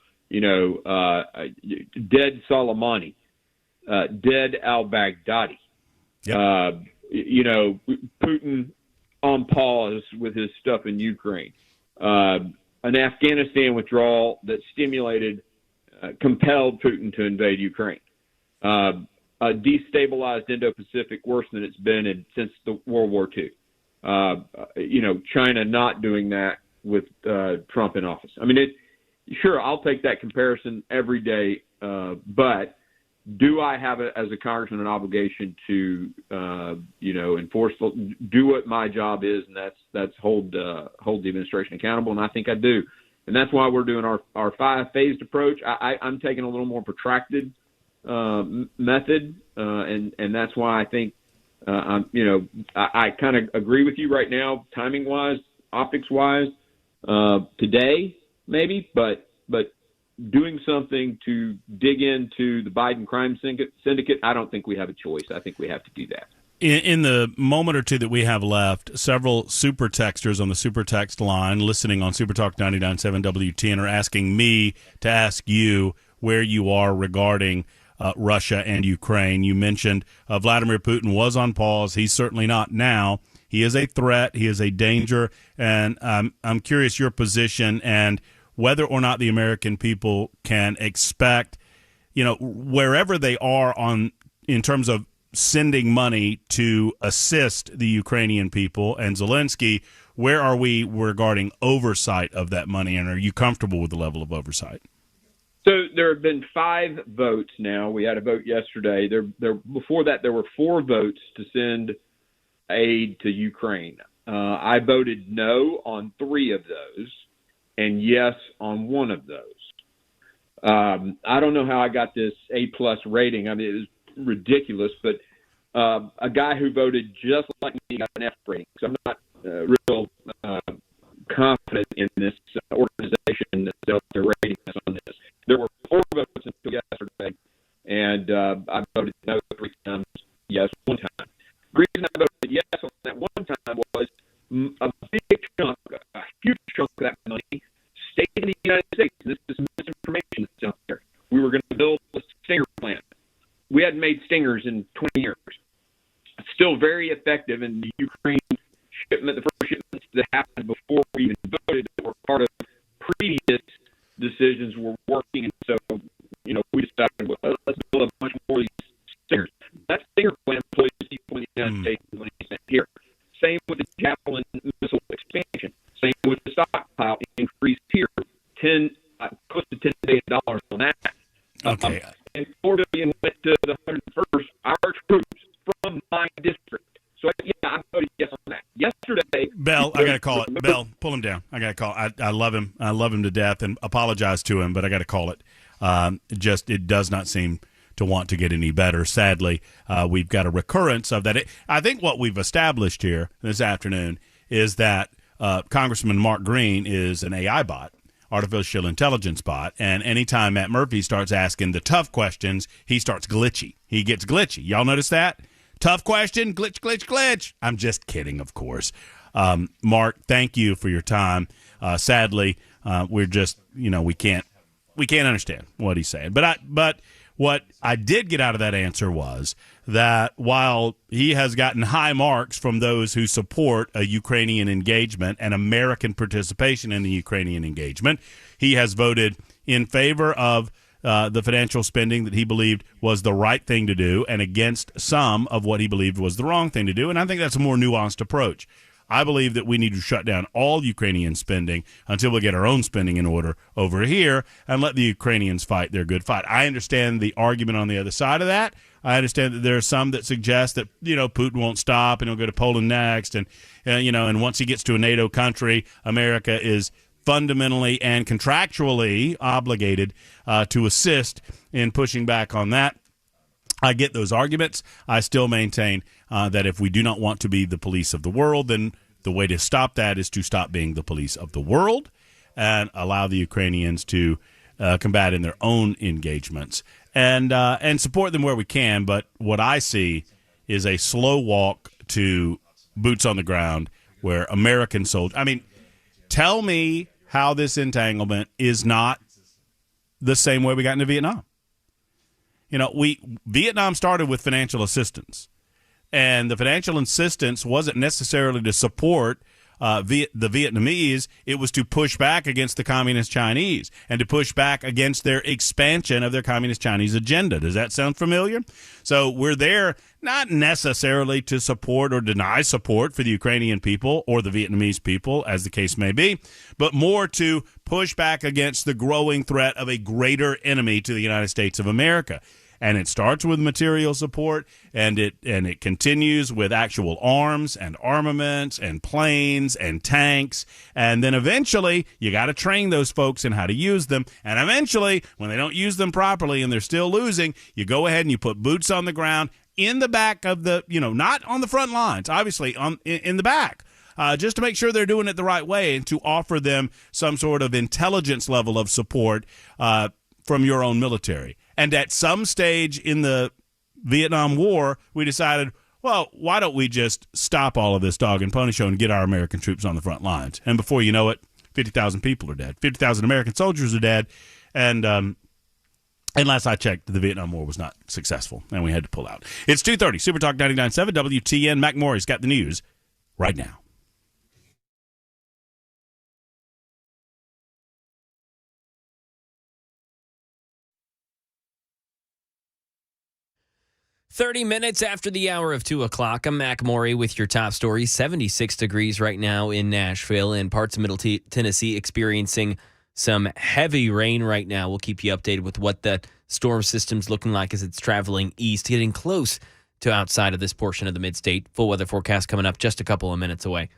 dead Soleimani, dead al-Baghdadi. Yep. Putin on pause with his stuff in Ukraine. An Afghanistan withdrawal that compelled Putin to invade Ukraine. destabilized Indo-Pacific worse than it's been since the World War II. China not doing that with Trump in office. I mean, sure, I'll take that comparison every day, but do I have, as a congressman, an obligation to, enforce, do what my job is, and that's hold the administration accountable, and I think I do. And that's why we're doing our 5-phased approach. I'm taking a little more protracted method, and that's why I think, I kind of agree with you right now, timing-wise, optics-wise, today maybe, but doing something to dig into the Biden crime syndicate, I don't think we have a choice. I think we have to do that. In the moment or two that we have left, several super texters on the super text line listening on Super Talk 99.7 WTN are asking me to ask you where you are regarding Russia and Ukraine. You mentioned Vladimir Putin was on pause. He's certainly not now. He is a threat. He is a danger. And I'm curious your position and whether or not the American people can expect, wherever they are in terms of sending money to assist the Ukrainian people and Zelensky, where are we regarding oversight of that money, and are you comfortable with the level of oversight? So there have been 5 votes now. We had a vote yesterday. Before that, there were 4 votes to send aid to Ukraine. I voted no on 3 of those and yes on 1 of those. I don't know how I got this A+ rating. I mean, it was ridiculous, but a guy who voted just like me got an F rating. So I'm not real confident in this organization that they're rating us on this. There were 4 votes until yesterday, and I voted no 3 times, yes 1 time. The reason I voted yes on that 1 time was a big chunk, a huge chunk of that money stayed in the United States. This is misinformation that's out there. We were going to build a stinger plant. We hadn't made stingers in 20 years. Still very effective in the Ukraine shipment. The first shipments that happened before we even voted that were part of previous decisions were working. And so, we decided, well, let's build a bunch more of these stingers. That stinger plant employs people in the United States and money spent here. Same with the Javelin missile expansion. Same with the stockpile increase here. Close to $10 billion on that. Okay. And $4 billion went to the 101st, our troops from my district. So I voted yes on that. Yesterday, Bell, I got to call it. Bell, pull him down. I got to call. I love him. I love him to death, and apologize to him, but I got to call it. It does not seem to want to get any better. Sadly, we've got a recurrence of that. I think what we've established here this afternoon is that Congressman Mark Green is an AI bot, artificial intelligence bot, and anytime Matt Murphy starts asking the tough questions, he starts glitchy. He gets glitchy. Y'all notice that? Tough question, glitch, glitch, glitch. I'm just kidding, of course. Mark, thank you for your time. Sadly, we're just, we can't understand what he's saying. But what I did get out of that answer was that while he has gotten high marks from those who support a Ukrainian engagement and American participation in the Ukrainian engagement, he has voted in favor of the financial spending that he believed was the right thing to do and against some of what he believed was the wrong thing to do. And I think that's a more nuanced approach. I believe that we need to shut down all Ukrainian spending until we get our own spending in order over here and let the Ukrainians fight their good fight. I understand the argument on the other side of that. I understand that there are some that suggest that, Putin won't stop and he'll go to Poland next. And once he gets to a NATO country, America is fundamentally and contractually obligated to assist in pushing back on that. I get those arguments. I still maintain that if we do not want to be the police of the world, then the way to stop that is to stop being the police of the world and allow the Ukrainians to combat in their own engagements and support them where we can. But what I see is a slow walk to boots on the ground where American soldiers – I mean, tell me how this entanglement is not the same way we got into Vietnam. Vietnam started with financial assistance, and the financial assistance wasn't necessarily to support the Vietnamese, it was to push back against the Communist Chinese and to push back against their expansion of their Communist Chinese agenda. Does that sound familiar? So we're there not necessarily to support or deny support for the Ukrainian people or the Vietnamese people, as the case may be, but more to push back against the growing threat of a greater enemy to the United States of America. And it starts with material support, and it continues with actual arms and armaments and planes and tanks. And then eventually, you got to train those folks in how to use them. And eventually, when they don't use them properly and they're still losing, you go ahead and you put boots on the ground in the back of the, not on the front lines, obviously in the back. Just to make sure they're doing it the right way and to offer them some sort of intelligence level of support from your own military. And at some stage in the Vietnam War, we decided, well, why don't we just stop all of this dog and pony show and get our American troops on the front lines? And before you know it, 50,000 people are dead. 50,000 American soldiers are dead. And last I checked, the Vietnam War was not successful, and we had to pull out. It's 2:30, Super Talk 99.7, WTN. Mac Morey's got the news right now. Thirty minutes after the hour of 2 o'clock, I'm Mac Morey with your top story. 76 degrees right now in Nashville, and parts of Middle Tennessee experiencing some heavy rain right now. We'll keep you updated with what that storm system's looking like as it's traveling east, getting close to outside of this portion of the mid-state. Full weather forecast coming up just a couple of minutes away.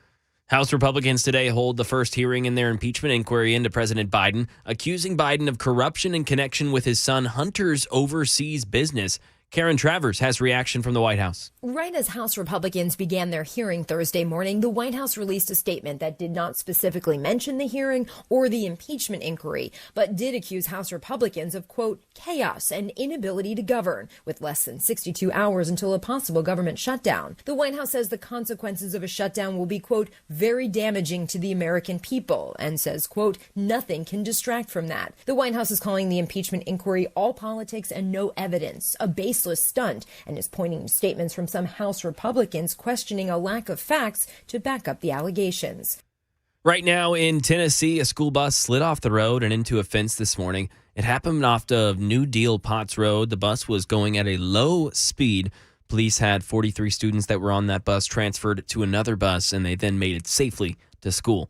House Republicans today hold the first hearing in their impeachment inquiry into President Biden, accusing Biden of corruption in connection with his son Hunter's overseas business. Karen Travers has reaction from the White House. Right as House Republicans began their hearing Thursday morning, the White House released a statement that did not specifically mention the hearing or the impeachment inquiry, but did accuse House Republicans of, quote, chaos and inability to govern, with less than 62 hours until a possible government shutdown. The White House says the consequences of a shutdown will be, quote, very damaging to the American people, and says, quote, nothing can distract from that. The White House is calling the impeachment inquiry all politics and no evidence, a baseless stunt, and is pointing to statements from some House Republicans questioning a lack of facts to back up the allegations. Right now in Tennessee, a school bus slid off the road and into a fence this morning. It happened off of New Deal Potts Road. The bus was going at a low speed. Police had 43 students that were on that bus transferred to another bus, and they then made it safely to school.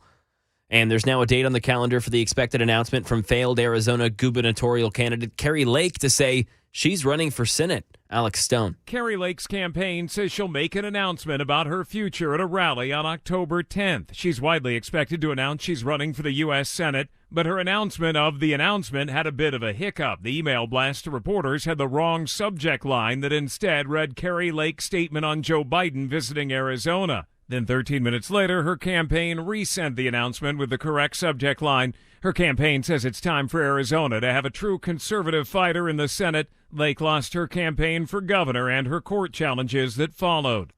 And there's now a date on the calendar for the expected announcement from failed Arizona gubernatorial candidate Kari Lake to say she's running for Senate. Alex Stone. Kari Lake's campaign says she'll make an announcement about her future at a rally on October 10th. She's widely expected to announce she's running for the U.S. Senate, but her announcement of the announcement had a bit of a hiccup. The email blast to reporters had the wrong subject line that instead read Kari Lake's statement on Joe Biden visiting Arizona. Then 13 minutes later, her campaign resent the announcement with the correct subject line. Her campaign says it's time for Arizona to have a true conservative fighter in the Senate. Lake lost her campaign for governor and her court challenges that followed.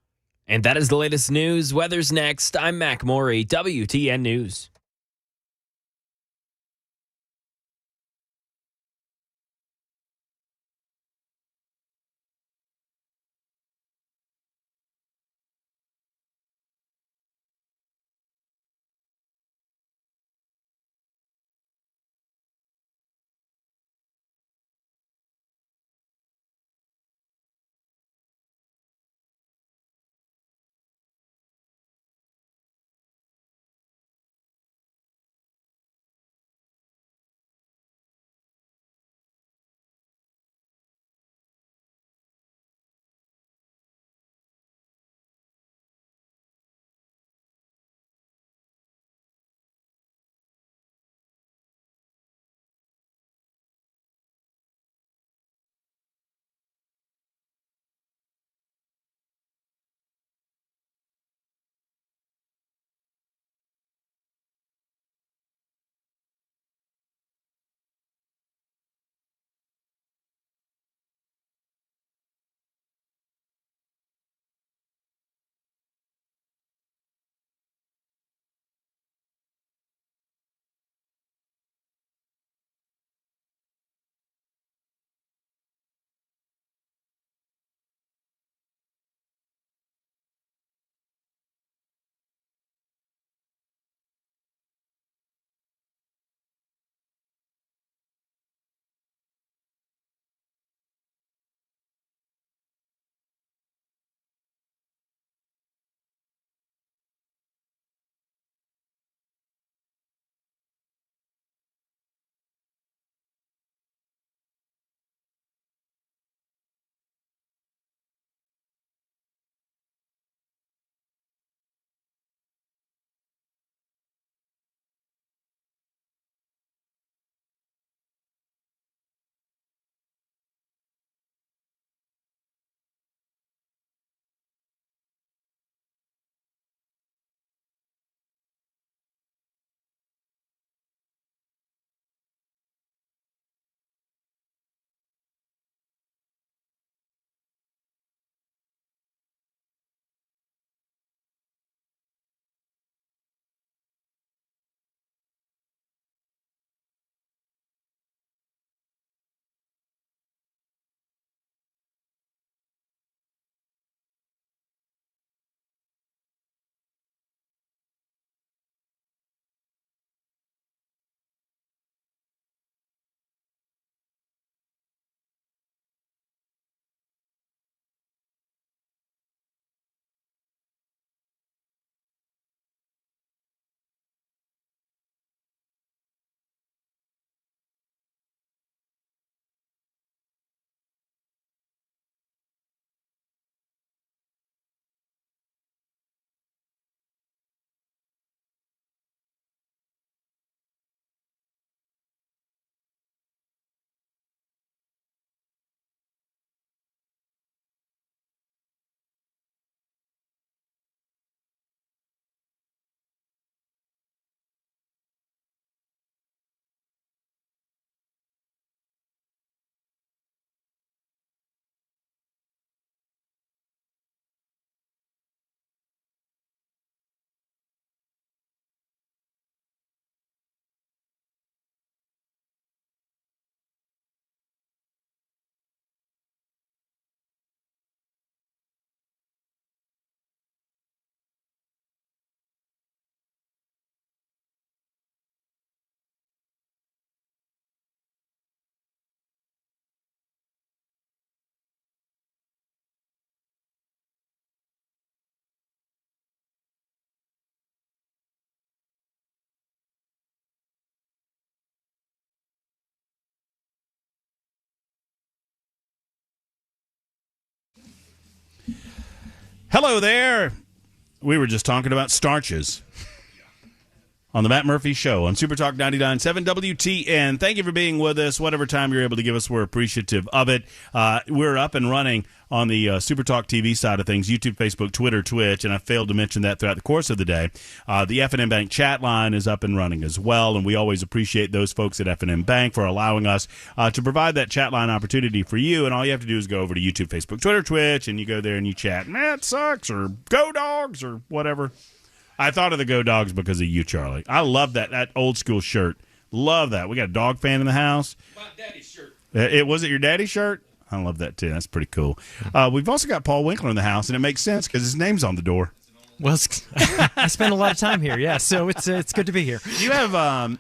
And that is the latest news. Weather's next. I'm Mac Morey, WTN News. Hello there. We were just talking about starches on the Matt Murphy Show on Super Talk 99.7 WTN. Thank you for being with us. Whatever time you're able to give us, we're appreciative of it. We're up and running on the Super Talk TV side of things, YouTube, Facebook, Twitter, Twitch, and I failed to mention that throughout the course of the day. The F&M Bank chat line is up and running as well, and we always appreciate those folks at F&M Bank for allowing us to provide that chat line opportunity for you, and all you have to do is go over to YouTube, Facebook, Twitter, Twitch, and you go there and you chat, Matt sucks, or Go Dogs, or whatever. I thought of the Go Dogs because of you, Charlie. I love that old school shirt. Love that. We got a dog fan in the house. My daddy's shirt. Was it your daddy's shirt? I love that, too. That's pretty cool. We've also got Paul Winkler in the house, and it makes sense because his name's on the door. Well, I spend a lot of time here, yeah, so it's good to be here. You have, and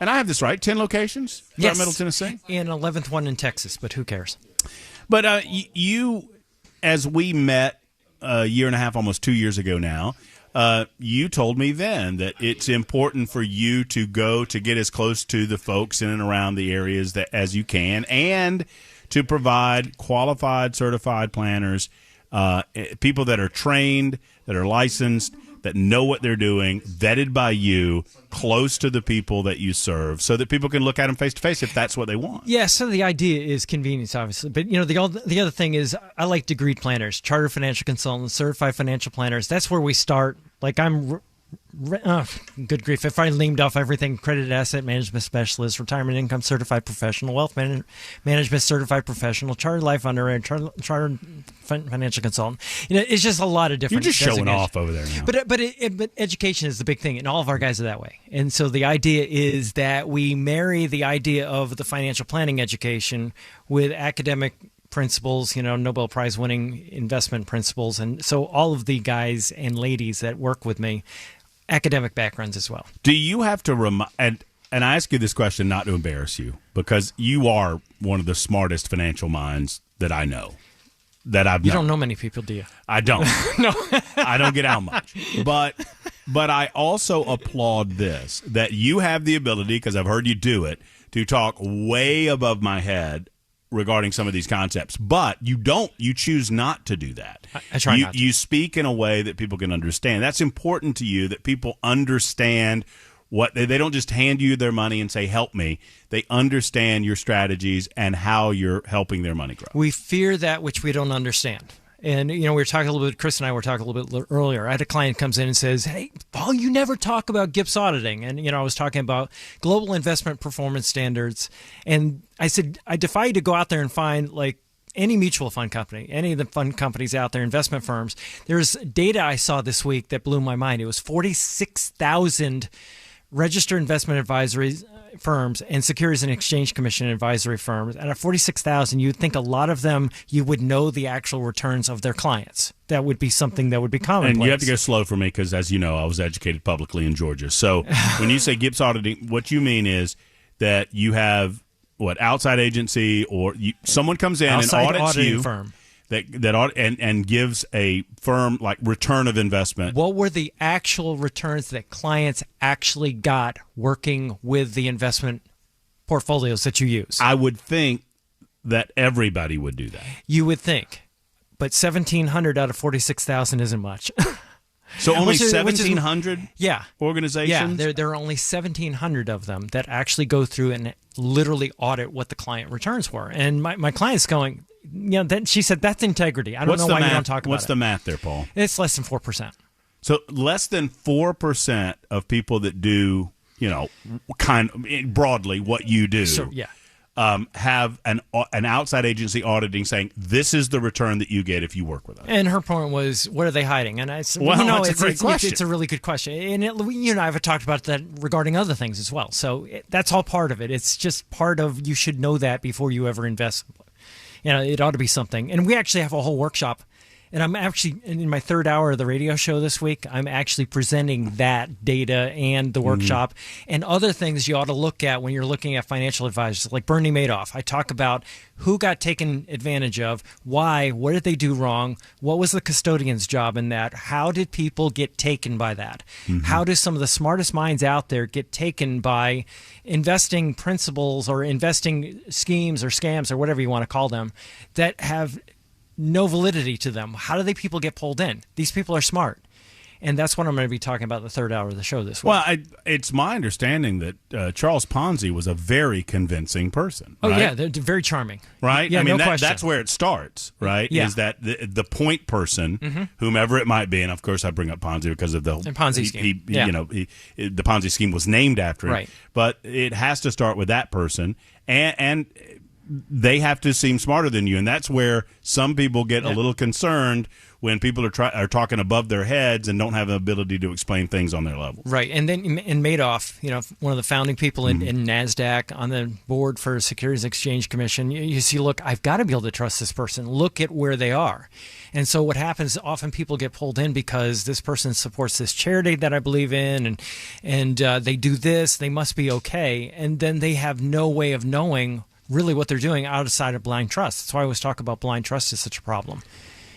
I have this right, 10 locations throughout Middle Tennessee? And 11th one in Texas, but who cares? But you, as we met a year and a half, almost 2 years ago now, you told me then that it's important for you to go to get as close to the folks in and around the areas that as you can, and to provide qualified, certified planners, people that are trained, that are licensed, that know what they're doing, vetted by you, close to the people that you serve, so that people can look at them face to face if that's what they want. Yeah, so the idea is convenience, obviously. But, the other thing is I like degreed planners, chartered financial consultants, certified financial planners. That's where we start. Like good grief, if I named off everything, accredited asset management specialist, retirement income certified professional, wealth management certified professional, chartered life underwriter, chartered financial consultant. It's just a lot of different. You're just showing off over there now. But education is the big thing, and all of our guys are that way. And so the idea is that we marry the idea of the financial planning education with academic principles, Nobel Prize winning investment principles. And so all of the guys and ladies that work with me, academic backgrounds as well. Do you have to and I ask you this question not to embarrass you, because you are one of the smartest financial minds that I know, that I've known. You don't know many people, do you? I don't. No. I don't get out much. But I also applaud this, that you have the ability, because I've heard you do it, to talk way above my head regarding some of these concepts, but you choose not to do that. I try not to. You speak in a way that people can understand. That's important to you, that people understand what they don't just hand you their money and say, help me. They understand your strategies and how you're helping their money grow. We fear that which we don't understand. And, we were talking a little bit, Chris and I were talking a little bit earlier. I had a client comes in and says, hey, Paul, you never talk about GIPS auditing. And, I was talking about global investment performance standards. And I said, I defy you to go out there and find, like, any mutual fund company, any of the fund companies out there, investment firms. There's data I saw this week that blew my mind. It was 46,000 registered investment advisory firms and Securities and Exchange Commission advisory firms. And at 46,000, you'd think a lot of them, you would know the actual returns of their clients. That would be something that would be commonplace. And you have to go slow for me because, as you know, I was educated publicly in Georgia. So when you say GIPS auditing, what you mean is that you have, outside agency, or someone comes in outside and audits you. Firm. And gives a firm like return of investment. What were the actual returns that clients actually got working with the investment portfolios that you use? I would think that everybody would do that. You would think, but 1,700 out of 46,000 isn't much. So only 1,700 organizations? Yeah, there are only 1,700 of them that actually go through and literally audit what the client returns were. And my client's going, then she said, that's integrity. I don't know why you don't talk about it. What's the math there, Paul? It's less than 4%. So less than 4% of people that do, broadly what you do. So, yeah. Have an outside agency auditing saying this is the return that you get if you work with us. And her point was, what are they hiding? And I said, that's a great question. It's a really good question. And you and I have talked about that regarding other things as well. So that's all part of it. It's just part of, you should know that before you ever invest. It ought to be something. And we actually have a whole workshop. And I'm actually, in my third hour of the radio show this week, I'm actually presenting that data and the workshop and other things you ought to look at when you're looking at financial advisors, like Bernie Madoff. I talk about who got taken advantage of, why, what did they do wrong, what was the custodian's job in that, how did people get taken by that, how do some of the smartest minds out there get taken by investing principles or investing schemes or scams or whatever you want to call them that have no validity to them. How do people get pulled in? These people are smart. And that's what I'm going to be talking about in the third hour of the show this week. Well, it's my understanding that Charles Ponzi was a very convincing person. Oh, right? yeah, they're very charming. Right? Yeah, I mean, no question. that's where it starts, right? Yeah. Is that the point person, whomever it might be, and of course I bring up Ponzi because of the Ponzi scheme. The Ponzi scheme was named after him. Right. But it has to start with that person, and they have to seem smarter than you, and that's where some people get a little concerned when people are talking above their heads and don't have the ability to explain things on their level. Right, and then in Madoff, one of the founding people in NASDAQ, on the board for Securities Exchange Commission, you see, look, I've got to be able to trust this person. Look at where they are. And so what happens, often people get pulled in because this person supports this charity that I believe in, and they do this, they must be okay, and then they have no way of knowing really what they're doing outside of blind trust. That's why I always talk about blind trust is such a problem.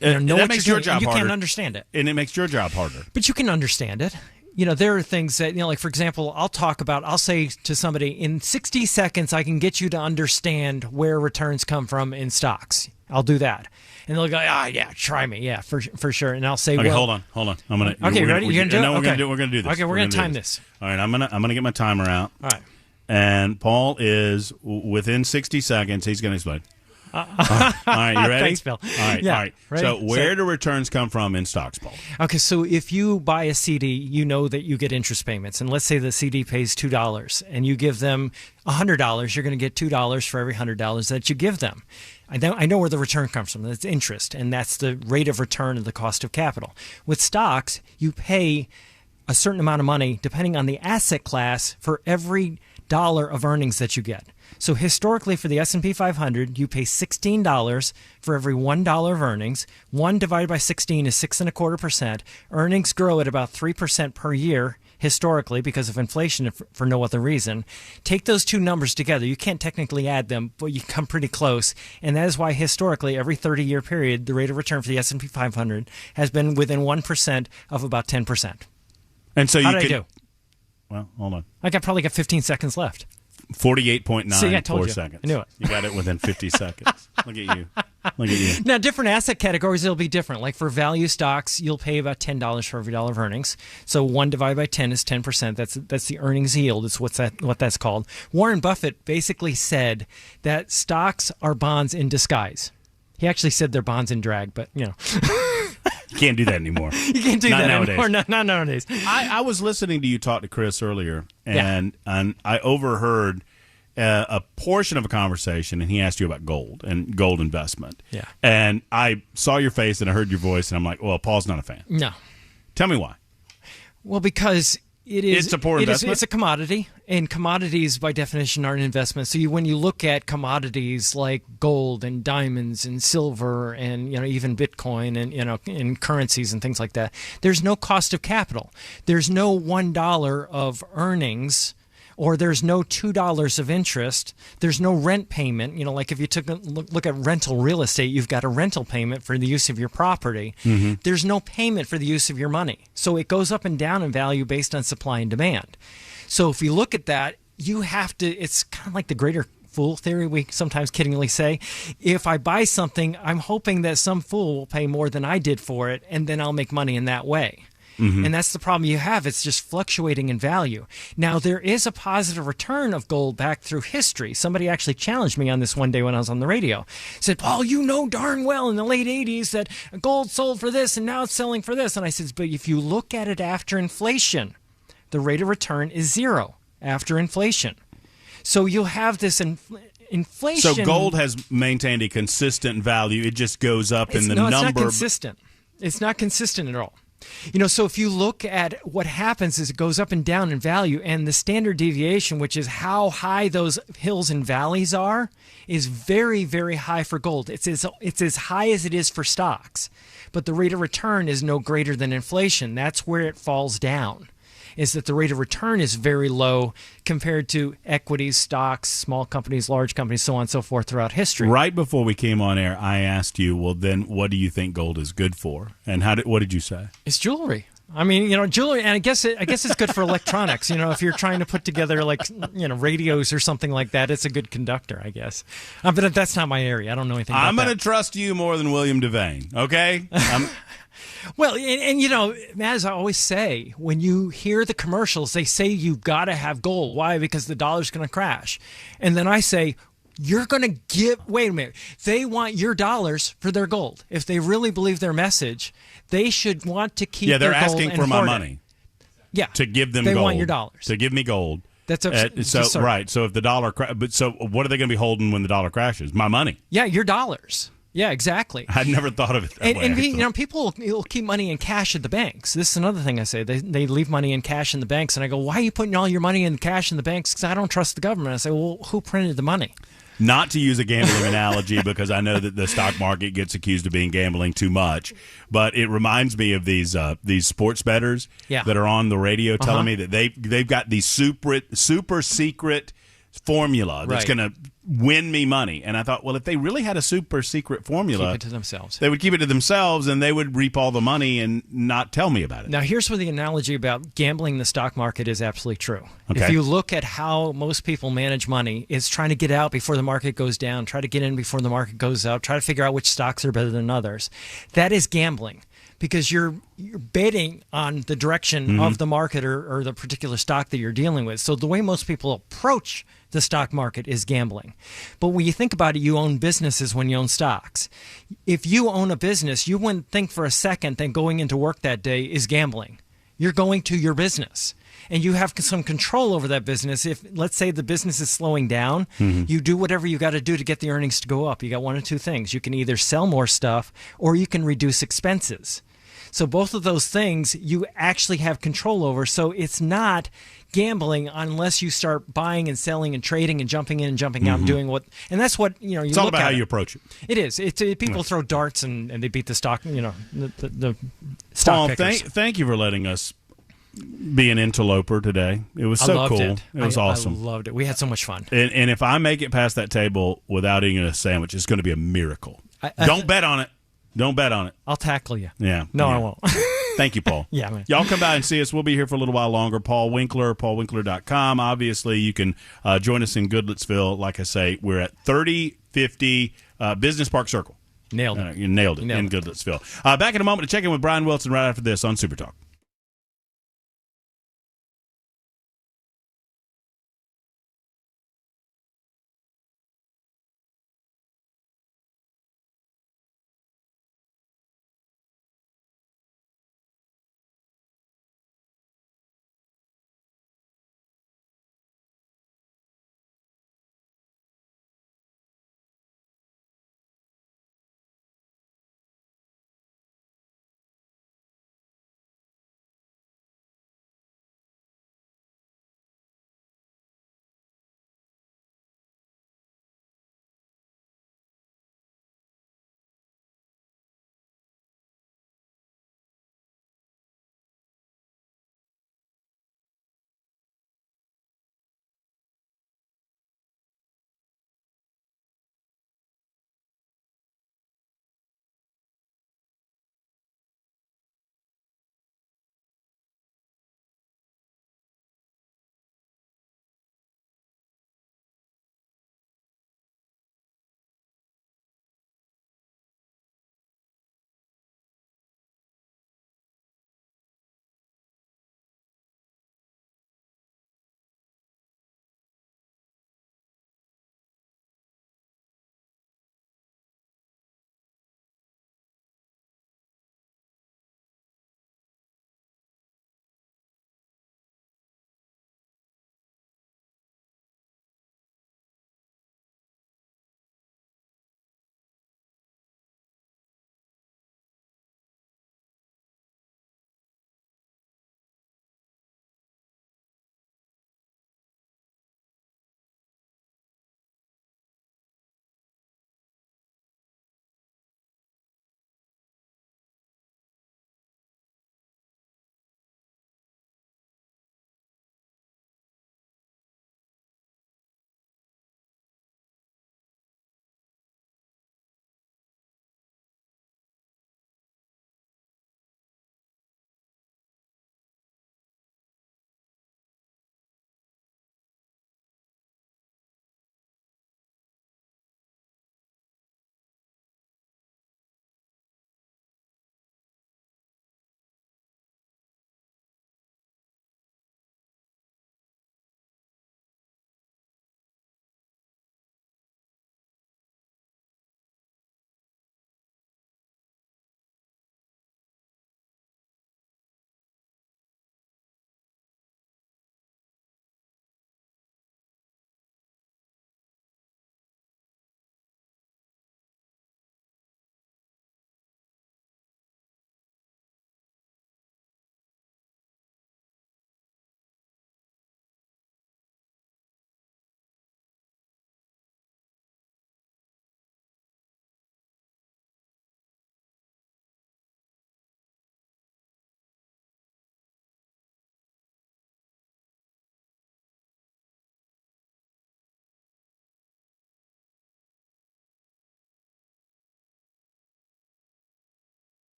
That makes your job harder. You harder. can't understand it. And it makes your job harder. But you can understand it. There are things that, like, for example, I'll say to somebody, in 60 seconds, I can get you to understand where returns come from in stocks. I'll do that. And they'll go, yeah, try me. Yeah, for sure. And I'll say, okay, well, hold on. I'm gonna. Okay, ready? You're gonna do it? No, we're Okay. gonna do this. Okay, we're gonna time this. All right, I'm gonna get my timer out. All right. And Paul is within 60 seconds. He's gonna explain. All right, you ready? Thanks, Bill. All right, Yeah, all right. ready? So where do returns come from in stocks, Paul? Okay, so if you buy a CD, you know that you get interest payments. And let's say the CD pays $2 and you give them $100, you're going to get $2 for every $100 that you give them. I know where the return comes from. That's interest, and that's the rate of return of the cost of capital. With stocks, you pay a certain amount of money, depending on the asset class, for every dollar of earnings that you get. So historically, for the S&P 500, you pay $16 for every $1 of earnings. 1 divided by 16 is 6.25%. Earnings grow at about 3% per year historically because of inflation, for no other reason. Take those two numbers together. You can't technically add them, but you come pretty close. And that is why historically, every 30-year period, the rate of return for the S&P 500 has been within 1% of about 10%. And so How did I do? Well, hold on. I probably got 15 seconds left. 48.94 seconds. I knew it. You got it within 50 seconds. Look at you. Look at you. Now, different asset categories, it'll be different. Like for value stocks, you'll pay about $10 for every dollar of earnings. So 1 divided by 10 is 10%. That's the earnings yield. It's what that's called. Warren Buffett basically said that stocks are bonds in disguise. He actually said they're bonds in drag, but, You can't do that anymore. You can't do that nowadays. anymore. Not nowadays. I was listening to you talk to Chris earlier, and I overheard a portion of a conversation, and he asked you about gold and gold investment. Yeah. And I saw your face, and I heard your voice, and I'm like, well, Paul's not a fan. No. Tell me why. Well, because it's a poor investment? It's a commodity, and commodities by definition are an investment. So when you look at commodities like gold and diamonds and silver and even Bitcoin and and currencies and things like that, there's no cost of capital. There's no $1 of earnings, or there's no $2 of interest. There's no rent payment. Like if you took a look at rental real estate, you've got a rental payment for the use of your property. Mm-hmm. There's no payment for the use of your money. So it goes up and down in value based on supply and demand. So if you look at that, you have to, it's kind of like the greater fool theory, we sometimes kiddingly say. If I buy something, I'm hoping that some fool will pay more than I did for it, and then I'll make money in that way. Mm-hmm. And that's the problem you have. It's just fluctuating in value. Now, there is a positive return of gold back through history. Somebody actually challenged me on this one day when I was on the radio. Said, Paul, you know darn well in the late 80s that gold sold for this and now it's selling for this. And I said, but if you look at it after inflation, the rate of return is 0 after inflation. So you'll have this inflation. So gold has maintained a consistent value. It just goes up in the number. It's not consistent. It's not consistent at all. So if you look at what happens is it goes up and down in value, and the standard deviation, which is how high those hills and valleys are, is very, very high for gold. It's as high as it is for stocks, but the rate of return is no greater than inflation. That's where it falls down, is that the rate of return is very low compared to equities, stocks, small companies, large companies, so on and so forth throughout history. Right before we came on air, I asked you, well, then what do you think gold is good for? And what did you say? It's jewelry. I mean, jewelry, and I guess it's good for electronics. If you're trying to put together radios or something like that, it's a good conductor, I guess. But that's not my area. I don't know anything about that. I'm going to trust you more than William Devane, okay? Well, and as I always say, when you hear the commercials, they say you've got to have gold. Why? Because the dollar's going to crash. And then I say, you're going to wait a minute. They want your dollars for their gold. If they really believe their message, they should want to keep their gold. Yeah, they're asking for my money. Yeah. To give them gold. They want your dollars. To give me gold. That's so right. So if the dollar so what are they going to be holding when the dollar crashes? My money. Yeah, your dollars. Yeah, exactly. I'd never thought of it that way. And people will keep money in cash at the banks. This is another thing I say. They leave money in cash in the banks, and I go, why are you putting all your money in cash in the banks? Because I don't trust the government. I say, well, who printed the money? Not to use a gambling analogy because I know that the stock market gets accused of being gambling too much, but it reminds me of these sports bettors that are on the radio telling me that they've got these super secret formula that's going to win me money. And I thought, well, if they really had a super secret formula, keep it to themselves. They would keep it to themselves, and they would reap all the money and not tell me about it. Now, here's where the analogy about gambling the stock market is absolutely true. Okay. If you look at how most people manage money, it's trying to get out before the market goes down, try to get in before the market goes up, try to figure out which stocks are better than others. That is gambling, because you're betting on the direction of the market or the particular stock that you're dealing with. So the way most people approach the stock market is gambling. But when you think about it, you own businesses when you own stocks. If you own a business, you wouldn't think for a second that going into work that day is gambling. You're going to your business, and you have some control over that business. If, let's say, the business is slowing down, you do whatever you got to do to get the earnings to go up. You got one of two things. You can either sell more stuff or you can reduce expenses. So both of those things you actually have control over. So it's not gambling unless you start buying and selling and trading and jumping in and jumping out and doing what. And that's what you It's all about how you approach it. It is. People throw darts and they beat the stock. The stock pickers. Thank you for letting us be an interloper today. It was so cool. It was awesome. I loved it. We had so much fun. And if I make it past that table without eating a sandwich, it's going to be a miracle. Don't bet on it. Don't bet on it. I'll tackle you. Yeah. No, I won't. Thank you, Paul. Yeah, man. Y'all come by and see us. We'll be here for a little while longer. Paul Winkler, paulwinkler.com. Obviously, you can join us in Goodlettsville. Like I say, we're at 3050 Business Park Circle. Nailed it. You nailed it in Goodlettsville. Back in a moment to check in with Brian Wilson right after this on Super Talk.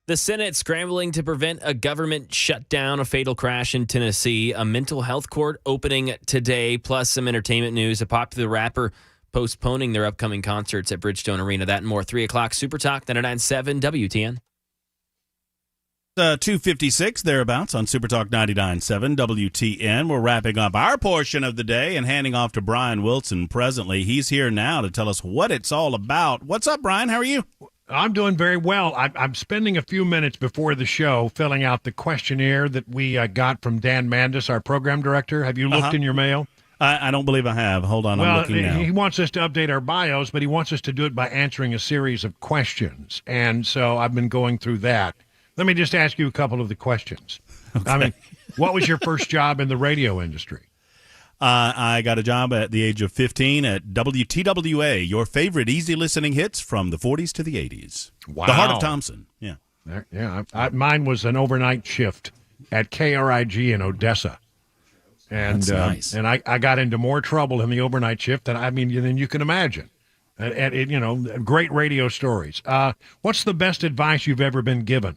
The Senate scrambling to prevent a government shutdown, a fatal crash in Tennessee, a mental health court opening today, plus some entertainment news. A popular rapper postponing their upcoming concerts at Bridgestone Arena. That and more. 3 o'clock Super Talk, 99.7 WTN. 2:56 thereabouts on Super Talk 99.7 WTN. We're wrapping up our portion of the day and handing off to Brian Wilson presently. He's here now to tell us what it's all about. What's up, Brian? How are you? I'm doing very well. I'm spending a few minutes before the show filling out the questionnaire that we got from Dan Mandis, our program director. Have you looked in your mail? I don't believe I have. Hold on, I'm looking now. He wants us to update our bios, but he wants us to do it by answering a series of questions. And so I've been going through that. Let me just ask you a couple of the questions. Okay. I mean, what was your first job in the radio industry? I got a job at the age of 15 at WTWA, your favorite easy listening hits from the 40s to the 80s. Wow. The Heart of Thompson. Yeah. Mine was an overnight shift at KRIG in Odessa. And, that's nice. And I got into more trouble in the overnight shift than you can imagine. And great radio stories. What's the best advice you've ever been given?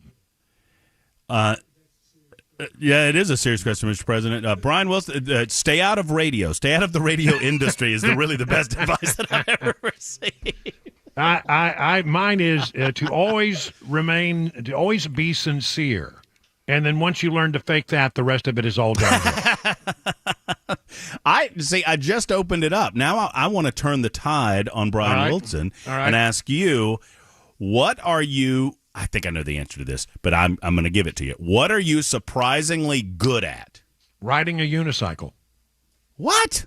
Yeah, it is a serious question, Mr. President. Brian Wilson, stay out of radio. Stay out of the radio industry is really the best advice that I've ever received. Mine is to always be sincere. And then once you learn to fake that, the rest of it is all downhill. I just opened it up. Now I want to turn the tide on Brian Wilson and ask you, what are you... I think I know the answer to this, but I'm going to give it to you. What are you surprisingly good at? Riding a unicycle. What?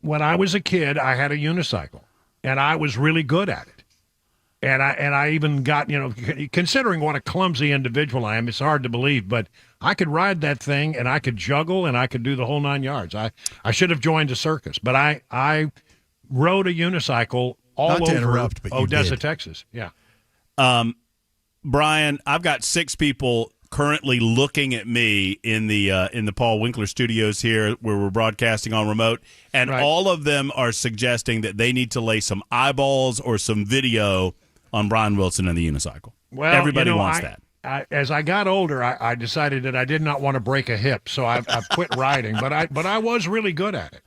When I was a kid, I had a unicycle, and I was really good at it. And I even got, considering what a clumsy individual I am, it's hard to believe, but I could ride that thing, and I could juggle, and I could do the whole 9 yards. I should have joined a circus, but I rode a unicycle all over Odessa, Texas. Yeah. Brian, I've got 6 people currently looking at me in the Paul Winkler studios here where we're broadcasting on remote, and all of them are suggesting that they need to lay some eyeballs or some video on Brian Wilson and the unicycle. Well, everybody wants that. As I got older, I decided that I did not want to break a hip, so I quit riding. But I was really good at it.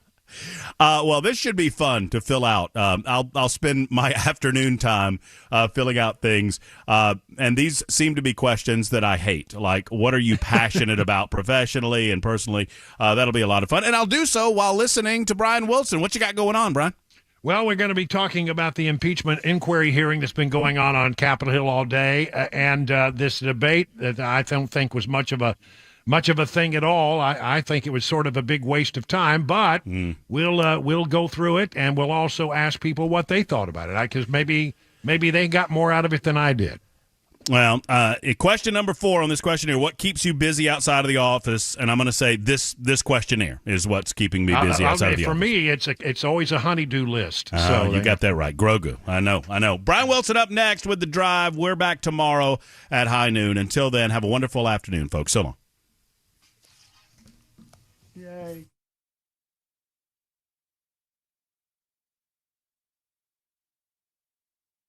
Well, this should be fun to fill out. I'll spend my afternoon time filling out things, and these seem to be questions that I hate. Like, what are you passionate about professionally and personally? That'll be a lot of fun, and I'll do so while listening to Brian Wilson. What you got going on, Brian? Well, we're going to be talking about the impeachment inquiry hearing that's been going on Capitol Hill all day, and this debate that I don't think was much of a thing at all. I think it was sort of a big waste of time, but we'll go through it, and we'll also ask people what they thought about it, because maybe they got more out of it than I did. Well, question number 4 on this questionnaire: what keeps you busy outside of the office? And I'm going to say this questionnaire is what's keeping me busy outside of the office. For me, it's always a honey-do list. So you got that right, Grogu. I know. Brian Wilson up next with The Drive. We're back tomorrow at high noon. Until then, have a wonderful afternoon, folks. So long. Yay.